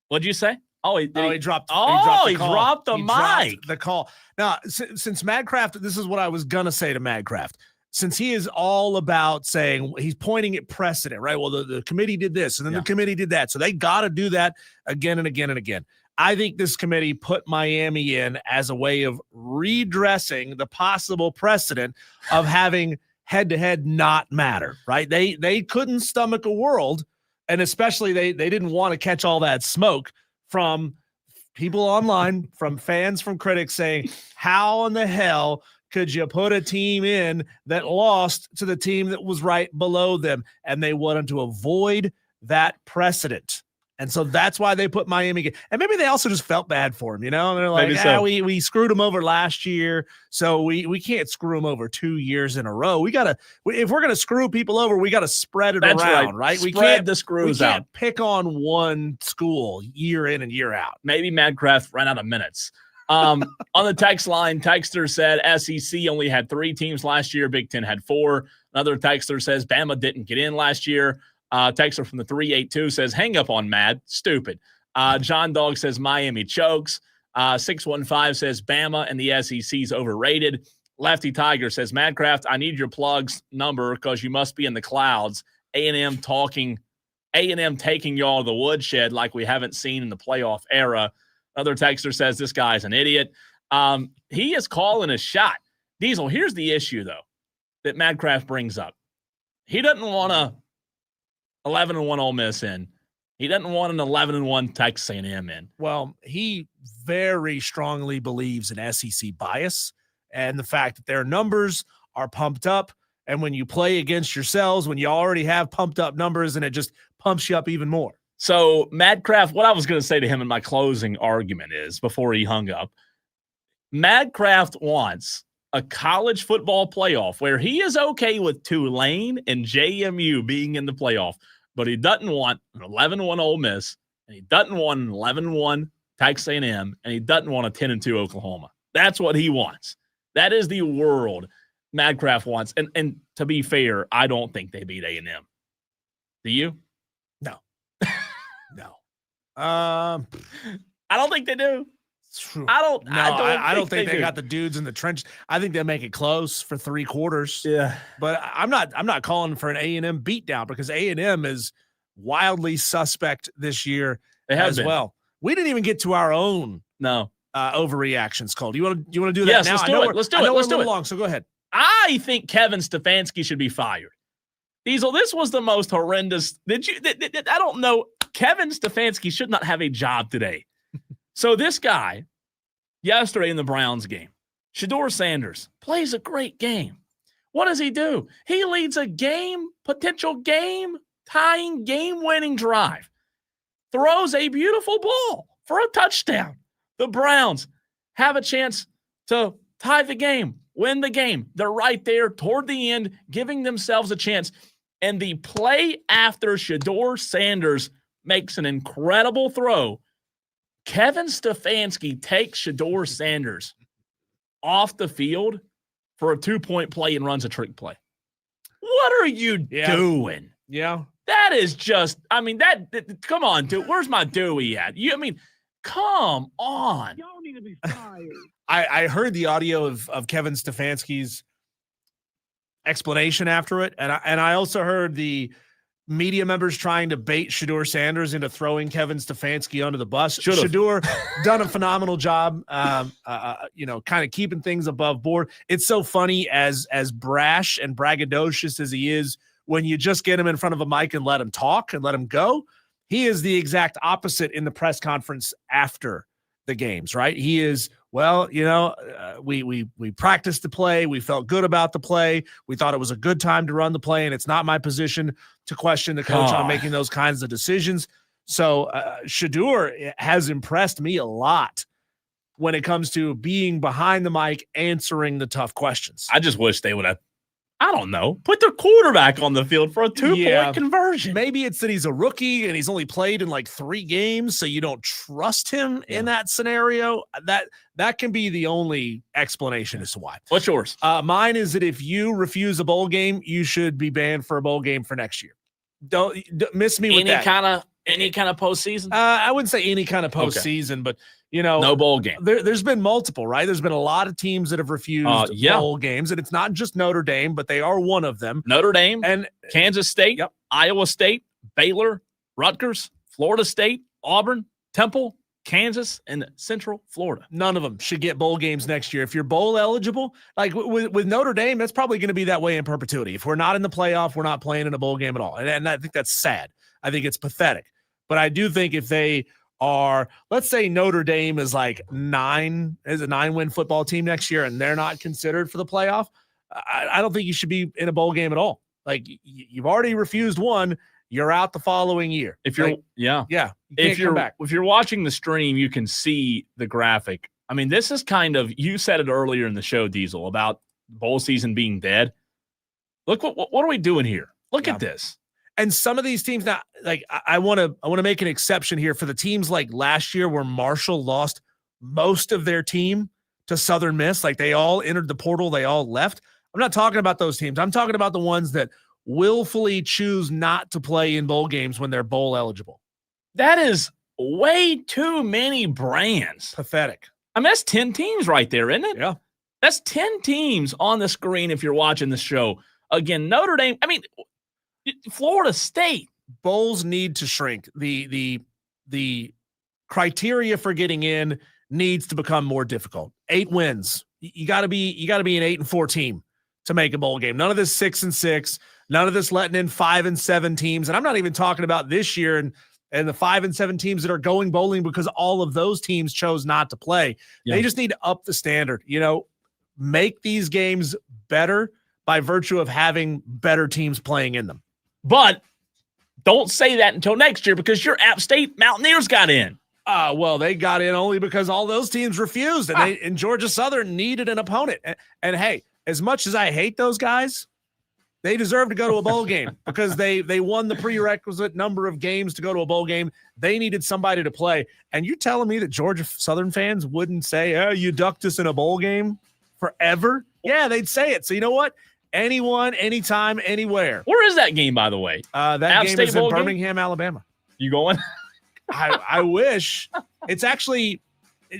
What'd you say? Oh, he dropped. He dropped the mic. The call. Now, since Madcraft, this is what I was gonna say to Madcraft. Since he is all about saying he's pointing at precedent, right? Well, the committee did this, and then the committee did that, so they got to do that again and again and again. I think this committee put Miami in as a way of redressing the possible precedent of having head-to-head not matter, right? They couldn't stomach a world, and especially they didn't want to catch all that smoke from people online, from fans, from critics saying, how in the hell could you put a team in that lost to the team that was right below them? And they wanted to avoid that precedent. And so that's why they put Miami. And maybe they also just felt bad for him, you know? And they're like, we screwed him over last year, so we can't screw him over 2 years in a row. If we're going to screw people over, we got to spread it around, right? Spread the screws out. We can't pick on one school year in and year out. Maybe Madcraft ran out of minutes. On the text line, Texter said SEC only had 3 teams last year. Big Ten had 4. Another Texter says Bama didn't get in last year. Texter from the 382 says, hang up on Mad. Stupid. John Dog says Miami chokes. 615 says Bama and the SEC's overrated. Lefty Tiger says, Madcraft, I need your plugs number because you must be in the clouds. A&M taking y'all to the woodshed like we haven't seen in the playoff era. Another texter says this guy's an idiot. He is calling a shot. Diesel, here's the issue, though, that Madcraft brings up. He doesn't want a 11-1 Ole Miss in. He doesn't want an 11-1 Texas A&M in. Well, he very strongly believes in SEC bias and the fact that their numbers are pumped up. And when you play against yourselves, when you already have pumped up numbers, and it just pumps you up even more. So, Madcraft, what I was going to say to him in my closing argument is, before he hung up, Madcraft wants a college football playoff where he is okay with Tulane and JMU being in the playoff, but he doesn't want an 11-1 Ole Miss, and he doesn't want an 11-1 Texas A&M, and he doesn't want a 10-2 Oklahoma. That's what he wants. That is the world Madcraft wants. And to be fair, I don't think they beat A&M. Do you? No. No. I don't think they do. I don't think they got the dudes in the trench. I think they make it close for 3 quarters. Yeah. But I'm not calling for an A&M beatdown because A&M is wildly suspect this year as well. We didn't even get to our own overreactions, Cole. Do you want to do that yes, now? Let's do it. Let's do it. Let's do it. Long, so go ahead. I think Kevin Stefanski should be fired. Diesel, this was the most horrendous. I don't know. Kevin Stefanski should not have a job today. So this guy, yesterday in the Browns game, Shedeur Sanders, plays a great game. What does he do? He leads a potential game-tying, game-winning drive. Throws a beautiful ball for a touchdown. The Browns have a chance to tie the game, win the game. They're right there toward the end, giving themselves a chance. And the play after Shedeur Sanders makes an incredible throw, Kevin Stefanski takes Shedeur Sanders off the field for a 2-point play and runs a trick play. What are you doing? Yeah. That is just, come on, dude. Where's my Dewey at? Come on. Y'all need to be fired. I heard the audio of Kevin Stefanski's explanation after it, and I also heard the media members trying to bait Shedeur Sanders into throwing Kevin Stefanski under the bus. Shedeur done a phenomenal job, kind of keeping things above board. It's so funny as brash and braggadocious as he is, when you just get him in front of a mic and let him talk and let him go, he is the exact opposite in the press conference after the games, right? He is well, we practiced the play. We felt good about the play. We thought it was a good time to run the play, and it's not my position to question the coach on making those kinds of decisions. So Shedeur has impressed me a lot when it comes to being behind the mic, answering the tough questions. I just wish they would have, I don't know, put their quarterback on the field for a 2-point conversion. Maybe it's that he's a rookie and he's only played in like 3 games, so you don't trust him in that scenario. That can be the only explanation as to why. What's yours? Mine is that if you refuse a bowl game, you should be banned for a bowl game for next year. Don't miss me with that. Any kind of postseason? I wouldn't say any kind of postseason, but no bowl game. There's been multiple, right? There's been a lot of teams that have refused bowl games, and it's not just Notre Dame, but they are one of them. Notre Dame and Kansas State, Iowa State, Baylor, Rutgers, Florida State, Auburn, Temple, Kansas, and Central Florida. None of them should get bowl games next year. If you're bowl eligible, like with Notre Dame, that's probably going to be that way in perpetuity. If we're not in the playoff, we're not playing in a bowl game at all. And I think that's sad. I think it's pathetic. But I do think if they are, let's say Notre Dame is like a 9-win football team next year and they're not considered for the playoff, I don't think you should be in a bowl game at all. Like you've already refused one, you're out the following year. If you're if you're watching the stream, you can see the graphic. I mean, this is kind of, you said it earlier in the show, Diesel, about bowl season being dead. Look what are we doing here? Look at this. And some of these teams now, like I want to make an exception here for the teams like last year where Marshall lost most of their team to Southern Miss. Like they all entered the portal, they all left. I'm not talking about those teams. I'm talking about the ones that willfully choose not to play in bowl games when they're bowl eligible. That is way too many brands. Pathetic. I mean, that's 10 teams right there, isn't it? Yeah. That's 10 teams on the screen if you're watching the show. Again, Notre Dame, I mean, Florida State. Bowls need to shrink. The criteria for getting in needs to become more difficult. 8 wins. You got to be an 8-4 team to make a bowl game. None of this 6-6. None of this letting in 5-7 teams. And I'm not even talking about this year and the 5-7 teams that are going bowling because all of those teams chose not to play. Yeah. They just need to up the standard. Make these games better by virtue of having better teams playing in them. But don't say that until next year because your App State Mountaineers got in. Well, they got in only because all those teams refused, and Georgia Southern needed an opponent. And hey, as much as I hate those guys, they deserve to go to a bowl game because they won the prerequisite number of games to go to a bowl game. They needed somebody to play. And you're telling me that Georgia Southern fans wouldn't say, "Oh, you ducked us in a bowl game forever"? Yeah, they'd say it. So you know what? Anyone, anytime, anywhere. Where is that game, by the way? That App game State is in Bowl Birmingham, Alabama. You going? I wish. It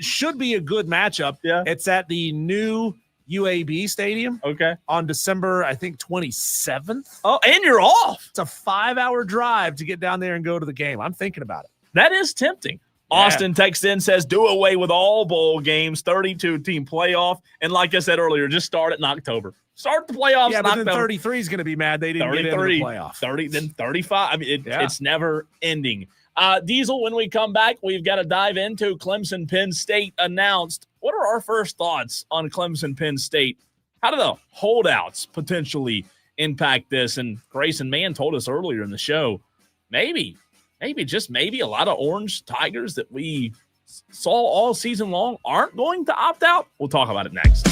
should be a good matchup. Yeah. It's at the new UAB Stadium. Okay. On December, I think, 27th. Oh, and you're off. It's a 5-hour drive to get down there and go to the game. I'm thinking about it. That is tempting. Yeah. Austin texts in, says, do away with all bowl games, 32-team playoff. And like I said earlier, just start it in October. Start the playoffs. Yeah, but then 33 is going to be mad they didn't get into the playoff. 30, then 35. I mean, it's never ending. Diesel, when we come back, we've got to dive into Clemson Penn State announced. What are our first thoughts on Clemson Penn State? How do the holdouts potentially impact this? And Grayson Mann told us earlier in the show, maybe a lot of Orange Tigers that we saw all season long aren't going to opt out. We'll talk about it next.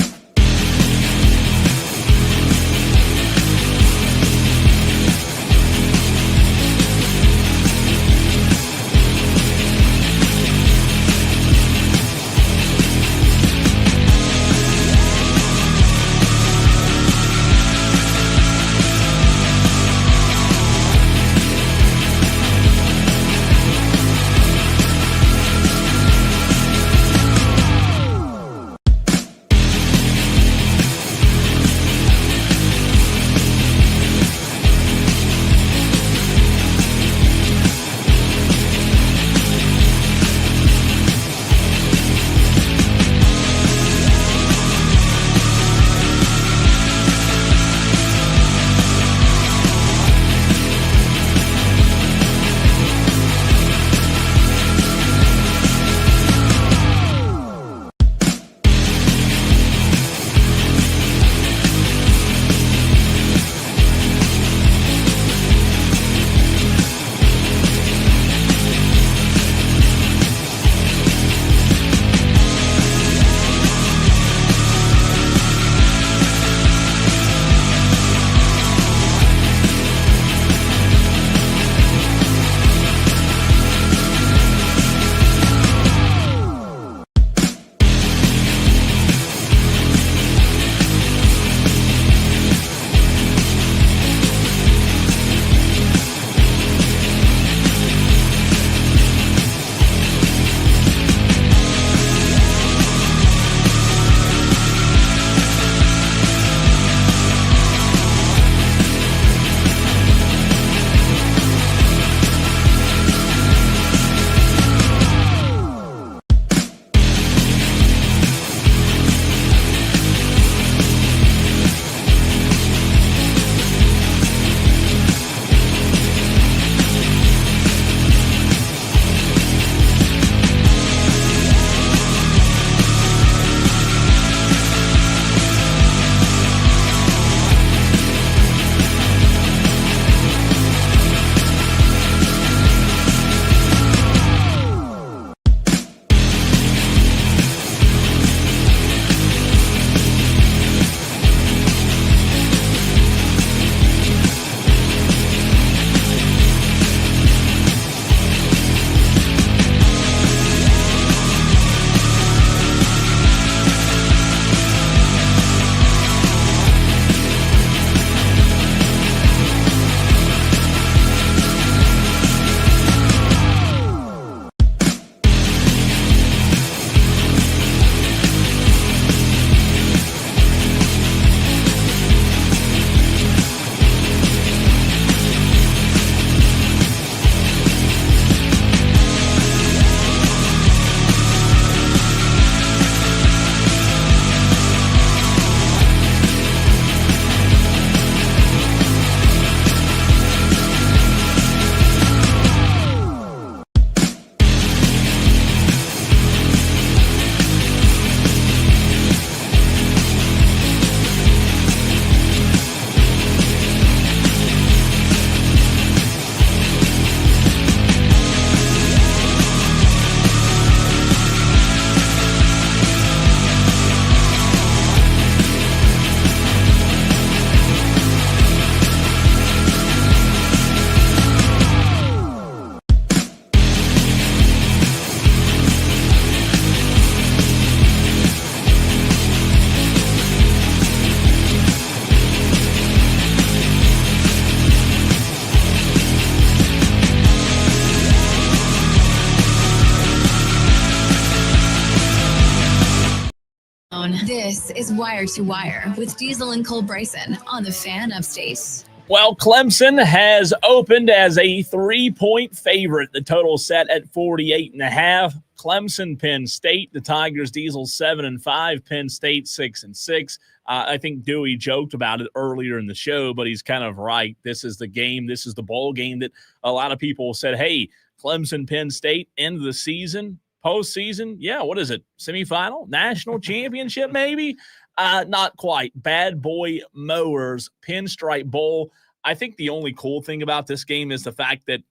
zone. This is Wire to Wire with Diesel and Cole Bryson on the Fan Upstate. Well, Clemson has opened as a 3-point favorite. The total set at 48.5. Clemson, Penn State, the Tigers, Diesel 7-5, Penn State 6-6. I think Dewey joked about it earlier in the show, but he's kind of right. This is the game. This is the bowl game that a lot of people said, hey, Clemson, Penn State, end of the season, postseason. Yeah, what is it? Semifinal? National championship, maybe? Not quite. Bad boy mowers, Pinstripe Bowl. I think the only cool thing about this game is the fact that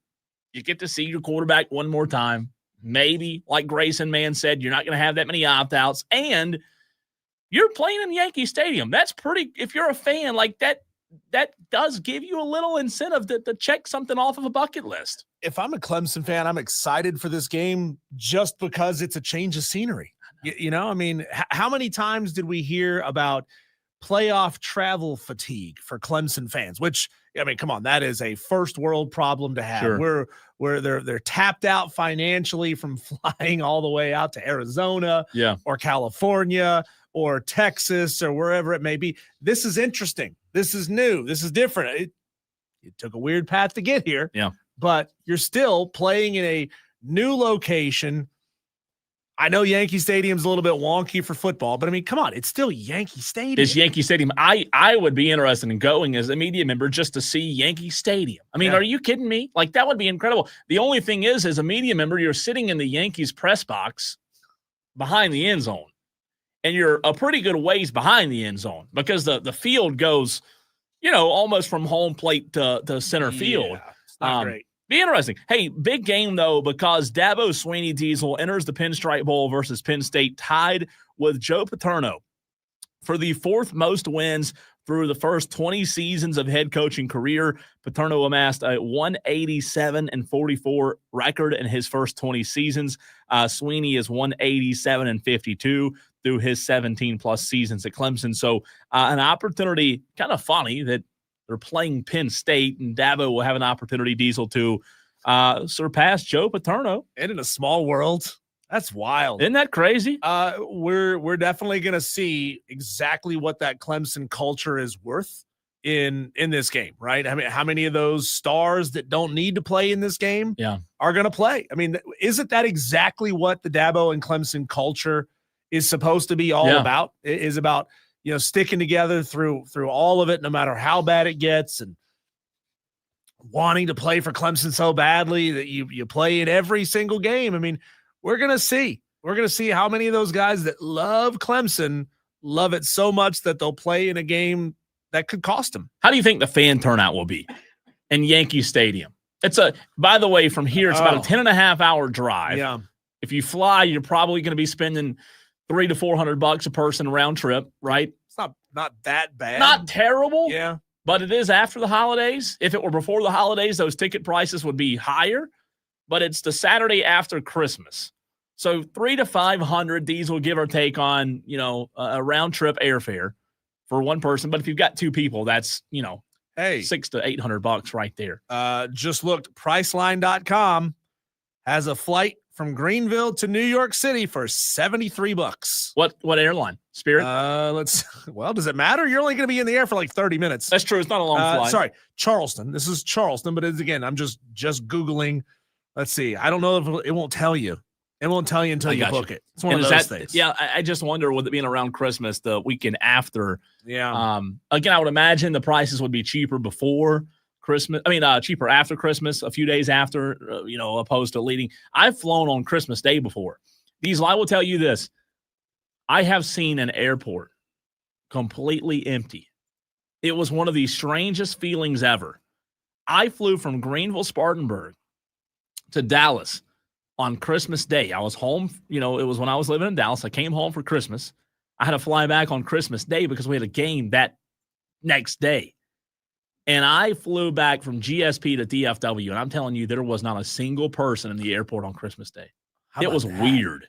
you get to see your quarterback one more time. Maybe, like Grayson Mann said, you're not going to have that many opt-outs. And you're playing in Yankee Stadium. That's pretty – if you're a fan, like that does give you a little incentive to check something off of a bucket list. If I'm a Clemson fan, I'm excited for this game just because it's a change of scenery. You know, I mean, how many times did we hear about playoff travel fatigue for Clemson fans? Which, I mean, come on, that is a first world problem to have. Sure. Where they're tapped out financially from flying all the way out to Arizona, or California, or Texas, or wherever it may be. This is interesting. This is new. This is different. It took a weird path to get here. Yeah, but you're still playing in a new location. I know Yankee Stadium's a little bit wonky for football, but I mean, come on, it's still Yankee Stadium. It's Yankee Stadium. I would be interested in going as a media member just to see Yankee Stadium. I mean, Are you kidding me? Like, that would be incredible. The only thing is, as a media member, you're sitting in the Yankees press box behind the end zone, and you're a pretty good ways behind the end zone because the field goes, almost from home plate to center field. It's not great. Be interesting. Hey, big game, though, because Dabo Swinney Diesel enters the Pinstripe Bowl versus Penn State tied with Joe Paterno for the fourth most wins through the first 20 seasons of head coaching career. Paterno amassed a 187-44 record in his first 20 seasons. Swinney is 187-52 through his 17-plus seasons at Clemson. So an opportunity, kind of funny that they're playing Penn State, and Dabo will have an opportunity, Diesel, to surpass Joe Paterno. And in a small world, that's wild. Isn't that crazy? We're definitely going to see exactly what that Clemson culture is worth in this game, right? I mean, how many of those stars that don't need to play in this game are going to play? I mean, isn't that exactly what the Dabo and Clemson culture is supposed to be all about? It is about sticking together through all of it, no matter how bad it gets, and wanting to play for Clemson so badly that you play in every single game. I mean, we're going to see how many of those guys that love Clemson love it so much that they'll play in a game that could cost them. How do you think the fan turnout will be in Yankee Stadium? By the way, from here, it's about a 10.5-hour drive. Yeah. If you fly, you're probably going to be spending $300 to $400 a person round trip, right? It's not that bad. Not terrible. Yeah. But it is after the holidays. If it were before the holidays, those ticket prices would be higher. But it's the Saturday after Christmas. So $300 to $500 Diesel, give or take, on, a round trip airfare for one person. But if you've got two people, that's, $600 to $800 right there. Just looked, Priceline.com has a flight from Greenville to New York City for $73. What airline? Spirit? Does it matter? You're only going to be in the air for like 30 minutes. That's true. It's not a long flight. Sorry, Charleston. This is Charleston, but again, I'm just Googling. Let's see. I don't know if it won't tell you. It won't tell you until you book it. It's one of those things. Yeah, I just wonder, with it being around Christmas, the weekend after. Yeah. Again, I would imagine the prices would be cheaper before Christmas. I mean, cheaper after Christmas, a few days after, opposed to leading. I've flown on Christmas Day before. Diesel, I will tell you this. I have seen an airport completely empty. It was one of the strangest feelings ever. I flew from Greenville, Spartanburg to Dallas on Christmas Day. I was home, it was when I was living in Dallas. I came home for Christmas. I had to fly back on Christmas Day because we had a game that next day. And I flew back from GSP to DFW, and I'm telling you, there was not a single person in the airport on Christmas Day. It was weird.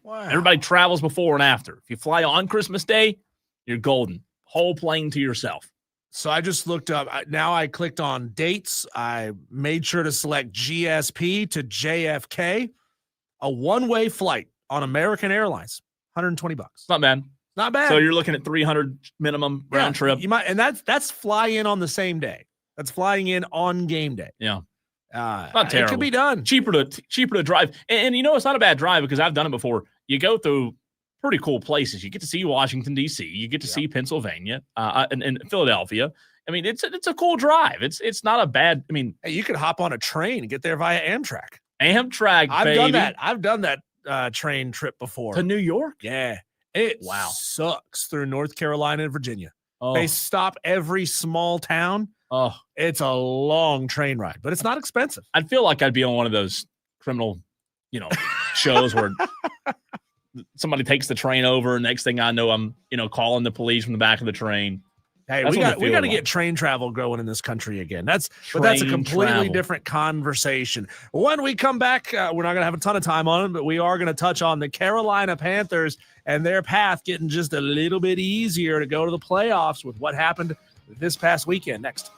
Wow. Everybody travels before and after. If you fly on Christmas Day, you're golden. Whole plane to yourself. So I just looked up. Now I clicked on dates. I made sure to select GSP to JFK, a one-way flight on American Airlines. $120. Not bad. Not bad. So you're looking at 300 minimum round trip. You might, and that's fly in on the same day. That's flying in on game day. Yeah. Not terrible. It could be done. Cheaper to drive. And it's not a bad drive because I've done it before. You go through pretty cool places. You get to see Washington, D.C. You get to see Pennsylvania and Philadelphia. I mean, it's a cool drive. It's not a bad. I mean, hey, you could hop on a train and get there via Amtrak. I've done that train trip before to New York. Yeah, it sucks through North Carolina and Virginia. Oh. They stop every small town. Oh, it's a long train ride, but it's not expensive. I'd feel like I'd be on one of those criminal, shows where somebody takes the train over, and next thing I know, I'm, calling the police from the back of the train. Hey, we got to get train travel going in this country again. That's a completely different conversation. When we come back, we're not going to have a ton of time on it, but we are going to touch on the Carolina Panthers and their path getting just a little bit easier to go to the playoffs with what happened this past weekend. Next.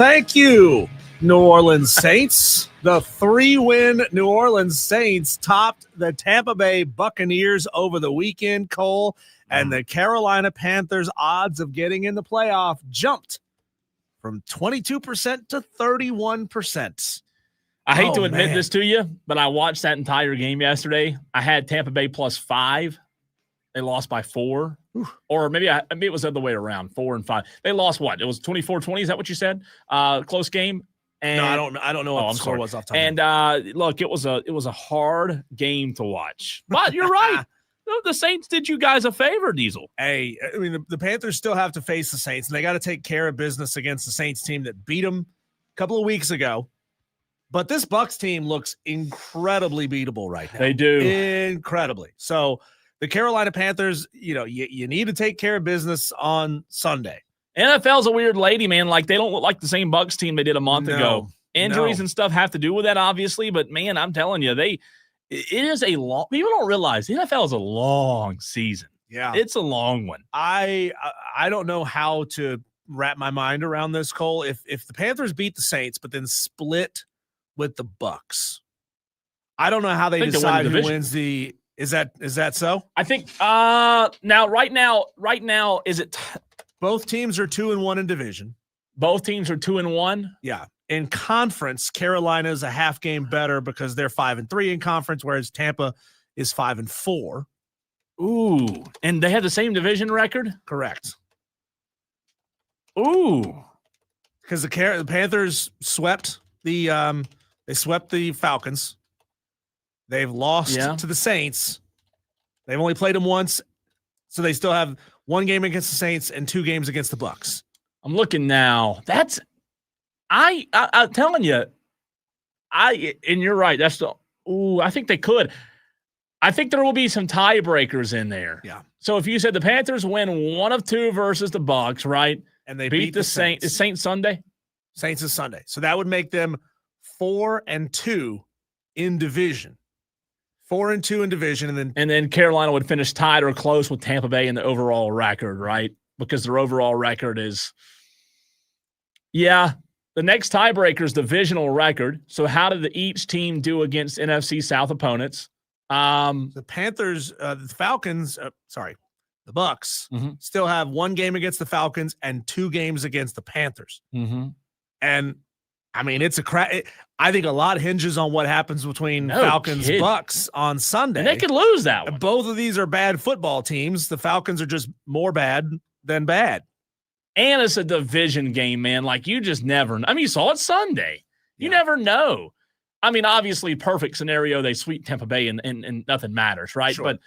Thank you New Orleans Saints. The 3-win New Orleans Saints topped the Tampa Bay Buccaneers over the weekend, Cole, and the Carolina Panthers' odds of getting in the playoff jumped from 22% to 31%. I hate to admit this to you, but I watched that entire game yesterday. I had Tampa Bay +5. They lost by 4. Or maybe it was the other way around, 4 and 5. They lost what? It was 24-20. Is that what you said? Close game. And, no, I don't know what the score was off the top. And look, it was a hard game to watch. But you're right. The Saints did you guys a favor, Diesel. Hey, I mean, the Panthers still have to face the Saints, and they got to take care of business against the Saints team that beat them a couple of weeks ago. But this Bucs team looks incredibly beatable right now. They do. Incredibly. So the Carolina Panthers, you need to take care of business on Sunday. NFL's a weird lady, man. Like, they don't look like the same Bucs team they did a month ago. Injuries and stuff have to do with that, obviously. But, man, I'm telling you, it is a long – people don't realize the NFL is a long season. Yeah. It's a long one. I don't know how to wrap my mind around this, Cole. If the Panthers beat the Saints but then split with the Bucs, I don't know how they decide who wins the – is that so? I think now right now is it both teams are 2-1 in division. Both teams are 2-1. Yeah. In conference, Carolina is a half game better because they're 5-3 in conference, whereas Tampa is 5-4. Ooh, and they have the same division record? Correct. Ooh. Because the Panthers swept the Falcons. They've lost to the Saints. They've only played them once, so they still have one game against the Saints and 2 games against the Bucs. I'm looking now. I'm telling you, and you're right. I think they could. I think there will be some tiebreakers in there. Yeah. So if you said the Panthers win 1 of 2 versus the Bucs, right? And they beat the Saints. Is Saints Sunday? Saints is Sunday. So that would make them 4-2 in division. 4-2 in division, and then Carolina would finish tied or close with Tampa Bay in the overall record, right? Because their overall record is, the next tiebreaker is divisional record. So how did each team do against NFC South opponents? The Panthers, the Falcons, the Bucs still have 1 game against the Falcons and 2 games against the Panthers. Mm-hmm. And I mean, it's I think a lot hinges on what happens between Falcons Bucs on Sunday. And they could lose that one. Both of these are bad football teams. The Falcons are just more bad than bad. And it's a division game, man. Like, you just never – I mean, you saw it Sunday. You never know. I mean, obviously, perfect scenario, they sweep Tampa Bay and nothing matters, right? Sure. But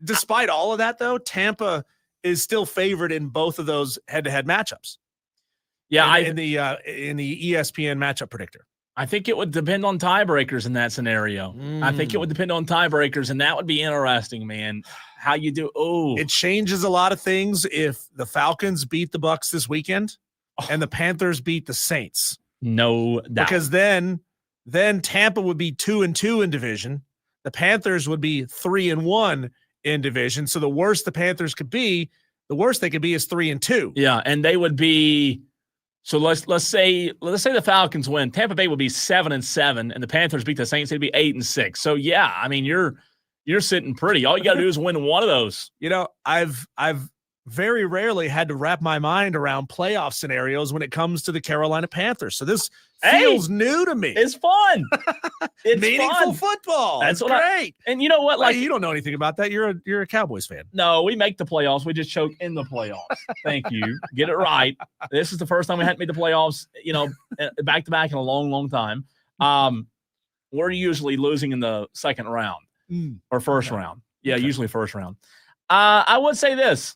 despite all of that, though, Tampa is still favored in both of those head-to-head matchups. Yeah, in the ESPN matchup predictor. I think it would depend on tiebreakers in that scenario. I think it would depend on tiebreakers, and that would be interesting, man. How you do? Oh, it changes a lot of things if the Falcons beat the Bucs this weekend and the Panthers beat the Saints. No doubt, because then Tampa would be 2-2 in division. The Panthers would be 3-1 in division. So the worst the Panthers could be, the worst they could be is 3-2. Yeah, and they would be. So let's say the Falcons win. Tampa Bay will be 7-7, and the Panthers beat the Saints. They'd be 8-6. So yeah, I mean you're sitting pretty. All you got to do is win one of those. I've very rarely had to wrap my mind around playoff scenarios when it comes to the Carolina Panthers. So this feels new to me. It's fun. It's meaningful fun. football. That's great. And you know what? Like, you don't know anything about that. You're a Cowboys fan. No, we make the playoffs. We just choke in the playoffs. Thank you. Get it right. This is the first time we hadn't made the playoffs, back to back in a long, long time. We're usually losing in the second round or first round. Yeah, usually first round. I would say this.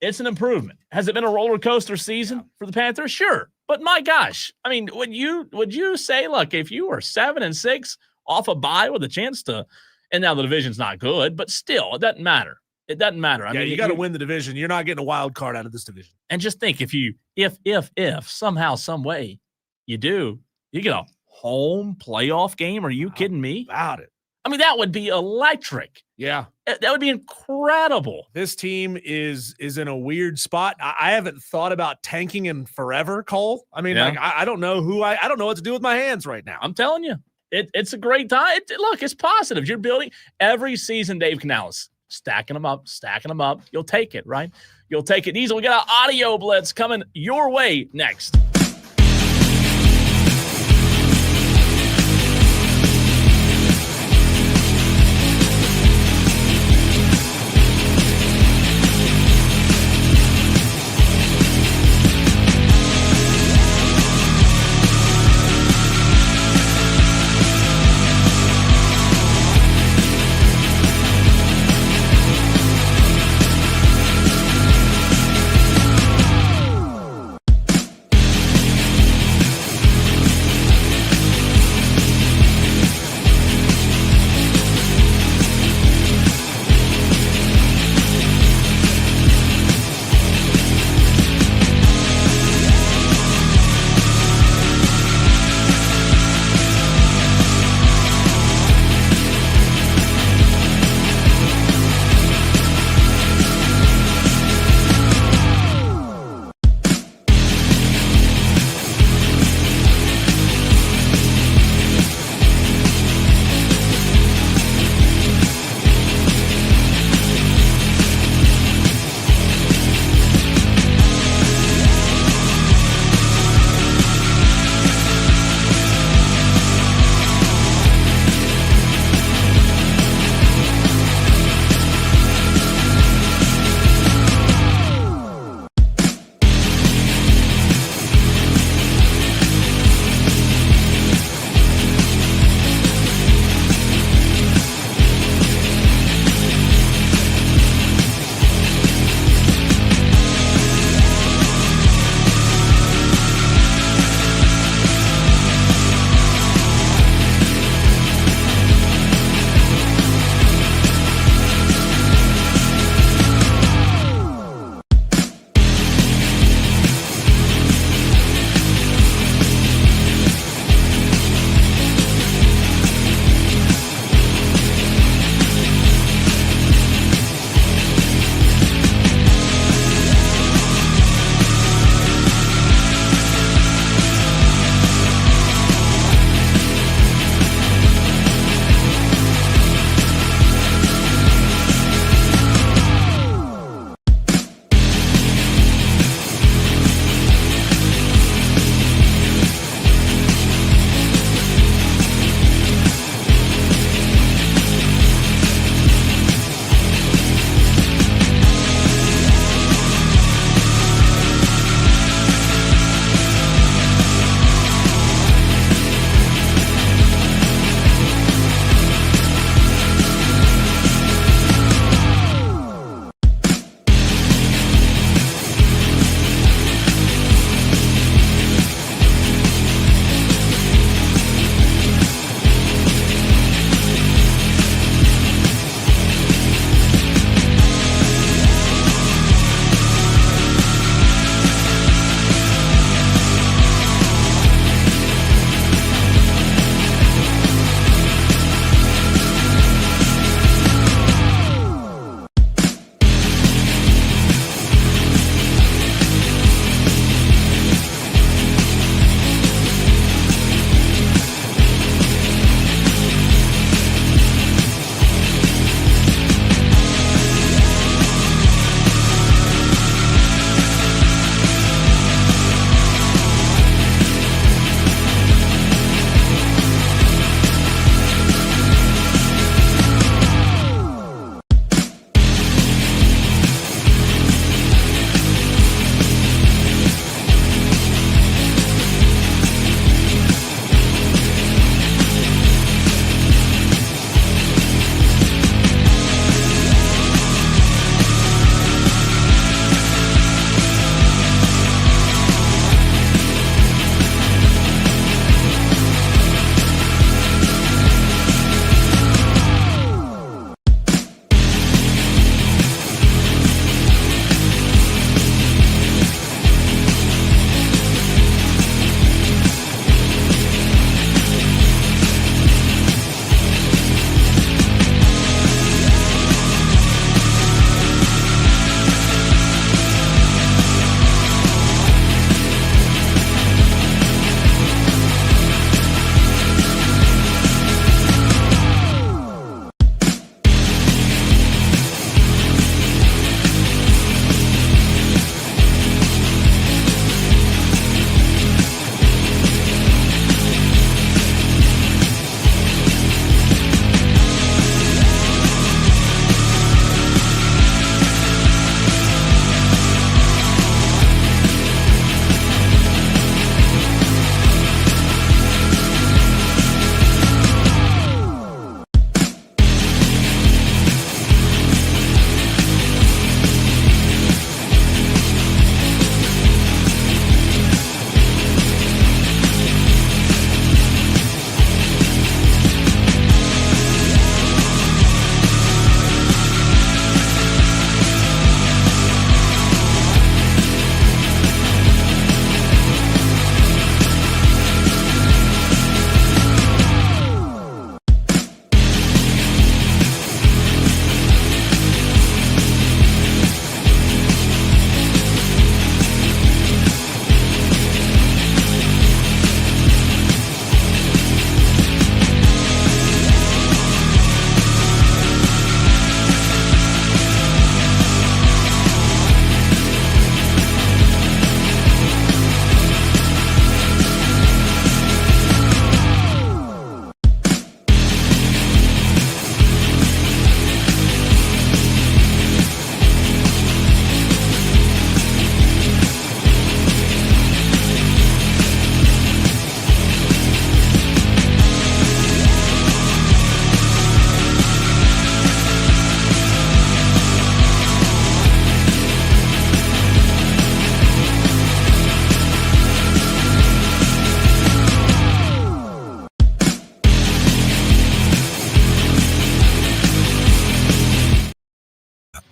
It's an improvement. Has it been a roller coaster season for the Panthers? Sure. But my gosh, I mean, would you say, look, if you were 7-6 off a bye with a chance to, and now the division's not good, but still, it doesn't matter. It doesn't matter. I mean, you got to win the division. You're not getting a wild card out of this division. And just think, if somehow, some way you do, you get a home playoff game. Are you kidding me? About it. I mean, that would be electric. Yeah. That would be incredible. This team is in a weird spot. I haven't thought about tanking in forever, Cole. I mean, like, I don't know I don't know what to do with my hands right now. I'm telling you, it's a great time. Look, it's positive. You're building every season, Dave Canales, stacking them up. You'll take it, right? You'll take it. Diesel, we got an audio blitz coming your way next.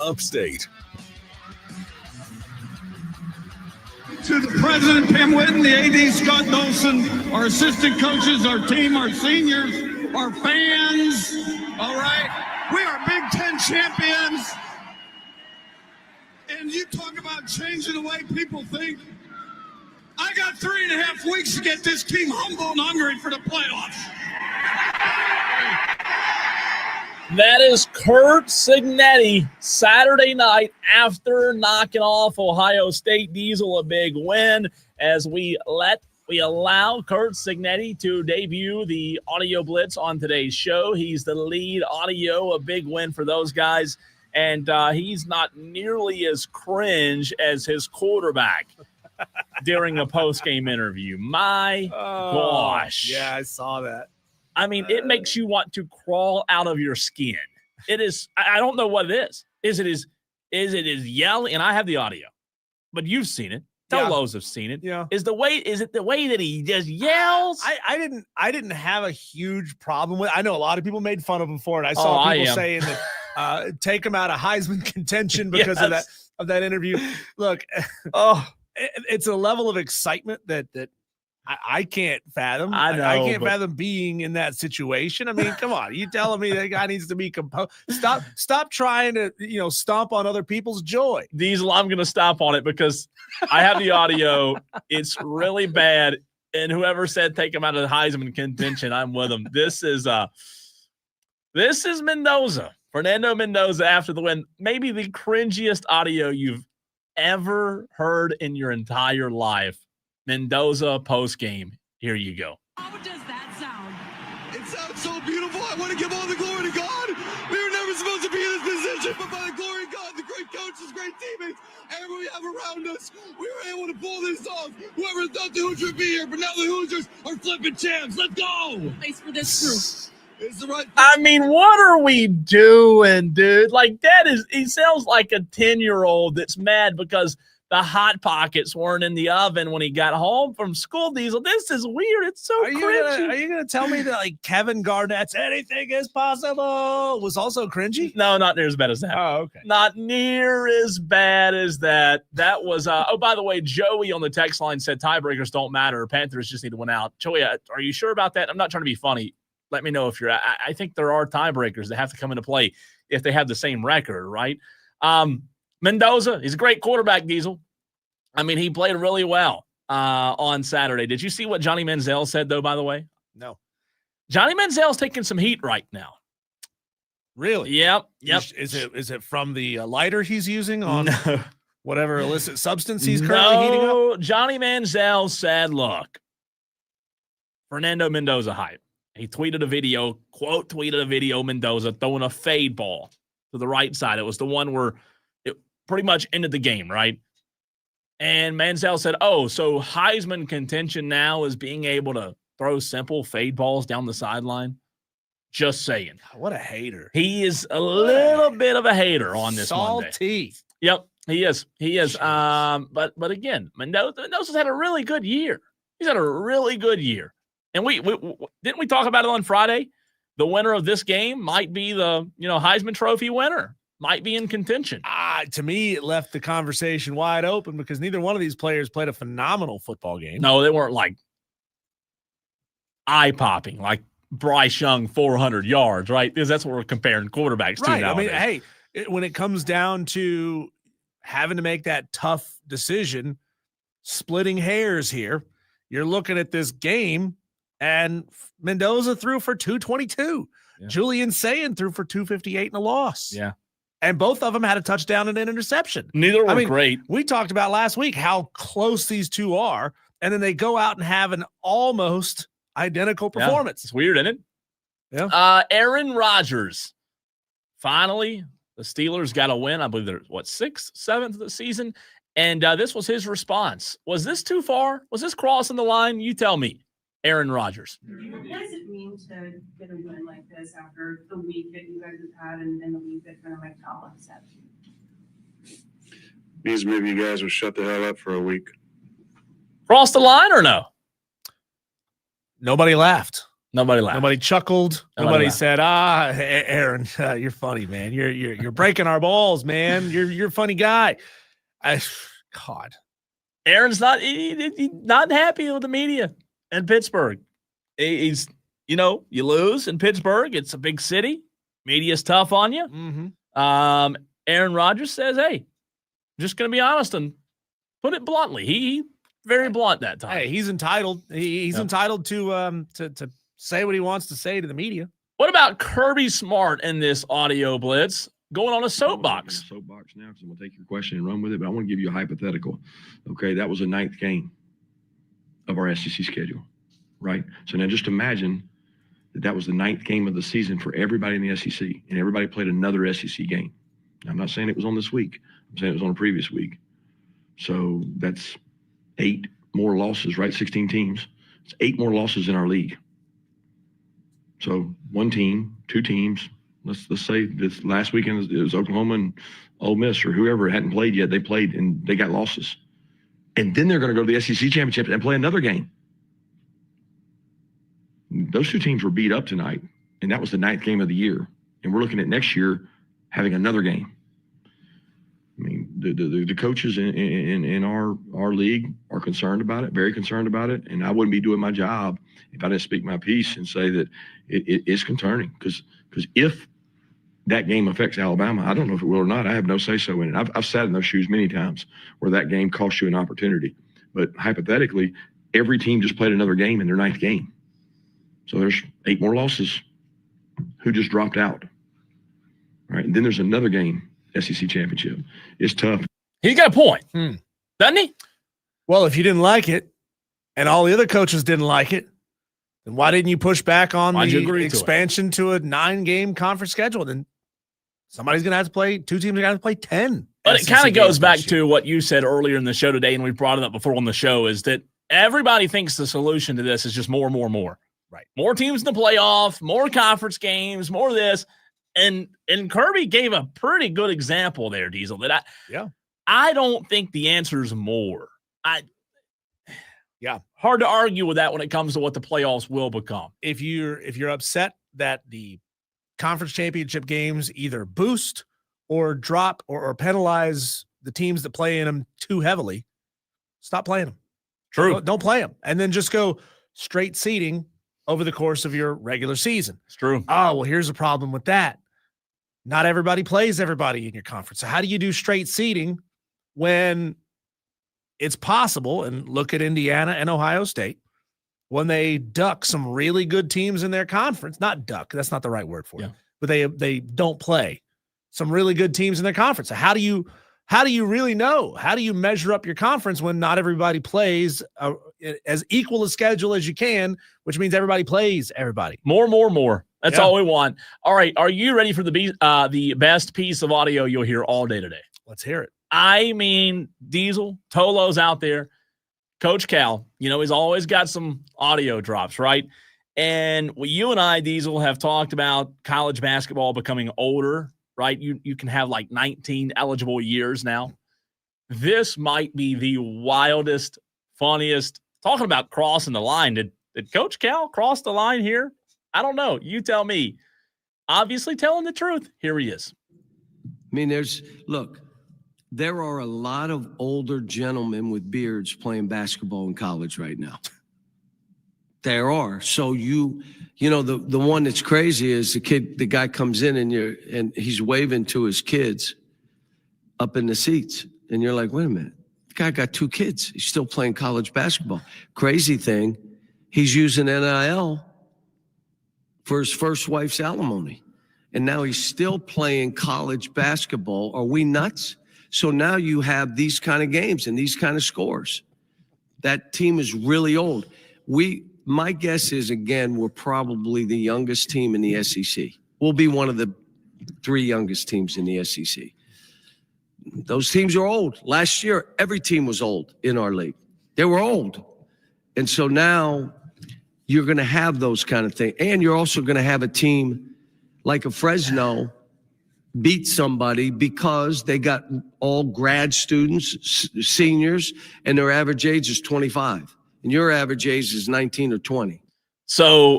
Upstate. To the president, Pam Whitten, the AD, Scott Dolson, our assistant coaches, our team, our seniors, our fans. All right. We are Big Ten champions. And you talk about changing the way people think. I got 3.5 weeks to get this team humble and hungry for the playoffs. That is Curt Cignetti Saturday night after knocking off Ohio State. Diesel a big win as we allow Curt Cignetti to debut the audio blitz on today's show. He's the lead audio, a big win for those guys, and he's not nearly as cringe as his quarterback during a post-game interview. My gosh. Yeah, I saw that. I mean, it makes you want to crawl out of your skin. It is. I don't know what it is. Is it is yelling? And I have the audio, but you've seen it. Tolos have seen it. Yeah. Is it the way that he just yells? I didn't have a huge problem with it. I know a lot of people made fun of him for it. I saw people saying that take him out of Heisman contention because of that interview. Look, it's a level of excitement that I can't fathom. I know, I can't fathom being in that situation. I mean, come on. You telling me that guy needs to be composed? Stop trying to, stomp on other people's joy. Diesel, I'm going to stop on it because I have the audio. It's really bad. And whoever said take him out of the Heisman contention, I'm with him. This is Mendoza. Fernando Mendoza after the win. Maybe the cringiest audio you've ever heard in your entire life. Mendoza post-game. Here you go. How does that sound? It sounds so beautiful. I want to give all the glory to God. We were never supposed to be in this position, but by the glory of God, the great coaches, great teammates, everyone we have around us, we were able to pull this off. Whoever thought the Hoosiers would be here, but now the Hoosiers are flipping champs. Let's go. Place for this group. It's the right thing. I mean, what are we doing, dude? Like, he sounds like a 10-year-old that's mad because the Hot Pockets weren't in the oven when he got home from school. Diesel, this is weird. It's so cringy. Are you gonna tell me that Kevin Garnett's "Anything Is Possible" was also cringy? No, not near as bad as that. Oh, okay. Not near as bad as that. That was. By the way, Joey on the text line said tiebreakers don't matter. Panthers just need to win out. Joey, are you sure about that? I'm not trying to be funny. Let me know if you're. I think there are tiebreakers that have to come into play if they have the same record, right? Mendoza, he's a great quarterback, Diesel. I mean, he played really well on Saturday. Did you see what Johnny Manziel said, though, by the way? No. Johnny Manziel's taking some heat right now. Really? Yep. Is it from the lighter he's using on whatever illicit substance he's currently heating up? Johnny Manziel said, look, Fernando Mendoza hype. He tweeted a video, Mendoza throwing a fade ball to the right side. It was the one where it pretty much ended the game, right? And Manziel said, so Heisman contention now is being able to throw simple fade balls down the sideline? Just saying. What a hater. He is a little bit of a hater on this Monday. Salty. Yep, he is. But again, Mendoza's had a really good year. He's had a really good year. And we didn't we talk about it on Friday? The winner of this game might be the Heisman Trophy winner. Might be in contention. To me, it left the conversation wide open because neither one of these players played a phenomenal football game. No, they weren't like eye-popping, like Bryce Young 400 yards, right? Because that's what we're comparing quarterbacks to nowadays. I mean, when it comes down to having to make that tough decision, splitting hairs here, you're looking at this game, and Mendoza threw for 222. Yeah. Julian Sayin threw for 258 in a loss. Yeah. And both of them had a touchdown and an interception. Neither were great. We talked about last week how close these two are, and then they go out and have an almost identical performance. It's weird, isn't it? Yeah. Aaron Rodgers. Finally, the Steelers got a win. I believe they're, 6th, 7th of the season. And this was his response. Was this too far? Was this crossing the line? You tell me, Aaron Rodgers. What does it mean to get a win like this after the week that you guys have had and the week that kind of like got upset? Means maybe you guys will shut the hell up for a week. Cross the line or no? Nobody laughed. Nobody laughed. Nobody chuckled. Nobody Nobody laughed. said, Aaron, you're funny, man. You're breaking our balls, man. You're a funny guy. God. Aaron's not not happy with the media in Pittsburgh. He's, you lose in Pittsburgh. It's a big city. Media's tough on you. Mm-hmm. Aaron Rodgers says, hey, I'm just going to be honest and put it bluntly. He very blunt that time. Hey, he's entitled. He's entitled to say what he wants to say to the media. What about Kirby Smart in this audio blitz going on a soapbox? Soapbox now, because I'm going to take your question and run with it, but I want to give you a hypothetical. Okay, that was the 9th game of our SEC schedule, right? So now just imagine that was the 9th game of the season for everybody in the SEC, and everybody played another SEC game. Now, I'm not saying it was on this week. I'm saying it was on a previous week. So that's 8 more losses, right? 16 teams. It's 8 more losses in our league. So 1 team, 2 teams. Let's say this last weekend it was Oklahoma and Ole Miss or whoever hadn't played yet. They played and they got losses. And then they're going to go to the SEC championship and play another game. Those 2 teams were beat up tonight, and that was the 9th game of the year. And we're looking at next year having another game. I mean, the coaches in our league are concerned about it, very concerned about it. And I wouldn't be doing my job if I didn't speak my piece and say that it is concerning. Because if that game affects Alabama, I don't know if it will or not. I have no say-so in it. I've sat in those shoes many times where that game cost you an opportunity. But hypothetically, every team just played another game in their 9th game. So there's 8 more losses. Who just dropped out? All right, and then there's another game, SEC championship. It's tough. He's got a point, doesn't he? Well, if you didn't like it and all the other coaches didn't like it, then why didn't you push back on the expansion to a 9-game conference schedule? Then somebody's going to have to play, 2 teams are going to have to play 10. But it kind of goes back to what you said earlier in the show today, and we brought it up before on the show, is that everybody thinks the solution to this is just more. Right. More teams in the playoff, more conference games, more of this. And Kirby gave a pretty good example there, Diesel, that I don't think the answer is more. Hard to argue with that when it comes to what the playoffs will become. If you're upset that the conference championship games either boost or drop or penalize the teams that play in them too heavily, stop playing them. True. Don't play them. And then just go straight seeding over the course of your regular season. It's true. Oh, well, here's a problem with that. Not everybody plays everybody in your conference. So how do you do straight seeding when it's possible? And look at Indiana and Ohio State when they duck some really good teams in their conference. Not duck, that's not the right word for it. But they don't play some really good teams in their conference. So how do you really know? How do you measure up your conference when not everybody plays as equal a schedule as you can, which means everybody plays everybody? More. That's all we want. All right, are you ready for the best piece of audio you'll hear all day today? Let's hear it. I mean, Diesel, Tolo's out there. Coach Cal, he's always got some audio drops, right? And you and I, Diesel, have talked about college basketball becoming older, right? You can have like 19 eligible years now. This might be the wildest, funniest. Talking about crossing the line. Did Coach Cal cross the line here? I don't know. You tell me. Obviously telling the truth. Here he is. I mean, there are a lot of older gentlemen with beards playing basketball in college right now. There are. So the one that's crazy is the guy comes in and he's waving to his kids up in the seats. And you're like, wait a minute, the guy got 2 kids. He's still playing college basketball. Crazy thing, he's using NIL for his first wife's alimony. And now he's still playing college basketball. Are we nuts? So now you have these kind of games and these kind of scores. That team is really old. My guess is, again, we're probably the youngest team in the SEC. We'll be one of the 3 youngest teams in the SEC. Those teams are old. Last year, every team was old in our league. They were old. And so now you're going to have those kind of things. And you're also going to have a team like a Fresno beat somebody because they got all grad students, seniors, and their average age is 25. And your average age is 19 or 20. So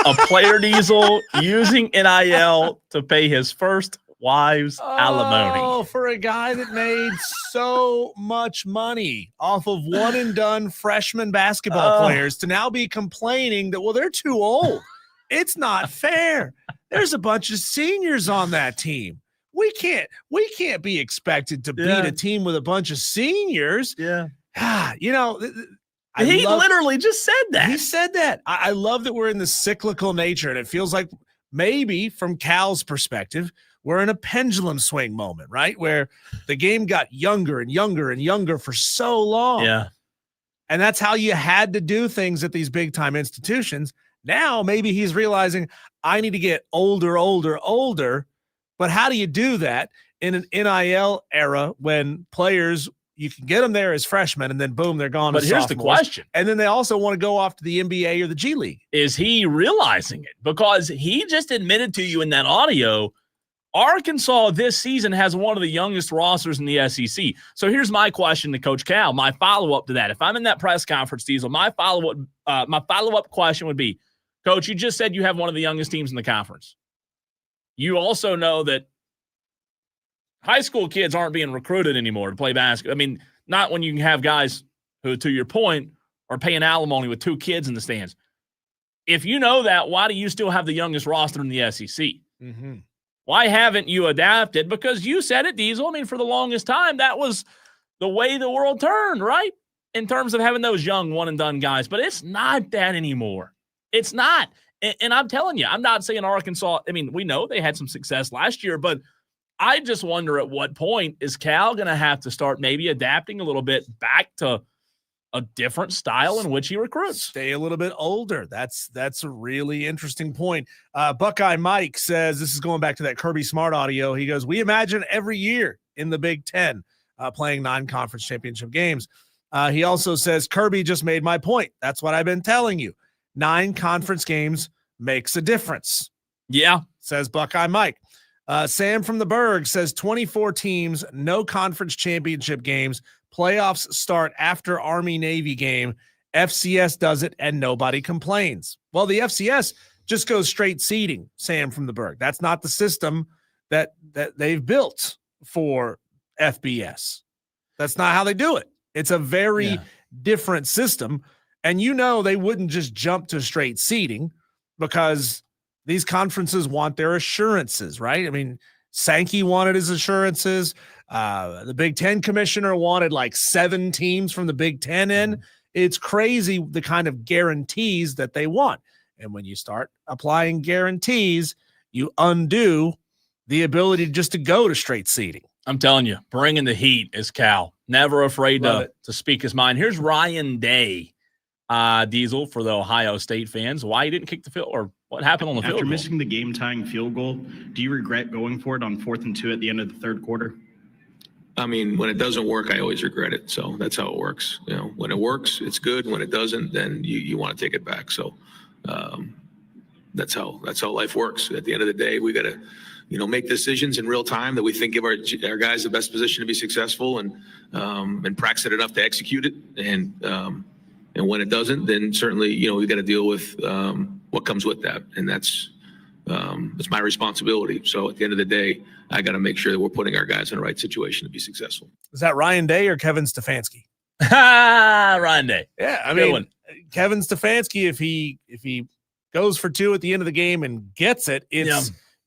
A player Diesel using NIL to pay his first wife's alimony. Oh, for a guy that made so much money off of one and done freshman basketball players to now be complaining that, well, they're too old. It's not fair. There's a bunch of seniors on that team. We can't be expected to beat a team with a bunch of seniors. Yeah. You know, He literally just said that. He said that. I love that we're in the cyclical nature, and it feels like maybe from Cal's perspective, we're in a pendulum swing moment, right? Where the game got younger and younger and younger for so long. Yeah. And that's how you had to do things at these big time institutions. Now, maybe he's realizing I need to get older. But how do you do that in an NIL era when players, you can get them there as freshmen and then boom, they're gone. But as here's sophomores. the question. And then they also want to go off to the NBA or the G League. Is he realizing it? Because he just admitted to you in that audio, Arkansas this season has one of the youngest rosters in the SEC. So here's my question to Coach Cal, my follow-up to that. If I'm in that press conference, Diesel, my follow-up question would be, Coach, you just said you have one of the youngest teams in the conference. You also know that high school kids aren't being recruited anymore to play basketball. I mean, not when you can have guys who, to your point, are paying alimony with 2 kids in the stands. If you know that, why do you still have the youngest roster in the SEC? Mm-hmm. Why haven't you adapted? Because you said it, Diesel. I mean, for the longest time, that was the way the world turned, right? In terms of having those young one-and-done guys. But it's not that anymore. It's not. And I'm telling you, I'm not saying Arkansas – I mean, we know they had some success last year, but I just wonder at what point is Cal going to have to start maybe adapting a little bit back to a different style in which he recruits. Stay a little bit older. That's a really interesting point. Buckeye Mike says, this is going back to that Kirby Smart audio. He goes, we imagine every year in the Big Ten playing non-conference championship games. He also says, Kirby just made my point. That's what I've been telling you. 9 conference games makes a difference. Yeah. Says Buckeye Mike. Sam from the Berg says 24 teams, no conference championship games. Playoffs start after Army-Navy game. FCS does it, and nobody complains. Well, the FCS just goes straight seeding, Sam from the Berg. That's not the system that they've built for FBS. That's not how they do it. It's a very different system. And you know they wouldn't just jump to straight seeding because these conferences want their assurances, right? I mean, Sankey wanted his assurances. The Big Ten commissioner wanted like 7 teams from the Big Ten in. It's crazy the kind of guarantees that they want. And when you start applying guarantees, you undo the ability just to go to straight seeding. I'm telling you, bringing the heat is Cal. Never afraid to speak his mind. Here's Ryan Day, Diesel, for the Ohio State fans. Why he didn't kick the field, or what happened on the field goal? After missing the game-tying field goal, do you regret going for it on 4th and 2 at the end of the third quarter? I mean, when it doesn't work, I always regret it. So that's how it works. You know, when it works, it's good. When it doesn't, then you want to take it back. So that's how life works. At the end of the day, we got to, make decisions in real time that we think give our guys the best position to be successful and practice it enough to execute it. And when it doesn't, then certainly, we got to deal with what comes with that. And that's my responsibility. So at the end of the day, I got to make sure that we're putting our guys in the right situation to be successful. Is that Ryan Day or Kevin Stefanski? Ryan Day. Yeah, I mean, Kevin Stefanski, if he goes for 2 at the end of the game and gets it,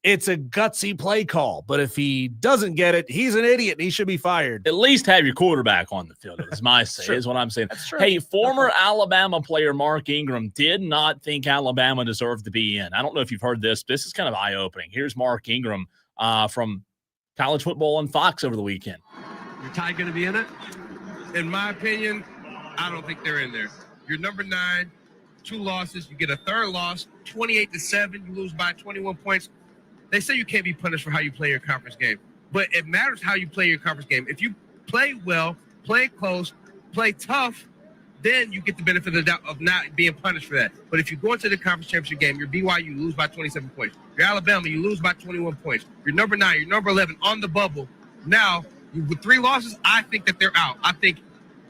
it's a gutsy play call. But if he doesn't get it, he's an idiot and he should be fired. At least have your quarterback on the field, is my say, is what I'm saying. Hey, former Alabama player Mark Ingram did not think Alabama deserved to be in. I don't know if you've heard this. This is kind of eye-opening. Here's Mark Ingram from College Football on Fox over the weekend. Your Tide going to be in it? In my opinion, I don't think they're in there. You're number 9, 2 losses. You get a 3rd loss, 28-7. You lose by 21 points. They say you can't be punished for how you play your conference game, but it matters how you play your conference game. If you play well, play close, play tough, then you get the benefit of the doubt of not being punished for that. But if you go into the conference championship game, you're BYU, you lose by 27 points. You're Alabama, you lose by 21 points. You're number 9, you're number 11 on the bubble. Now, with 3 losses, I think that they're out. I think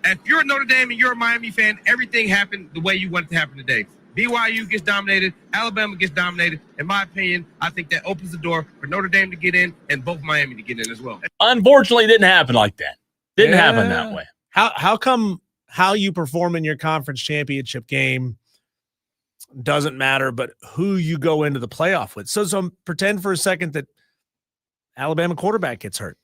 if you're a Notre Dame and you're a Miami fan, everything happened the way you want it to happen today. BYU gets dominated, Alabama gets dominated. In my opinion, I think that opens the door for Notre Dame to get in and both Miami to get in as well. Unfortunately, it didn't happen like that. Didn't happen that way. How come how you perform in your conference championship game doesn't matter, but who you go into the playoff with? So pretend for a second that Alabama quarterback gets hurt.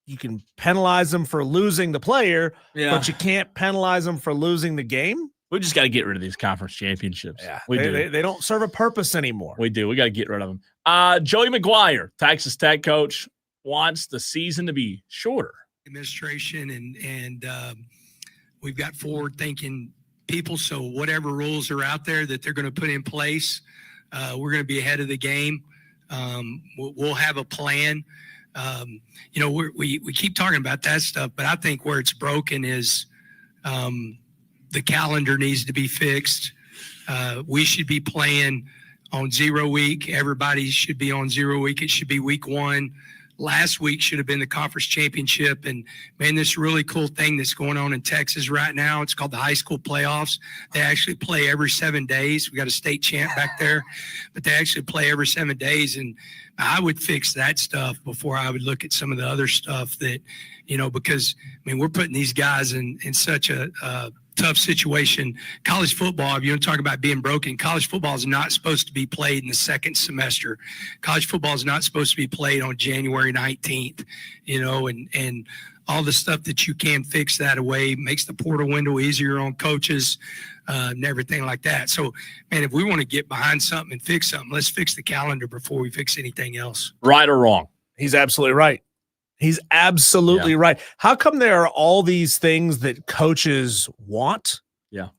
You can penalize them for losing the player, but you can't penalize them for losing the game. We just got to get rid of these conference championships. Yeah, we do. They don't serve a purpose anymore. We do. We got to get rid of them. Joey McGuire, Texas Tech coach, wants the season to be shorter. Administration and we've got forward-thinking people, so whatever rules are out there that they're going to put in place, we're going to be ahead of the game. We'll have a plan. We keep talking about that stuff, but I think where it's broken is the calendar needs to be fixed. We should be playing on 0 week. Everybody should be on 0 week. It should be week 1. Last week should have been the conference championship. And, man, this really cool thing that's going on in Texas right now, it's called the high school playoffs. They actually play every 7 days. We got a state champ back there, but they actually play every 7 days. And I would fix that stuff before I would look at some of the other stuff that, because, we're putting these guys in such a tough situation. College football, if you want to talk about being broken, college football is not supposed to be played in the second semester. College football is not supposed to be played on January 19th, and all the stuff that you can fix that away makes the portal window easier on coaches and everything like that. So, man, if we want to get behind something and fix something, let's fix the calendar before we fix anything else. Right or wrong? He's absolutely right. He's absolutely right. How come there are all these things that coaches want? Yeah.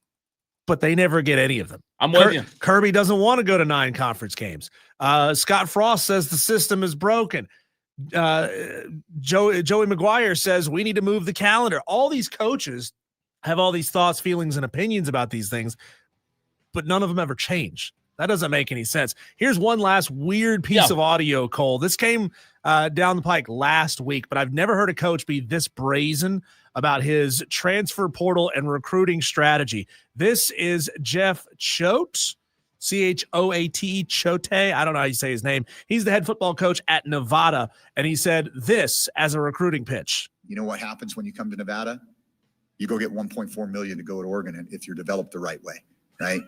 But they never get any of them. I'm with you. Kirby doesn't want to go to 9 conference games. Scott Frost says the system is broken. Joey McGuire says we need to move the calendar. All these coaches have all these thoughts, feelings, and opinions about these things, but none of them ever change. That doesn't make any sense. Here's one last weird piece of audio, Cole. This came down the pike last week, but I've never heard a coach be this brazen about his transfer portal and recruiting strategy. This is Jeff Choate, Choate, Choate. I don't know how you say his name. He's the head football coach at Nevada, and he said this as a recruiting pitch. You know what happens when you come to Nevada? You go get $1.4 million to go to Oregon if you're developed the right way, right?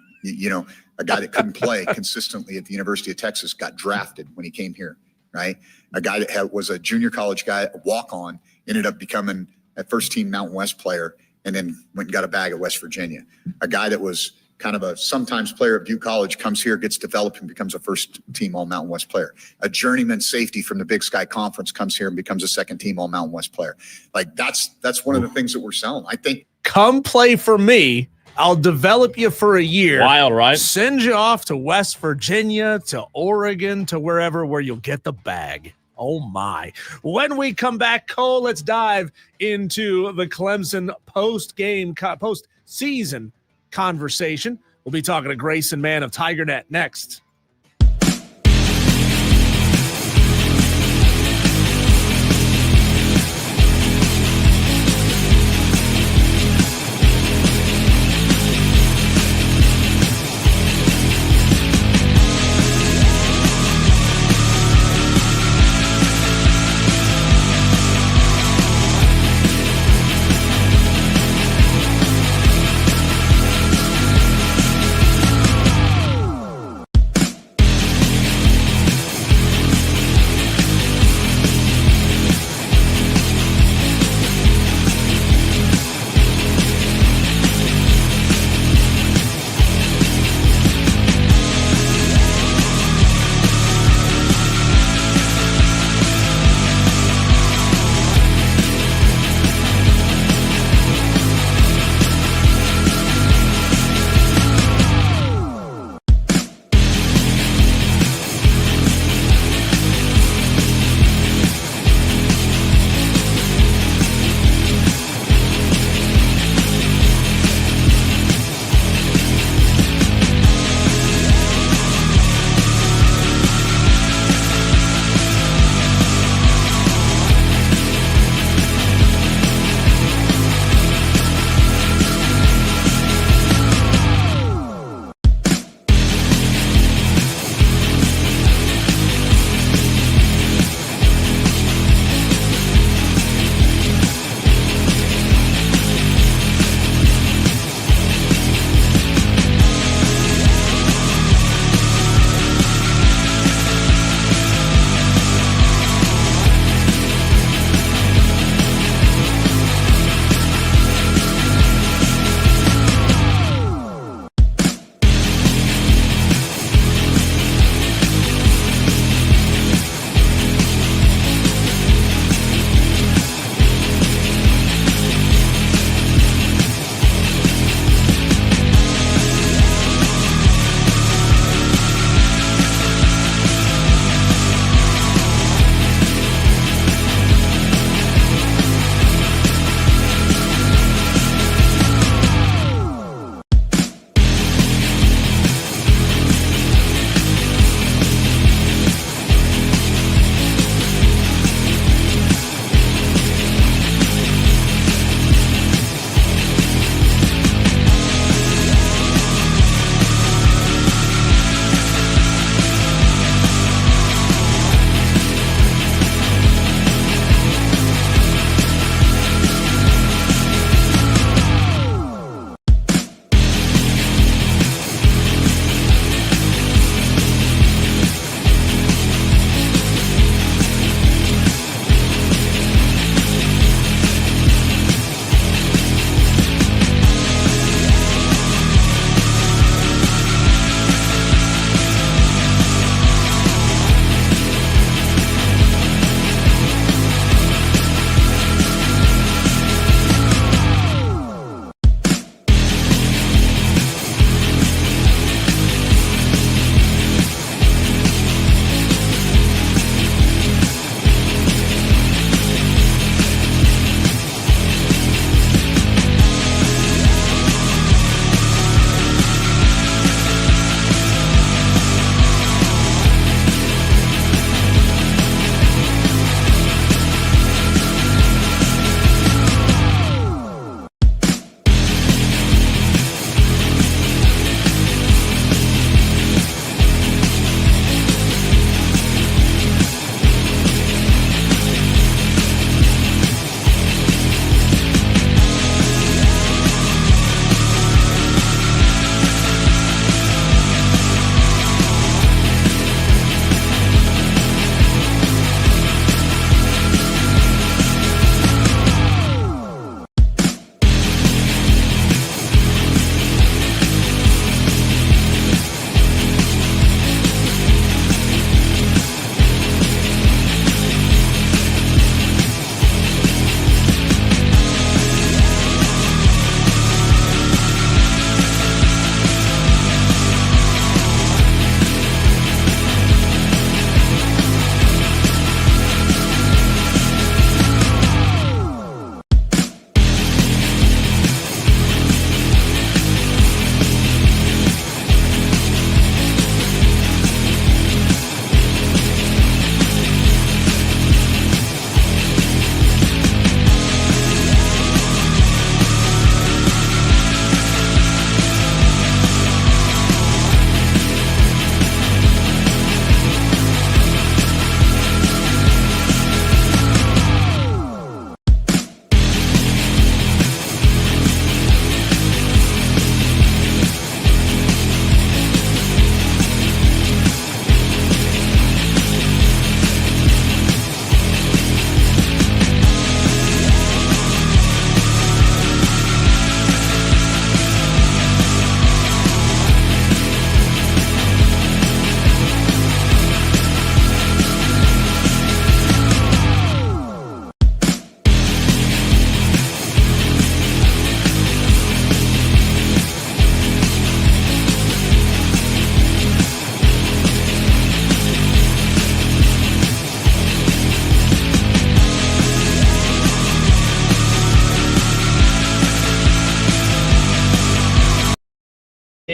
A guy that couldn't play consistently at the University of Texas got drafted when he came here, right? A guy that was a junior college guy, a walk-on, ended up becoming a first-team Mountain West player, and then went and got a bag at West Virginia. A guy that was kind of a sometimes player at Butte College comes here, gets developed, and becomes a first-team All-Mountain West player. A journeyman safety from the Big Sky Conference comes here and becomes a second-team All-Mountain West player. Like, that's one of the things that we're selling. I think. Come play for me. I'll develop you for a year. Wild, right? Send you off to West Virginia, to Oregon, to wherever where you'll get the bag. Oh, my. When we come back, Cole, let's dive into the Clemson postseason conversation. We'll be talking to Grayson Mann of TigerNet next.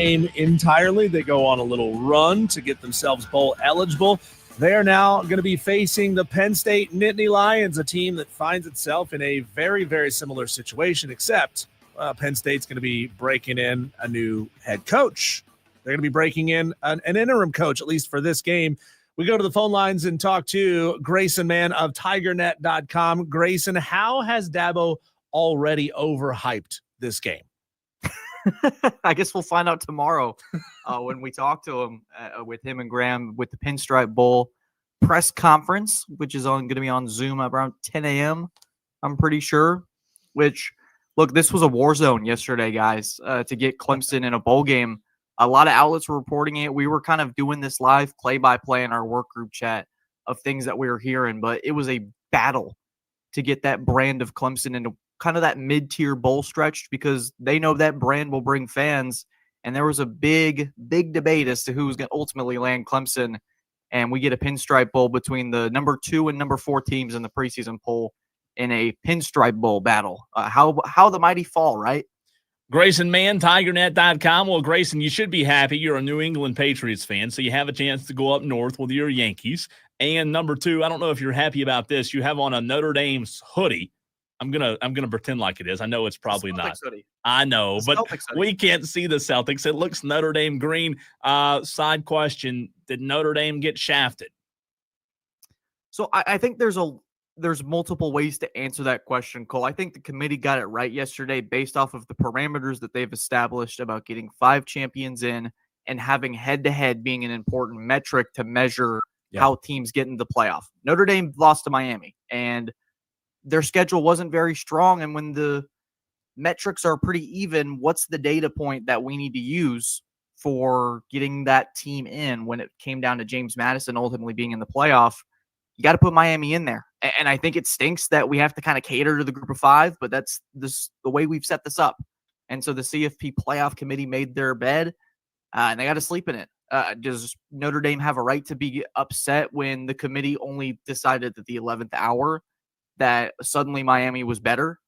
game entirely. They go on a little run to get themselves bowl eligible. They are now going to be facing the Penn State Nittany Lions, a team that finds itself in a very, very similar situation, except Penn State's going to be breaking in a new head coach. They're going to be breaking in an interim coach, at least for this game. We go to the phone lines and talk to Grayson Mann of TigerNet.com. Grayson, how has Dabo already overhyped this game? I guess we'll find out tomorrow when we talk to him with him and Graham with the Pinstripe Bowl press conference, which is going to be on Zoom around 10 a.m., I'm pretty sure. Which, look, this was a war zone yesterday, guys, to get Clemson in a bowl game. A lot of outlets were reporting it. We were kind of doing this live play-by-play in our work group chat of things that we were hearing, but it was a battle to get that brand of Clemson into kind of that mid-tier bowl stretch because they know that brand will bring fans. And there was a big debate as to who's going to ultimately land Clemson. And we get a Pinstripe Bowl between the number 2 and number 4 teams in the preseason poll in a Pinstripe Bowl battle. How the mighty fall, right? Grayson Mann, TigerNet.com. Well, Grayson, you should be happy. You're a New England Patriots fan, so you have a chance to go up north with your Yankees. And number 2, I don't know if you're happy about this. You have on a Notre Dame's hoodie. I'm gonna pretend like it is. I know it's probably not. Hoodie. I know, but we can't see the Celtics. It looks Notre Dame green. Side question: did Notre Dame get shafted? So I think there's multiple ways to answer that question, Cole. I think the committee got it right yesterday based off of the parameters that they've established about getting 5 champions in and having head-to-head being an important metric to measure how teams get into the playoff. Notre Dame lost to Miami, and their schedule wasn't very strong. And when the metrics are pretty even, what's the data point that we need to use for getting that team in when it came down to James Madison ultimately being in the playoff? You got to put Miami in there. And I think it stinks that we have to kind of cater to the group of 5, but that's the way we've set this up. And so the CFP playoff committee made their bed, and they got to sleep in it. Does Notre Dame have a right to be upset when the committee only decided at the 11th hour that suddenly Miami was better?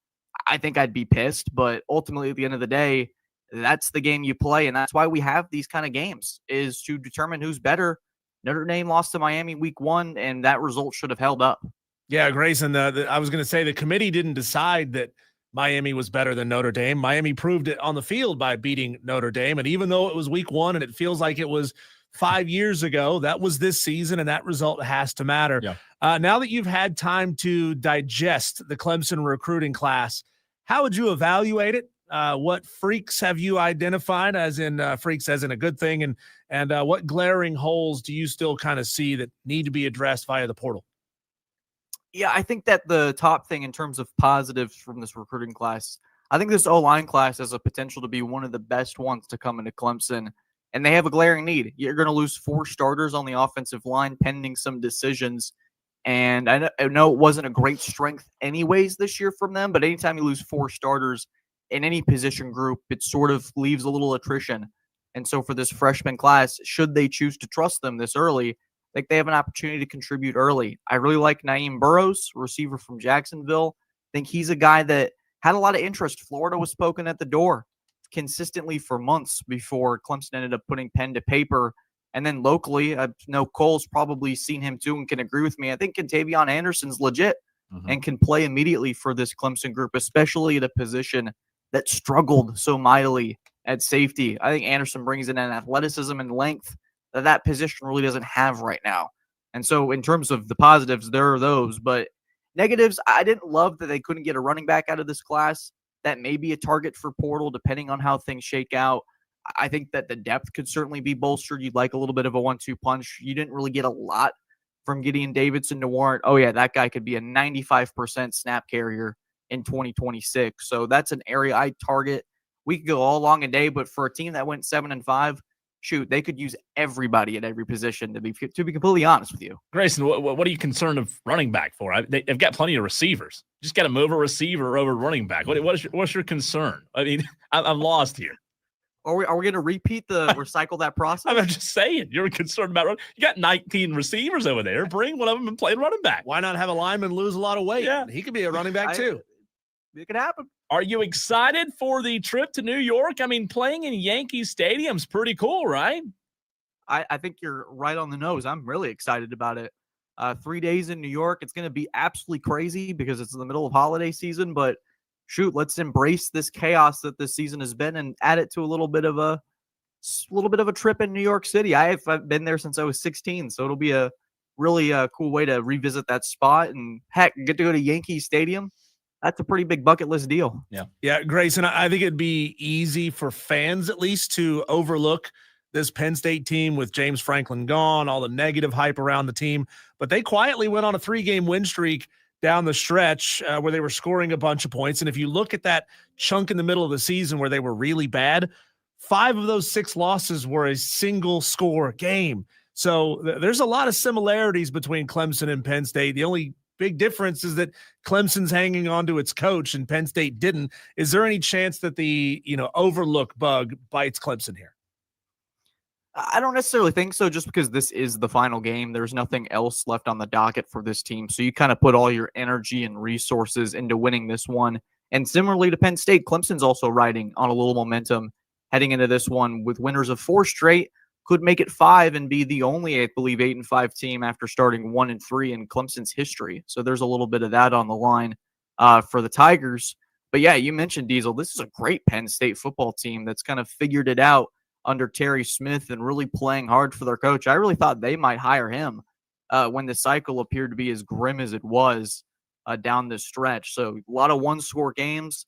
I think I'd be pissed, but ultimately at the end of the day, that's the game you play. And that's why we have these kind of games, is to determine who's better. Notre Dame lost to Miami week 1, and that result should have held up. Yeah, Grayson, I was going to say the committee didn't decide that Miami was better than Notre Dame. Miami proved it on the field by beating Notre Dame. And even though it was week 1 and it feels like it was 5 years ago, that was this season, and that result has to matter. Yeah. Now that you've had time to digest the Clemson recruiting class, how would you evaluate it? What freaks have you identified, as in freaks as in a good thing, and what glaring holes do you still kind of see that need to be addressed via the portal? Yeah, I think that the top thing in terms of positives from this recruiting class, I think this O-line class has a potential to be one of the best ones to come into Clemson, and they have a glaring need. You're going to lose 4 starters on the offensive line pending some decisions, and I know it wasn't a great strength anyways this year from them, but anytime you lose 4 starters in any position group, it sort of leaves a little attrition. And so for this freshman class, should they choose to trust them this early, I think they have an opportunity to contribute early. I really like Naeem Burrows, receiver from Jacksonville. I think he's a guy that had a lot of interest. Florida was poking at the door consistently for months before Clemson ended up putting pen to paper. And then locally, I know Cole's probably seen him too and can agree with me. I think Contavion Anderson's legit and can play immediately for this Clemson group, especially at a position that struggled so mightily at safety. I think Anderson brings in an athleticism and length that position really doesn't have right now. And so in terms of the positives, there are those. But negatives, I didn't love that they couldn't get a running back out of this class. That may be a target for portal, depending on how things shake out. I think that the depth could certainly be bolstered. You'd like a little bit of a 1-2 punch. You didn't really get a lot from Gideon Davidson to warrant, oh yeah, that guy could be a 95% snap carrier in 2026. So that's an area I'd target. We could go all along a day, but for a team that went 7-5, shoot, they could use everybody at every position, to be completely honest with you. Grayson, what are you concerned of running back for? They've got plenty of receivers. Just got to move a receiver over running back. What's your concern? I mean, I'm lost here. Are we going to recycle that process? I'm just saying, you're concerned about running. You got 19 receivers over there. Bring one of them and play running back. Why not have a lineman lose a lot of weight? Yeah. He could be a running back too. It could happen. Are you excited for the trip to New York? I mean, playing in Yankee Stadium's pretty cool, right? I think you're right on the nose. I'm really excited about it. 3 days in New York. It's going to be absolutely crazy because it's in the middle of holiday season. But shoot, let's embrace this chaos that this season has been and add it to a little bit of a trip in New York City. I've been there since I was 16, so it'll be a really cool way to revisit that spot. And heck, get to go to Yankee Stadium. That's a pretty big bucket list deal. Yeah, Grayson, I think it'd be easy for fans at least to overlook this Penn State team with James Franklin gone, all the negative hype around the team. But they quietly went on a 3-game win streak down the stretch where they were scoring a bunch of points. And if you look at that chunk in the middle of the season where they were really bad, 5 of those 6 losses were a single score game. So there's a lot of similarities between Clemson and Penn State. The only big difference is that Clemson's hanging on to its coach and Penn State didn't. Is there any chance that the overlook bug bites Clemson here? I don't necessarily think so, just because this is the final game. There's nothing else left on the docket for this team. So you kind of put all your energy and resources into winning this one. And similarly to Penn State, Clemson's also riding on a little momentum heading into this one with winners of 4 straight, could make it 5 and be the only, I believe, 8-5 team after starting 1-3 in Clemson's history. So there's a little bit of that on the line for the Tigers. But yeah, you mentioned Diesel. This is a great Penn State football team that's kind of figured it out under Terry Smith and really playing hard for their coach. I really thought they might hire him when the cycle appeared to be as grim as it was down this stretch. So a lot of one-score games.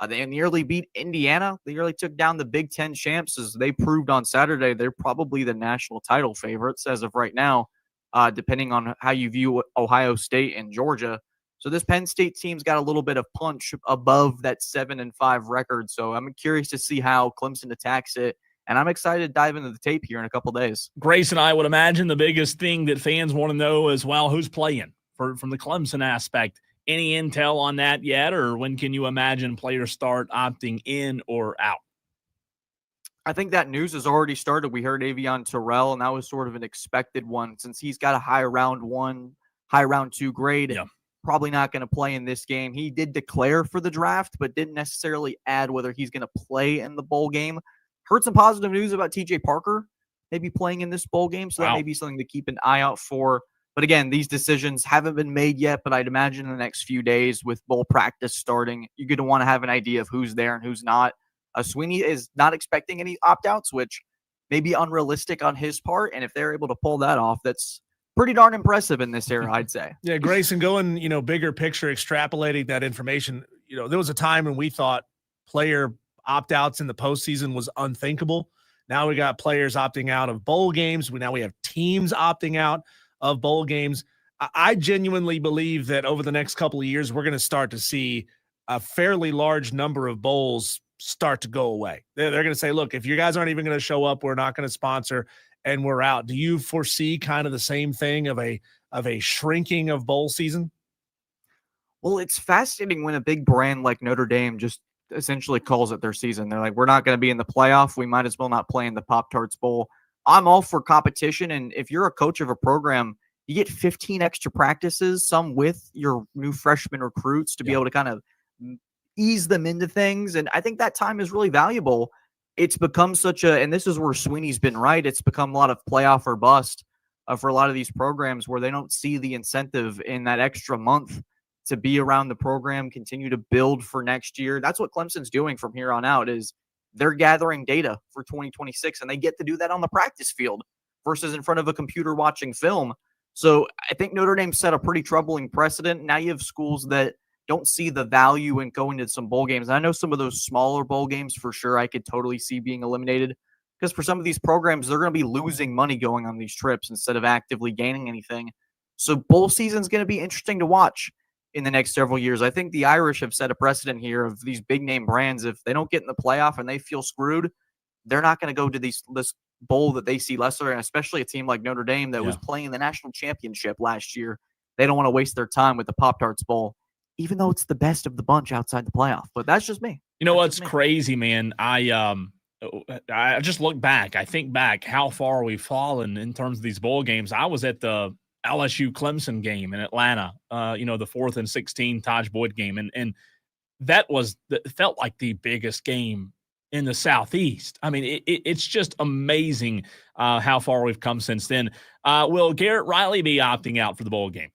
They nearly beat Indiana. They nearly took down the Big Ten champs, as they proved on Saturday. They're probably the national title favorites as of right now, depending on how you view Ohio State and Georgia. So this Penn State team's got a little bit of punch above that 7-5 record. So I'm curious to see how Clemson attacks it. And I'm excited to dive into the tape here in a couple days. Grayson, I would imagine the biggest thing that fans want to know is, well, who's playing from the Clemson aspect. Any intel on that yet, or when can you imagine players start opting in or out? I think that news has already started. We heard Avion Terrell, and that was sort of an expected one since he's got a high round 2 grade. Yeah. Probably not going to play in this game. He did declare for the draft, but didn't necessarily add whether he's going to play in the bowl game. Heard some positive news about TJ Parker maybe playing in this bowl game, so that may be something to keep an eye out for. But again, these decisions haven't been made yet, but I'd imagine in the next few days with bowl practice starting, you're going to want to have an idea of who's there and who's not. Sweeney is not expecting any opt-outs, which may be unrealistic on his part. And if they're able to pull that off, that's pretty darn impressive in this era, I'd say. Yeah, Grayson, going, bigger picture, extrapolating that information, there was a time when we thought player opt-outs in the postseason was unthinkable. Now we got players opting out of bowl games. We have teams opting out of bowl games. I genuinely believe that over the next couple of years, we're going to start to see a fairly large number of bowls start to go away. They're going to say, look, if you guys aren't even going to show up, we're not going to sponsor and we're out. Do you foresee kind of the same thing of a shrinking of bowl season? Well, it's fascinating when a big brand like Notre Dame just essentially calls it their season. They're like, we're not going to be in the playoff. We might as well not play in the Pop-Tarts Bowl. I'm all for competition. And if you're a coach of a program, you get 15 extra practices, some with your new freshman recruits to be able to kind of ease them into things. And I think that time is really valuable. It's become and this is where Sweeney's been right. It's become a lot of playoff or bust for a lot of these programs where they don't see the incentive in that extra month to be around the program, continue to build for next year. That's what Clemson's doing from here on out, is they're gathering data for 2026, and they get to do that on the practice field versus in front of a computer watching film. So I think Notre Dame set a pretty troubling precedent. Now you have schools that don't see the value in going to some bowl games. And I know some of those smaller bowl games for sure I could totally see being eliminated, because for some of these programs, they're going to be losing money going on these trips instead of actively gaining anything. So bowl season is going to be interesting to watch in the next several years. I think the Irish have set a precedent here of these big name brands. If they don't get in the playoff and they feel screwed, they're not going to go to this bowl that they see lesser, and especially a team like Notre Dame that was playing the national championship last year. They don't want to waste their time with the Pop-Tarts Bowl, even though it's the best of the bunch outside the playoff. But that's just me. You know what's crazy, man? I just look back. I think back how far we've fallen in terms of these bowl games. I was at the LSU Clemson game in Atlanta, the 4th and 16 Taj Boyd game. And that felt like the biggest game in the Southeast. I mean, it's just amazing how far we've come since then. Will Garrett Riley be opting out for the bowl game?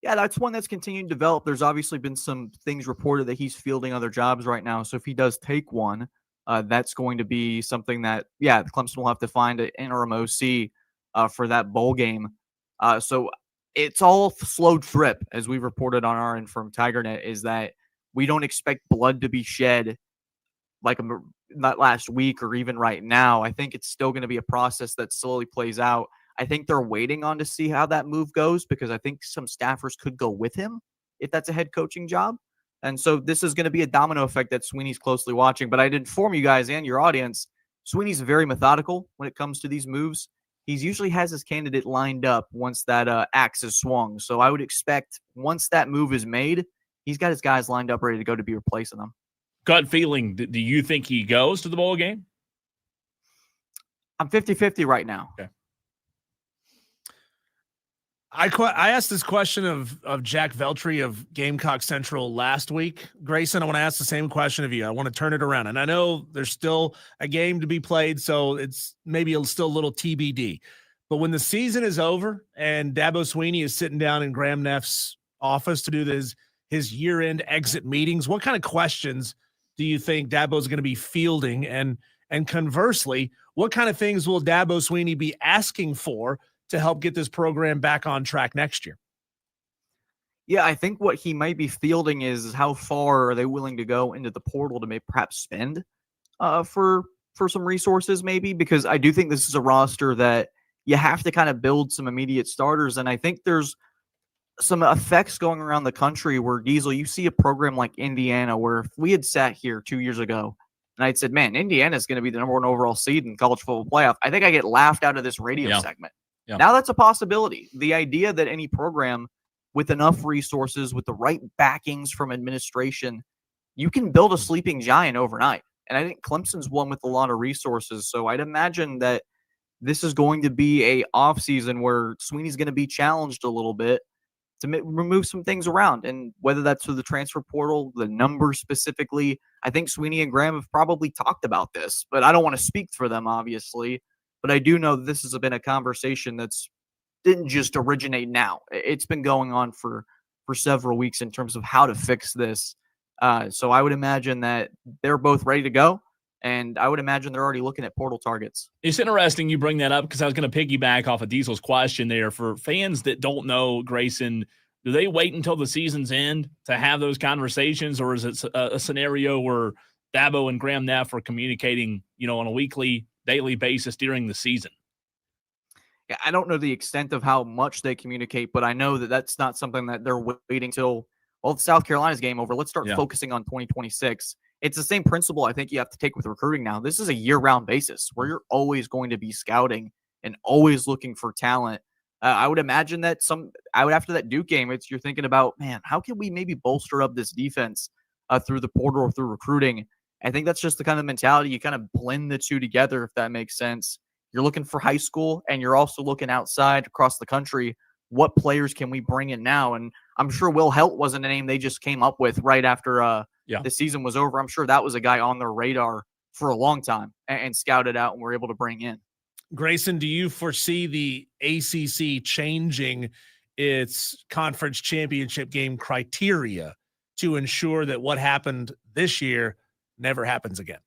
Yeah, that's one that's continuing to develop. There's obviously been some things reported that he's fielding other jobs right now. So if he does take one, that's going to be something that, Clemson will have to find an interim OC for that bowl game. So it's all slow drip, as we reported on our end from TigerNet, is that we don't expect blood to be shed like not last week or even right now. I think it's still going to be a process that slowly plays out. I think they're waiting on to see how that move goes, because I think some staffers could go with him if that's a head coaching job. And so this is going to be a domino effect that Sweeney's closely watching. But I'd inform you guys and your audience, Sweeney's very methodical when it comes to these moves. He usually has his candidate lined up once that axe is swung. So I would expect once that move is made, he's got his guys lined up ready to go to be replacing them. Gut feeling, do you think he goes to the bowl game? I'm 50-50 right now. Okay. I asked this question of Jack Veltri of Gamecock Central last week. Grayson, I want to ask the same question of you. I want to turn it around. And I know there's still a game to be played, so it's maybe still a little TBD. But when the season is over and Dabo Sweeney is sitting down in Graham Neff's office to do his year-end exit meetings, what kind of questions do you think Dabo's going to be fielding? And conversely, what kind of things will Dabo Sweeney be asking for to help get this program back on track next year? Yeah, I think what he might be fielding is how far are they willing to go into the portal to maybe perhaps spend for some resources maybe, because I do think this is a roster that you have to kind of build some immediate starters. And I think there's some effects going around the country where, Diesel, you see a program like Indiana, where if we had sat here 2 years ago and I'd said, man, Indiana is going to be the number one overall seed in college football playoff, I think I get laughed out of this radio segment. Yeah. Now that's a possibility. The idea that any program with enough resources, with the right backings from administration, you can build a sleeping giant overnight. And I think Clemson's one with a lot of resources. So I'd imagine that this is going to be a offseason where Sweeney's going to be challenged a little bit to remove some things around. And whether that's through the transfer portal, the numbers specifically, I think Sweeney and Graham have probably talked about this, but I don't want to speak for them, obviously. But I do know this has been a conversation that's didn't just originate now. It's been going on for several weeks in terms of how to fix this. So I would imagine that they're both ready to go, and I would imagine they're already looking at portal targets. It's interesting you bring that up, because I was going to piggyback off of Diesel's question there. For fans that don't know, Grayson, do they wait until the season's end to have those conversations, or is it a scenario where Dabo and Graham Neff are communicating, on a weekly, daily basis during the season? Yeah, I don't know the extent of how much they communicate, but I know that that's not something that they're waiting till, the South Carolina's game over. Let's start focusing on 2026. It's the same principle I think you have to take with recruiting now. This is a year-round basis where you're always going to be scouting and always looking for talent. I would imagine that after that Duke game, you're thinking about, man, how can we maybe bolster up this defense through the portal or through recruiting? I think that's just the kind of mentality. You kind of blend the two together, if that makes sense. You're looking for high school, and you're also looking outside across the country. What players can we bring in now? And I'm sure Will Helt wasn't a name they just came up with right after the season was over. I'm sure that was a guy on their radar for a long time and scouted out and were able to bring in. Grayson, do you foresee the ACC changing its conference championship game criteria to ensure that what happened this year never happens again?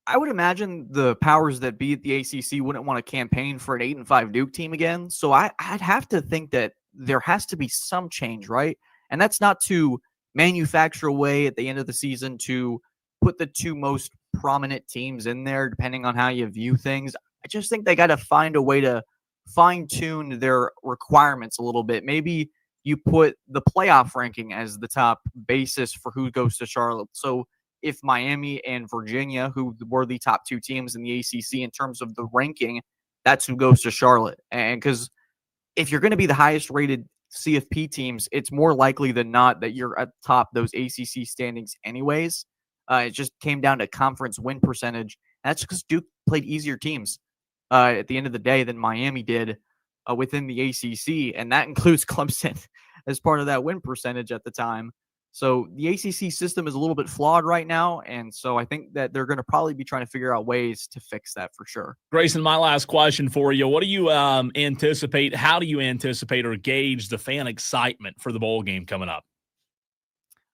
I would imagine the powers that be at the ACC wouldn't want to campaign for an 8-5 Duke team again. So I'd have to think that there has to be some change, right? And that's not to manufacture a way at the end of the season to put the two most prominent teams in there, depending on how you view things. I just think they got to find a way to fine-tune their requirements a little bit. Maybe you put the playoff ranking as the top basis for who goes to Charlotte. So if Miami and Virginia, who were the top two teams in the ACC in terms of the ranking, that's who goes to Charlotte. And because if you're going to be the highest rated CFP teams, it's more likely than not that you're at the top those ACC standings anyways. It just came down to conference win percentage. And that's because Duke played easier teams at the end of the day than Miami did within the ACC. And that includes Clemson as part of that win percentage at the time. So the ACC system is a little bit flawed right now, and so I think that they're going to probably be trying to figure out ways to fix that for sure. Grayson, my last question for you. What do you anticipate? How do you anticipate or gauge the fan excitement for the bowl game coming up?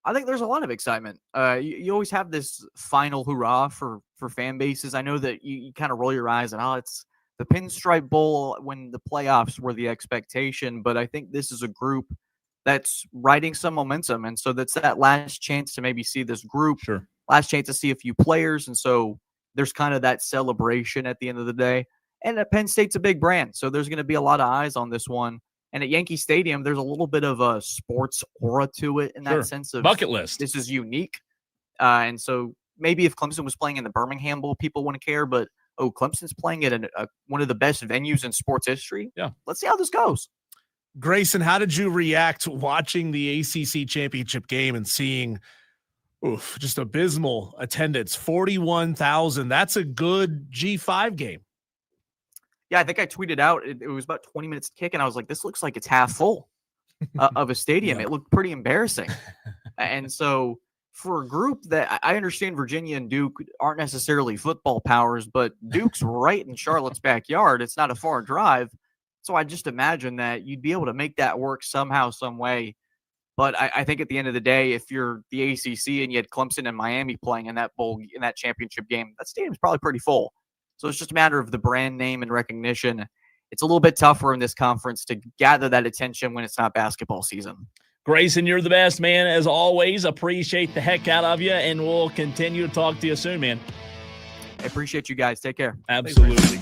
I think there's a lot of excitement. You always have this final hurrah for fan bases. I know that you kind of roll your eyes and, it's the Pinstripe Bowl when the playoffs were the expectation, but I think this is a group that's riding some momentum. And so that's that last chance to maybe see this group, last chance to see a few players. And so there's kind of that celebration at the end of the day. And Penn State's a big brand, so there's going to be a lot of eyes on this one. And at Yankee Stadium, there's a little bit of a sports aura to it in that sense of bucket list. This is unique. And so maybe if Clemson was playing in the Birmingham Bowl, people wouldn't care. But, Clemson's playing at one of the best venues in sports history. Yeah. Let's see how this goes. Grayson, how did you react watching the ACC championship game and seeing just abysmal attendance, 41,000? That's a good G5 game. Yeah, I think I tweeted out, it was about 20 minutes to kick, and I was like, this looks like it's half full of a stadium. It looked pretty embarrassing. And so for a group that I understand Virginia and Duke aren't necessarily football powers, but Duke's right in Charlotte's backyard. It's not a far drive. So I just imagine that you'd be able to make that work somehow, some way. But I think at the end of the day, if you're the ACC and you had Clemson and Miami playing in that championship game, that stadium's probably pretty full. So it's just a matter of the brand name and recognition. It's a little bit tougher in this conference to gather that attention when it's not basketball season. Grayson, you're the best, man. As always, appreciate the heck out of you, and we'll continue to talk to you soon, man. I appreciate you guys. Take care. Absolutely.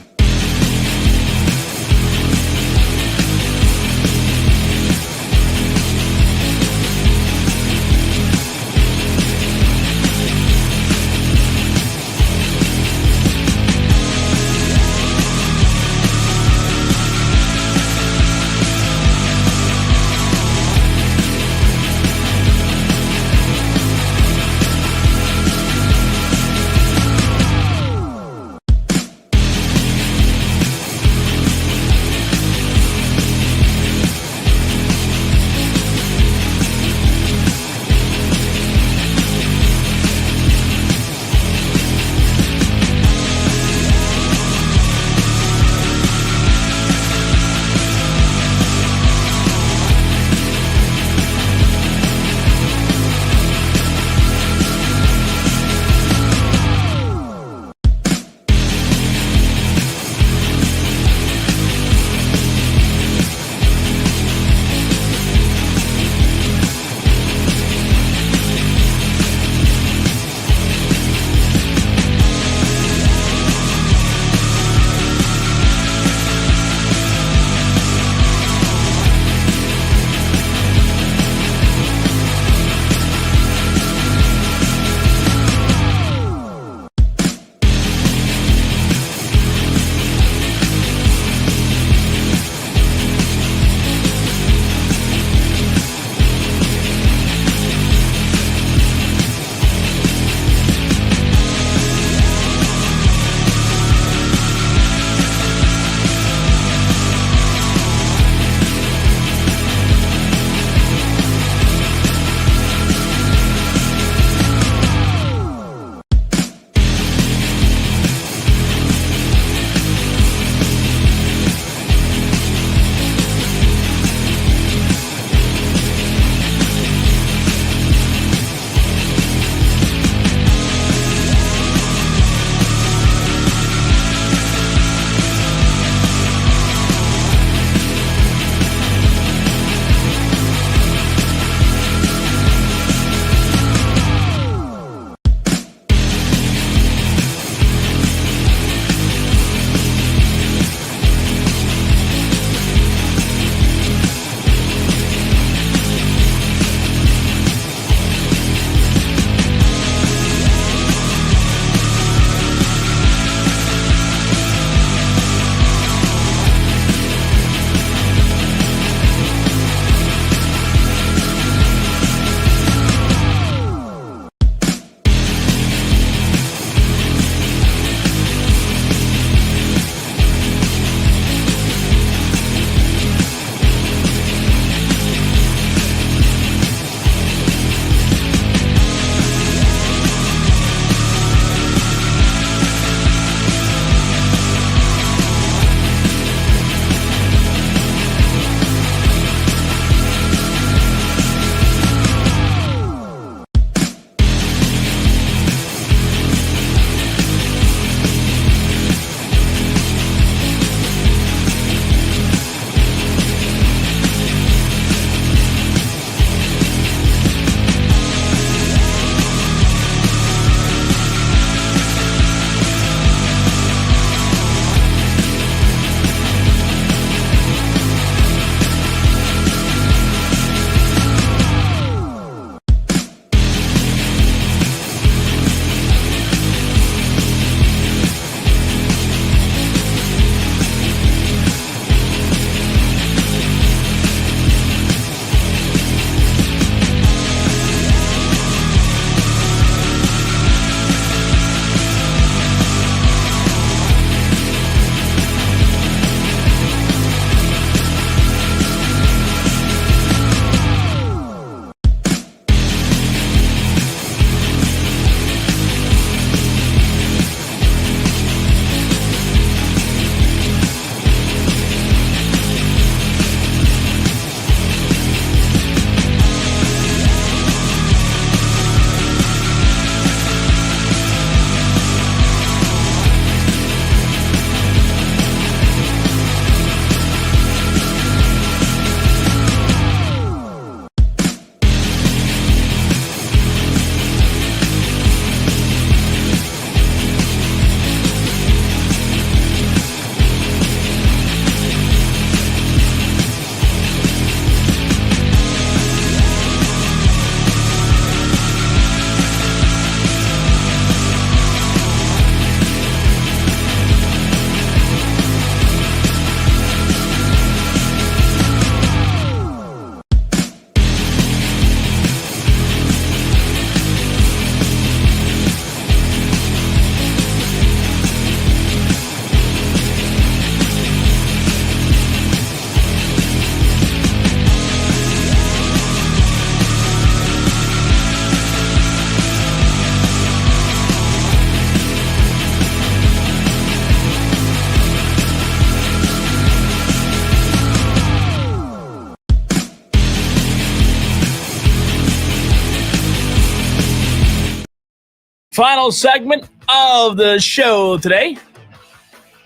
Final segment of the show today.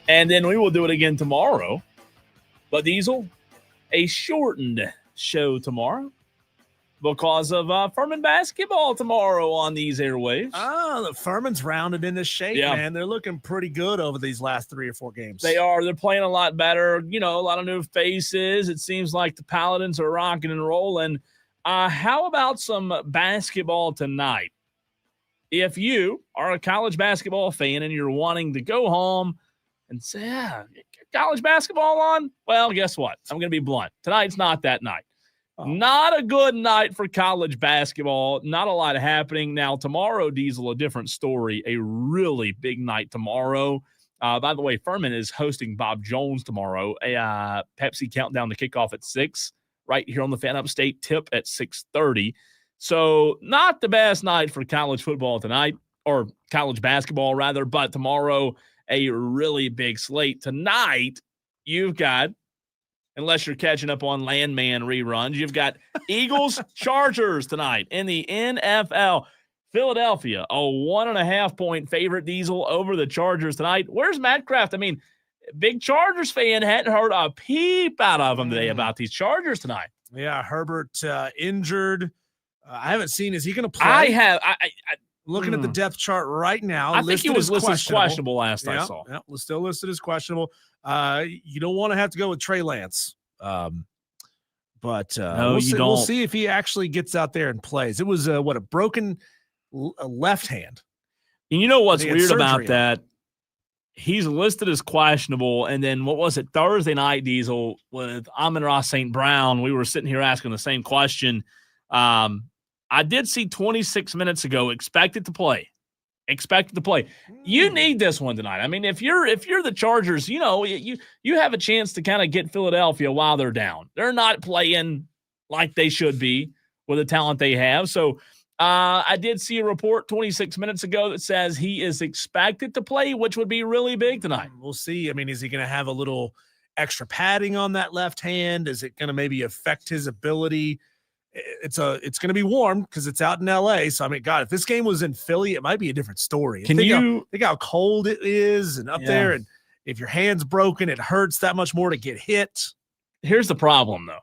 And then we will do it again tomorrow. But Diesel, a shortened show tomorrow because of Furman basketball tomorrow on these airwaves. Oh, the Furman's rounded into shape, man. They're looking pretty good over these last 3 or 4 games. They are. They're playing a lot better. You know, a lot of new faces. It seems like the Paladins are rocking and rolling. How about some basketball tonight? If you are a college basketball fan and you're wanting to go home and say, yeah, college basketball on, well, guess what? I'm going to be blunt. Tonight's not that night. Not a good night for college basketball. Not a lot happening. Now, tomorrow, Diesel, a different story. A really big night tomorrow. By the way, Furman is hosting Bob Jones tomorrow. A Pepsi countdown to kickoff at 6, right here on the Fan Upstate, tip at 6:30. So not the best night for college football tonight, or college basketball, rather, but tomorrow, a really big slate. Tonight, you've got, unless you're catching up on Landman reruns, you've got Eagles Chargers tonight in the NFL. Philadelphia, a 1.5-point favorite, Diesel, over the Chargers tonight. Where's Matt Kraft? I mean, big Chargers fan, hadn't heard a peep out of him today about these Chargers tonight. Yeah, Herbert injured. I haven't seen. Is he going to play? I have. Looking at the depth chart right now. I think he was listed as questionable last I saw. Yeah, was still listed as questionable. You don't want to have to go with Trey Lance. But no, we'll see if he actually gets out there and plays. It was a broken left hand. And you know what's weird about that? He's listed as questionable, and then what was it, Thursday night, Diesel, with Amon-Ra St. Brown, we were sitting here asking the same question. I did see 26 minutes ago, expected to play. You need this one tonight. I mean, if you're the Chargers, you know, you have a chance to kind of get Philadelphia while they're down. They're not playing like they should be with the talent they have. So I did see a report 26 minutes ago that says he is expected to play, which would be really big tonight. We'll see. I mean, is he going to have a little extra padding on that left hand? Is it going to maybe affect his ability? It's going to be warm because it's out in LA. So I mean, God, if this game was in Philly, it might be a different story. Think how cold it is and up there, and if your hand's broken, it hurts that much more to get hit. Here's the problem, though.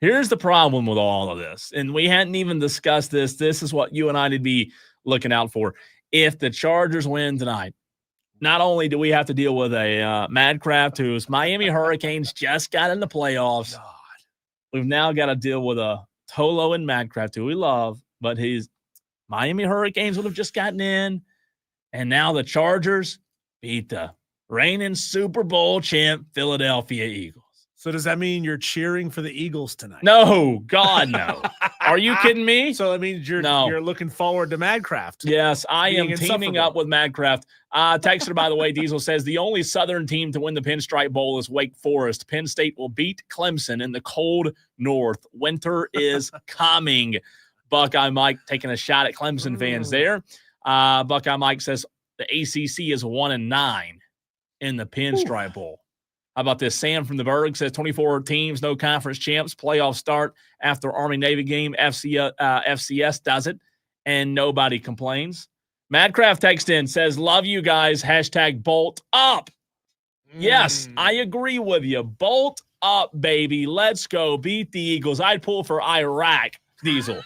Here's the problem with all of this, and we hadn't even discussed this. This is what you and I need to be looking out for. If the Chargers win tonight, not only do we have to deal with a Mad Kraft, whose Miami Hurricanes just got in the playoffs, we've now got to deal with a Tolo and Madcraft, who we love, but his Miami Hurricanes would have just gotten in, and now the Chargers beat the reigning Super Bowl champ Philadelphia Eagles. So does that mean you're cheering for the Eagles tonight? No, God, no. Are you kidding me? So that means you're looking forward to Madcraft. Yes, I am teaming up with Madcraft. Texter, by the way, Diesel says the only Southern team to win the Pinstripe Bowl is Wake Forest. Penn State will beat Clemson in the cold North. Winter is coming. Buckeye Mike taking a shot at Clemson fans there. Buckeye Mike says the ACC is 1-9 in the Pinstripe Bowl. How about this? Sam from the Berg says 24 teams, no conference champs. Playoff start after Army-Navy game. FCS does it, and nobody complains. Madcraft text in, says, love you guys, hashtag bolt up. Yes, I agree with you. Bolt up, baby. Let's go. Beat the Eagles. I'd pull for Iraq, Diesel,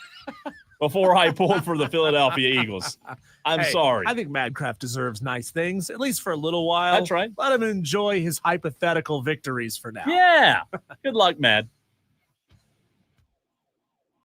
before I pulled for the Philadelphia Eagles. I'm sorry. I think Madcraft deserves nice things, at least for a little while. That's right. Let him enjoy his hypothetical victories for now. Yeah. Good luck, Mad.